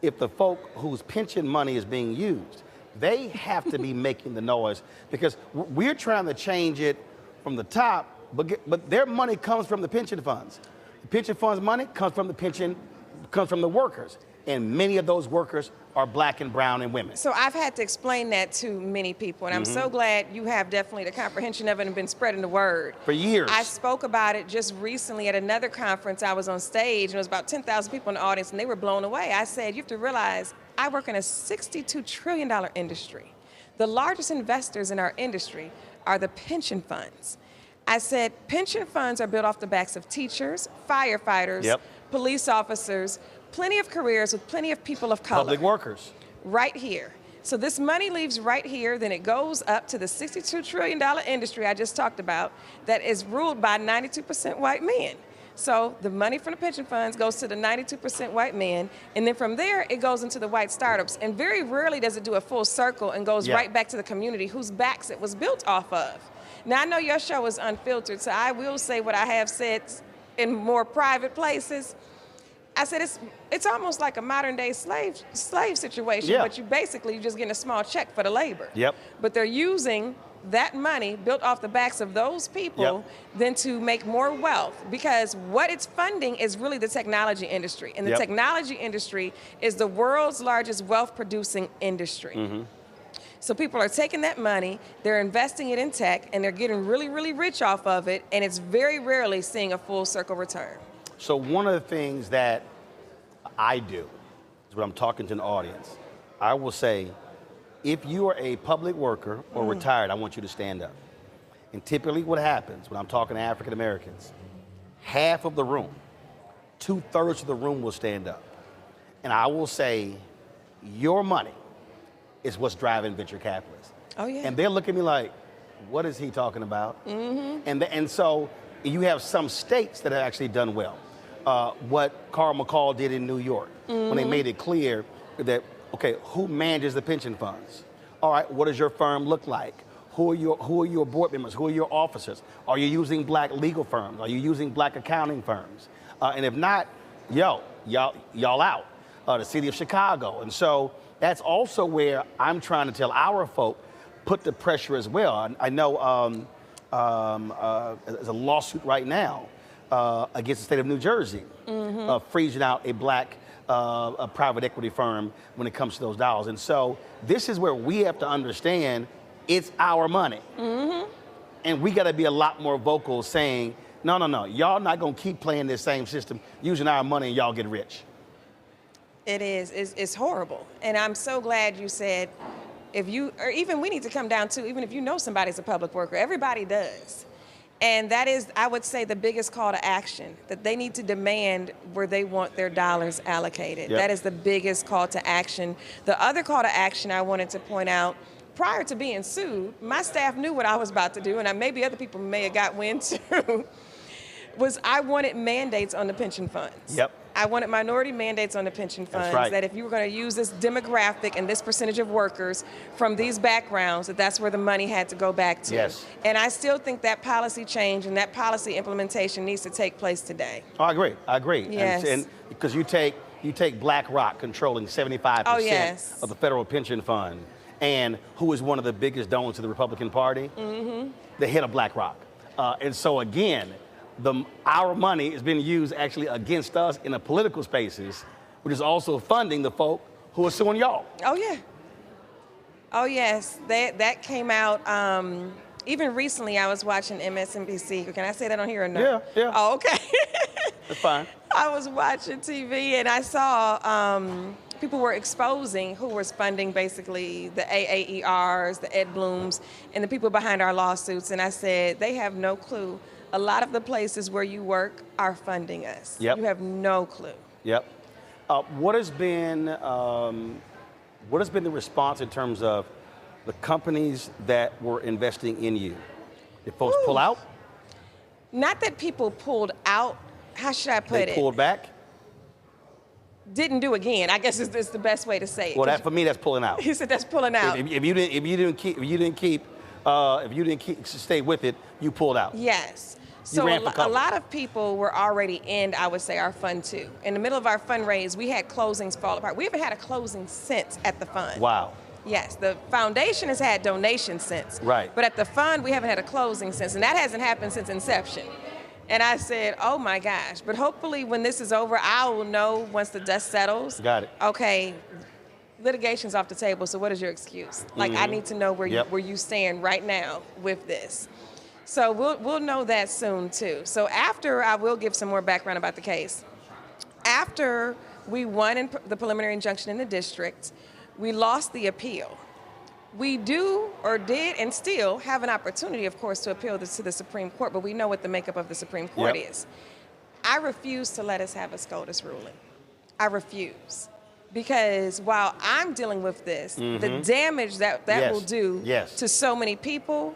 if the folk whose pension money is being used, they have to be making the noise, because we're trying to change it from the top, but their money comes from the pension funds. The pension funds' money comes from the workers, and many of those workers are black and brown and women. So I've had to explain that to many people, and I'm so glad you have definitely the comprehension of it and been spreading the word. For years. I spoke about it just recently at another conference. I was on stage, and there was about 10,000 people in the audience, and they were blown away. I said, you have to realize I work in a $62 trillion industry. The largest investors in our industry are the pension funds. I said, pension funds are built off the backs of teachers, firefighters, police officers, plenty of careers with plenty of people of color. Public workers. Right here. So this money leaves right here, then it goes up to the $62 trillion industry I just talked about that is ruled by 92% white men. So the money from the pension funds goes to the 92% white men, and then from there, it goes into the white startups. And very rarely does it do a full circle and goes right back to the community whose backs it was built off of. Now, I know your show is unfiltered, so I will say what I have said in more private places. I said it's almost like a modern day slave situation, but you're just getting a small check for the labor. But they're using that money built off the backs of those people then to make more wealth, because what it's funding is really the technology industry, and the technology industry is the world's largest wealth producing industry. So people are taking that money, they're investing it in tech, and they're getting really, really rich off of it, and it's very rarely seeing a full circle return. So one of the things that I do is when I'm talking to an audience, I will say, if you are a public worker or retired, I want you to stand up. And typically what happens when I'm talking to African Americans, half of the room, 2/3 of the room will stand up. And I will say, your money is what's driving venture capitalists. Oh, yeah. And they're looking at me like, what is he talking about? And so you have some states that have actually done well. What Carl McCall did in New York, when they made it clear that, okay, who manages the pension funds? All right, what does your firm look like? Who are your board members? Who are your officers? Are you using black legal firms? Are you using black accounting firms? And if not, y'all out. The city of Chicago. And so that's also where I'm trying to tell our folk, put the pressure as well. I know there's a lawsuit right now against the state of New Jersey, freezing out a black a private equity firm when it comes to those dollars. And so this is where we have to understand it's our money. And we got to be a lot more vocal saying, no, y'all not going to keep playing this same system, using our money, and y'all get rich. It is. It's horrible. And I'm so glad you said, if you, or even we need to come down to, even if you know somebody's a public worker, everybody does. And that is, I would say, the biggest call to action, that they need to demand where they want their dollars allocated. That is the biggest call to action. The other call to action I wanted to point out, prior to being sued, my staff knew what I was about to do, and maybe other people may have got wind too, was I wanted mandates on the pension funds. I wanted minority mandates on the pension funds, that if you were going to use this demographic and this percentage of workers from these backgrounds, that's where the money had to go back to. And I still think that policy change and that policy implementation needs to take place today. Oh, I agree. Yes. And because you take BlackRock controlling 75% of the federal pension fund, and who is one of the biggest donors to the Republican Party, the head of BlackRock. And so again, our money is being used actually against us in the political spaces, which is also funding the folk who are suing y'all. Oh, yeah. Oh, yes. That came out. Even recently, I was watching MSNBC. Can I say that on here or no? Yeah. Oh, okay. That's fine. I was watching TV and I saw people were exposing who was funding basically the AAERs, the Ed Blooms, and the people behind our lawsuits. And I said, they have no clue. A lot of the places where you work are funding us. You have no clue. What has been the response in terms of the companies that were investing in you? Did folks pull out? Not that people pulled out. How should I put it? They pulled back? Didn't do again. I guess is the best way to say it. Well, for me, that's pulling out. He said that's pulling out. If you didn't stay with it, you pulled out. Yes. So a lot of people were already in, I would say, our fund too. In the middle of our fundraise, we had closings fall apart. We haven't had a closing since at the fund. Wow. Yes, the foundation has had donations since. But at the fund, we haven't had a closing since, and that hasn't happened since inception. And I said, oh my gosh, but hopefully when this is over, I will know once the dust settles. Got it. Okay, litigation's off the table, so what is your excuse? Like, I need to know where you stand right now with this. So we'll know that soon too. So after, I will give some more background about the case. After we won in the preliminary injunction in the district, we lost the appeal. We do, or did, and still have an opportunity, of course, to appeal this to the Supreme Court, but we know what the makeup of the Supreme Court is. I refuse to let us have a SCOTUS ruling. I refuse. Because while I'm dealing with this, the damage that will do to so many people,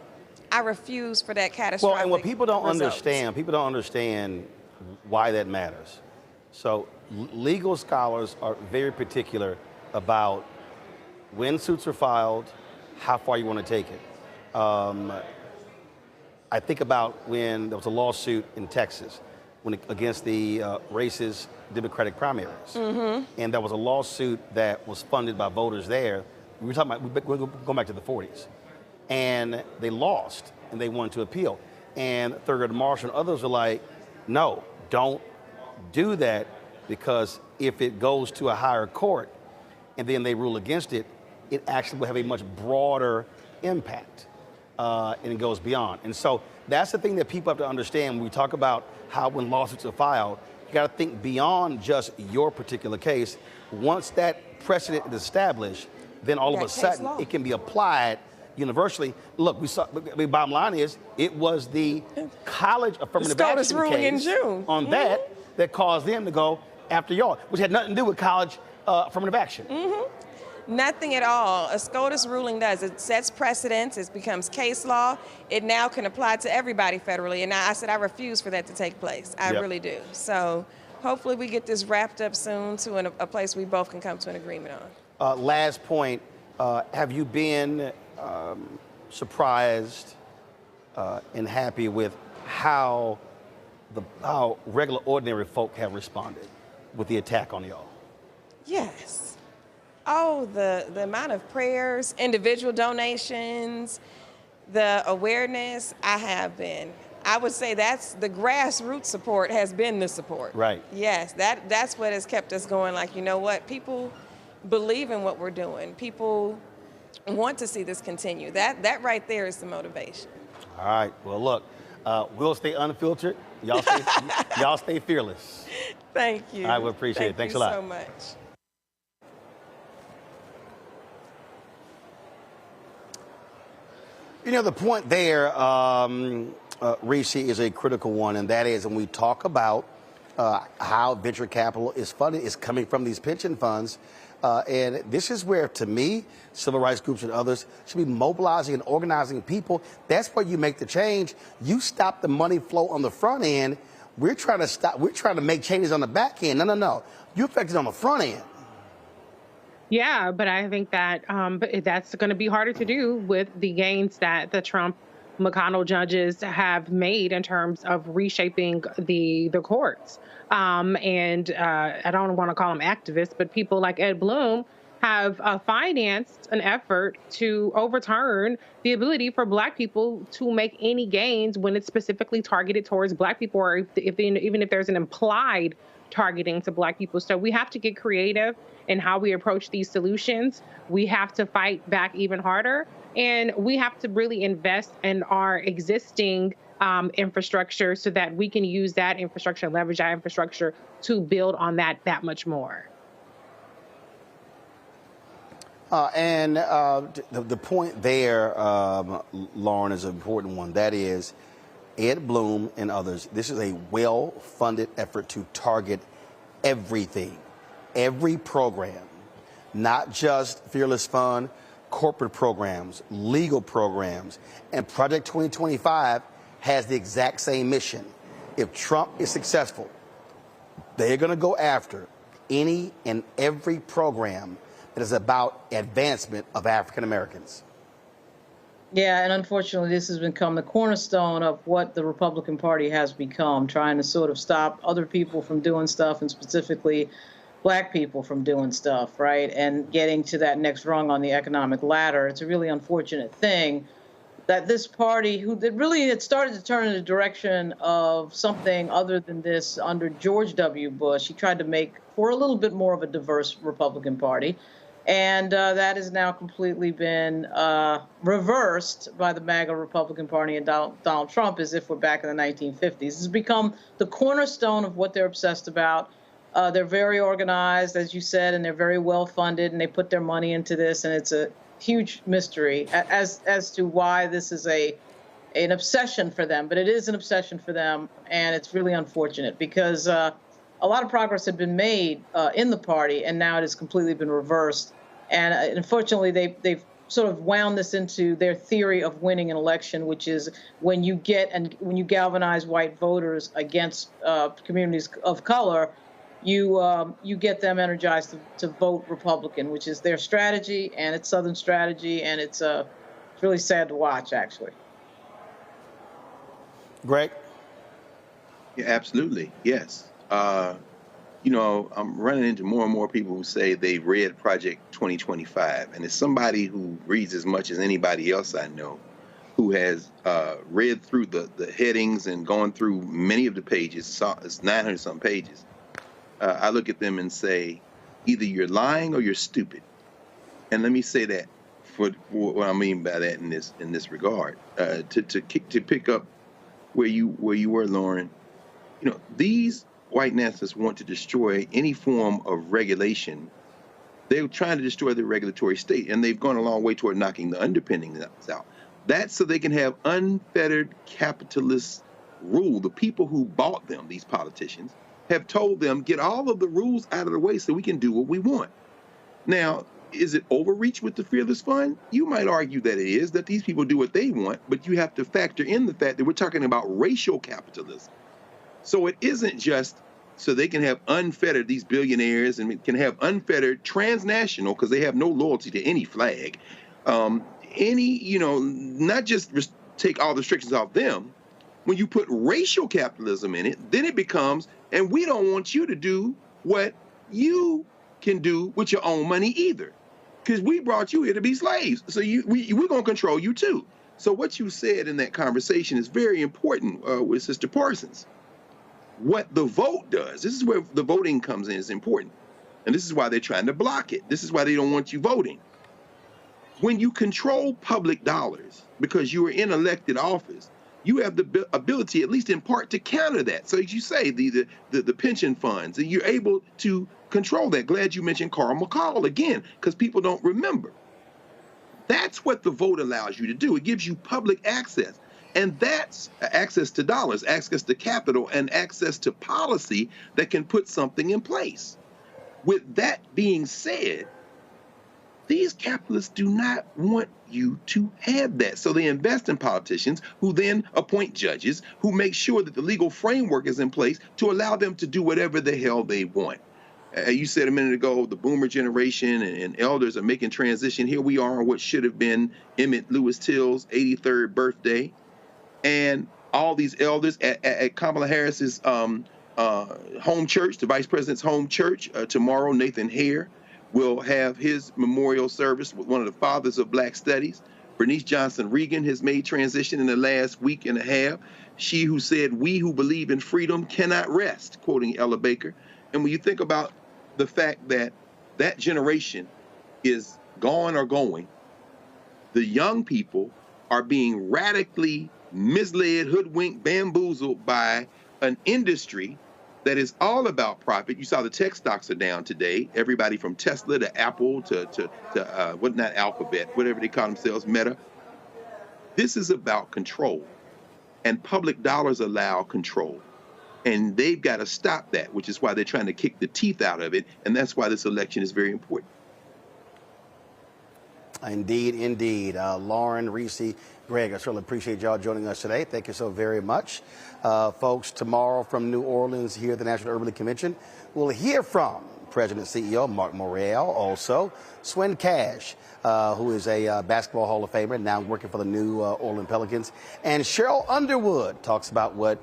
I refuse for that catastrophic Well, and what people don't results. understand, why that matters. So legal scholars are very particular about when suits are filed, how far you want to take it. I think about when there was a lawsuit in Texas against the racist Democratic primaries. Mm-hmm. And there was a lawsuit that was funded by voters there. We're going back to the 40s. And they lost, and they wanted to appeal. And Thurgood Marshall and others were like, no, don't do that, because if it goes to a higher court and then they rule against it, it actually will have a much broader impact, and it goes beyond. And so that's the thing that people have to understand when we talk about how when lawsuits are filed, you got to think beyond just your particular case. Once that precedent is established, then all of a sudden it can be applied universally. Look, the bottom line is it was the college affirmative action ruling case in June. On that caused them to go after y'all, which had nothing to do with college affirmative action. Mm-hmm. Nothing at all. A SCOTUS ruling does. It sets precedents. It becomes case law. It now can apply to everybody federally. And I said I refuse for that to take place. I really do. So hopefully we get this wrapped up soon to a place we both can come to an agreement on. Last point, have you been surprised and happy with how regular, ordinary folk have responded with the attack on y'all? Yes. Oh, the amount of prayers, individual donations, the awareness. I would say that's the grassroots support has been the support. Right. Yes, that's what has kept us going. Like, you know what? People believe in what we're doing. People want to see this continue. That right there is the motivation. All right. Well, look, we'll stay unfiltered. Y'all stay fearless. Thank you. I would appreciate it. Thanks a lot. Thank you so much. You know, the point there, Reese, is a critical one, and that is when we talk about how venture capital is funded, is coming from these pension funds. And this is where, to me, civil rights groups and others should be mobilizing and organizing people. That's where you make the change. You stop the money flow on the front end. We're trying to make changes on the back end. No. You affect it on the front end. Yeah, but I think that that's going to be harder to do with the gains that the Trump-McConnell judges have made in terms of reshaping the courts. And I don't want to call them activists, but people like Ed Blum have financed an effort to overturn the ability for Black people to make any gains when it's specifically targeted towards Black people, or even if there's an implied targeting to Black people. So we have to get creative in how we approach these solutions. We have to fight back even harder, and we have to really invest in our existing infrastructure so that we can use that infrastructure and leverage that infrastructure to build on that much more. The point there, Lauren, is an important one. That is, Ed Blum and others, this is a well-funded effort to target everything, every program, not just Fearless Fund, corporate programs, legal programs, and Project 2025 has the exact same mission. If Trump is successful, they're going to go after any and every program that is about advancement of African Americans. Yeah, and unfortunately, this has become the cornerstone of what the Republican Party has become, trying to sort of stop other people from doing stuff, and specifically Black people from doing stuff, right? And getting to that next rung on the economic ladder. It's a really unfortunate thing that this party, that really had started to turn in the direction of something other than this under George W. Bush. He tried to make for a little bit more of a diverse Republican Party. And that has now completely been reversed by the Maga Republican Party and Donald Trump, as if we're back in the 1950s. This has become the cornerstone of what they're obsessed about. They're very organized, as you said, and they're very well funded, and they put their money into this, and it's a huge mystery as to why this is an obsession for them. But it is an obsession for them, and it's really unfortunate because a lot of progress had been made in the party, and now it has completely been reversed. And unfortunately, they've sort of wound this into their theory of winning an election, which is when you galvanize white voters against communities of color, you get them energized to vote Republican, which is their strategy, and it's Southern strategy, and it's really sad to watch, actually. Greg? Yeah, absolutely. Yes. You know, I'm running into more and more people who say they read Project 2025. And as somebody who reads as much as anybody else I know, who has read through the headings and gone through many of the pages, it's 900-some pages, I look at them and say, either you're lying or you're stupid. And let me say that for what I mean by that in this regard. To pick up where you were, Lauren, you know, these white nationalists want to destroy any form of regulation. They're trying to destroy the regulatory state, and they've gone a long way toward knocking the underpinnings out. That's so they can have unfettered capitalist rule. The people who bought them, these politicians, have told them, get all of the rules out of the way so we can do what we want. Now, is it overreach with the Fearless Fund? You might argue that it is, that these people do what they want, but you have to factor in the fact that we're talking about racial capitalism. So it isn't just so they can have unfettered, these billionaires, and can have unfettered transnational, because they have no loyalty to any flag. You know, not just take all the restrictions off them. When you put racial capitalism in it, then it becomes, and we don't want you to do what you can do with your own money either, because we brought you here to be slaves. So we're going to control you too. So what you said in that conversation is very important with Sister Parsons. What the vote does, this is where the voting comes in, is important. And this is why they're trying to block it. This is why they don't want you voting. When you control public dollars, because you are in elected office, you have the ability, at least in part, to counter that. So as you say, the pension funds, and you're able to control that. Glad you mentioned Carl McCall again, because people don't remember. That's what the vote allows you to do. It gives you public access. And that's access to dollars, access to capital, and access to policy that can put something in place. With that being said, these capitalists do not want you to have that. So they invest in politicians who then appoint judges who make sure that the legal framework is in place to allow them to do whatever the hell they want. You said a minute ago, the boomer generation and elders are making transition. Here we are on what should have been Emmett Lewis Till's 83rd birthday. And all these elders at Kamala Harris's home church, the Vice President's home church, tomorrow, Nathan Hare will have his memorial service with one of the fathers of Black studies. Bernice Johnson Reagan has made transition in the last week and a half. She who said, "We who believe in freedom cannot rest," quoting Ella Baker. And when you think about the fact that that generation is gone or going, the young people are being radically misled, hoodwinked, bamboozled by an industry that is all about profit. You saw the tech stocks are down today. Everybody from Tesla to Apple to not Alphabet, whatever they call themselves, Meta. This is about control, and public dollars allow control. And they've got to stop that, which is why they're trying to kick the teeth out of it. And that's why this election is very important. Indeed, indeed. Lauren, Reese, Greg, I certainly appreciate y'all joining us today. Thank you so very much. Folks, tomorrow from New Orleans here at the National Urban League Convention, we'll hear from President and CEO Mark Morrell, also Swin Cash, who is a basketball Hall of Famer, now working for the New Orleans Pelicans. And Cheryl Underwood talks about what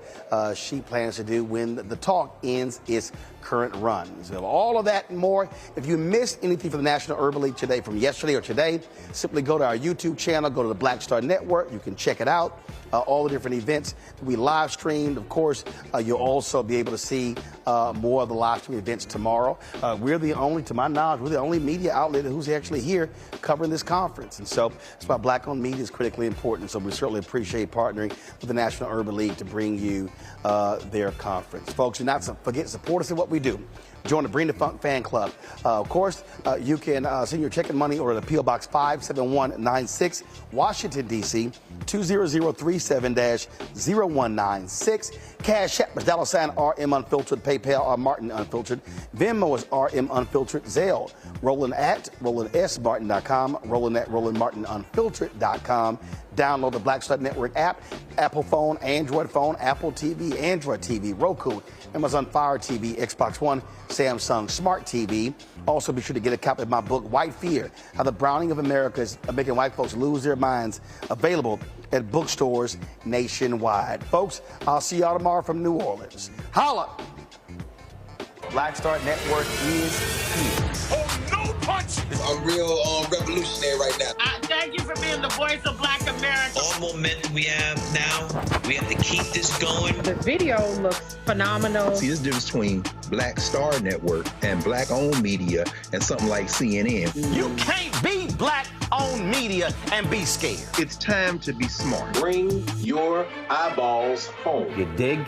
she plans to do when the talk ends its current run. So all of that and more. If you missed anything from the National Urban League today, from yesterday or today, simply go to our YouTube channel, go to the Black Star Network. You can check it out. All the different events we live streamed. Of course, you'll also be able to see more of the live stream events tomorrow. We're the only, to my knowledge, we're the only media outlet who's actually here covering this conference. And so that's why Black-owned media is critically important. So we certainly appreciate partnering with the National Urban League to bring you their conference. Folks, do not forget, support us in what we do. Join the Bring the Funk fan club. Of course, you can send your check and money order to P.O. Box 57196, Washington, D.C., 20037-0196. Cash App is $RM Unfiltered. PayPal are Martin Unfiltered. Venmo is RM Unfiltered. Zelle, Roland at RolandSMartin.com. Roland at RolandMartinUnfiltered.com. Download the Black Star Network app. Apple phone, Android phone, Apple TV, Android TV, Roku, Amazon Fire TV, Xbox One, Samsung Smart TV. Also, be sure to get a copy of my book, White Fear, How the Browning of America is Making White Folks Lose Their Minds, available at bookstores nationwide. Folks, I'll see y'all tomorrow from New Orleans. Holla! Black Star Network is here. Oh, no punch! I'm real revolutionary right now. Thank you for being the voice of Black America. All momentum we have now, we have to keep this going. The video looks phenomenal. See, this difference between Black Star Network and Black-owned media and something like CNN. You can't be Black-owned media and be scared. It's time to be smart. Bring your eyeballs home. You dig?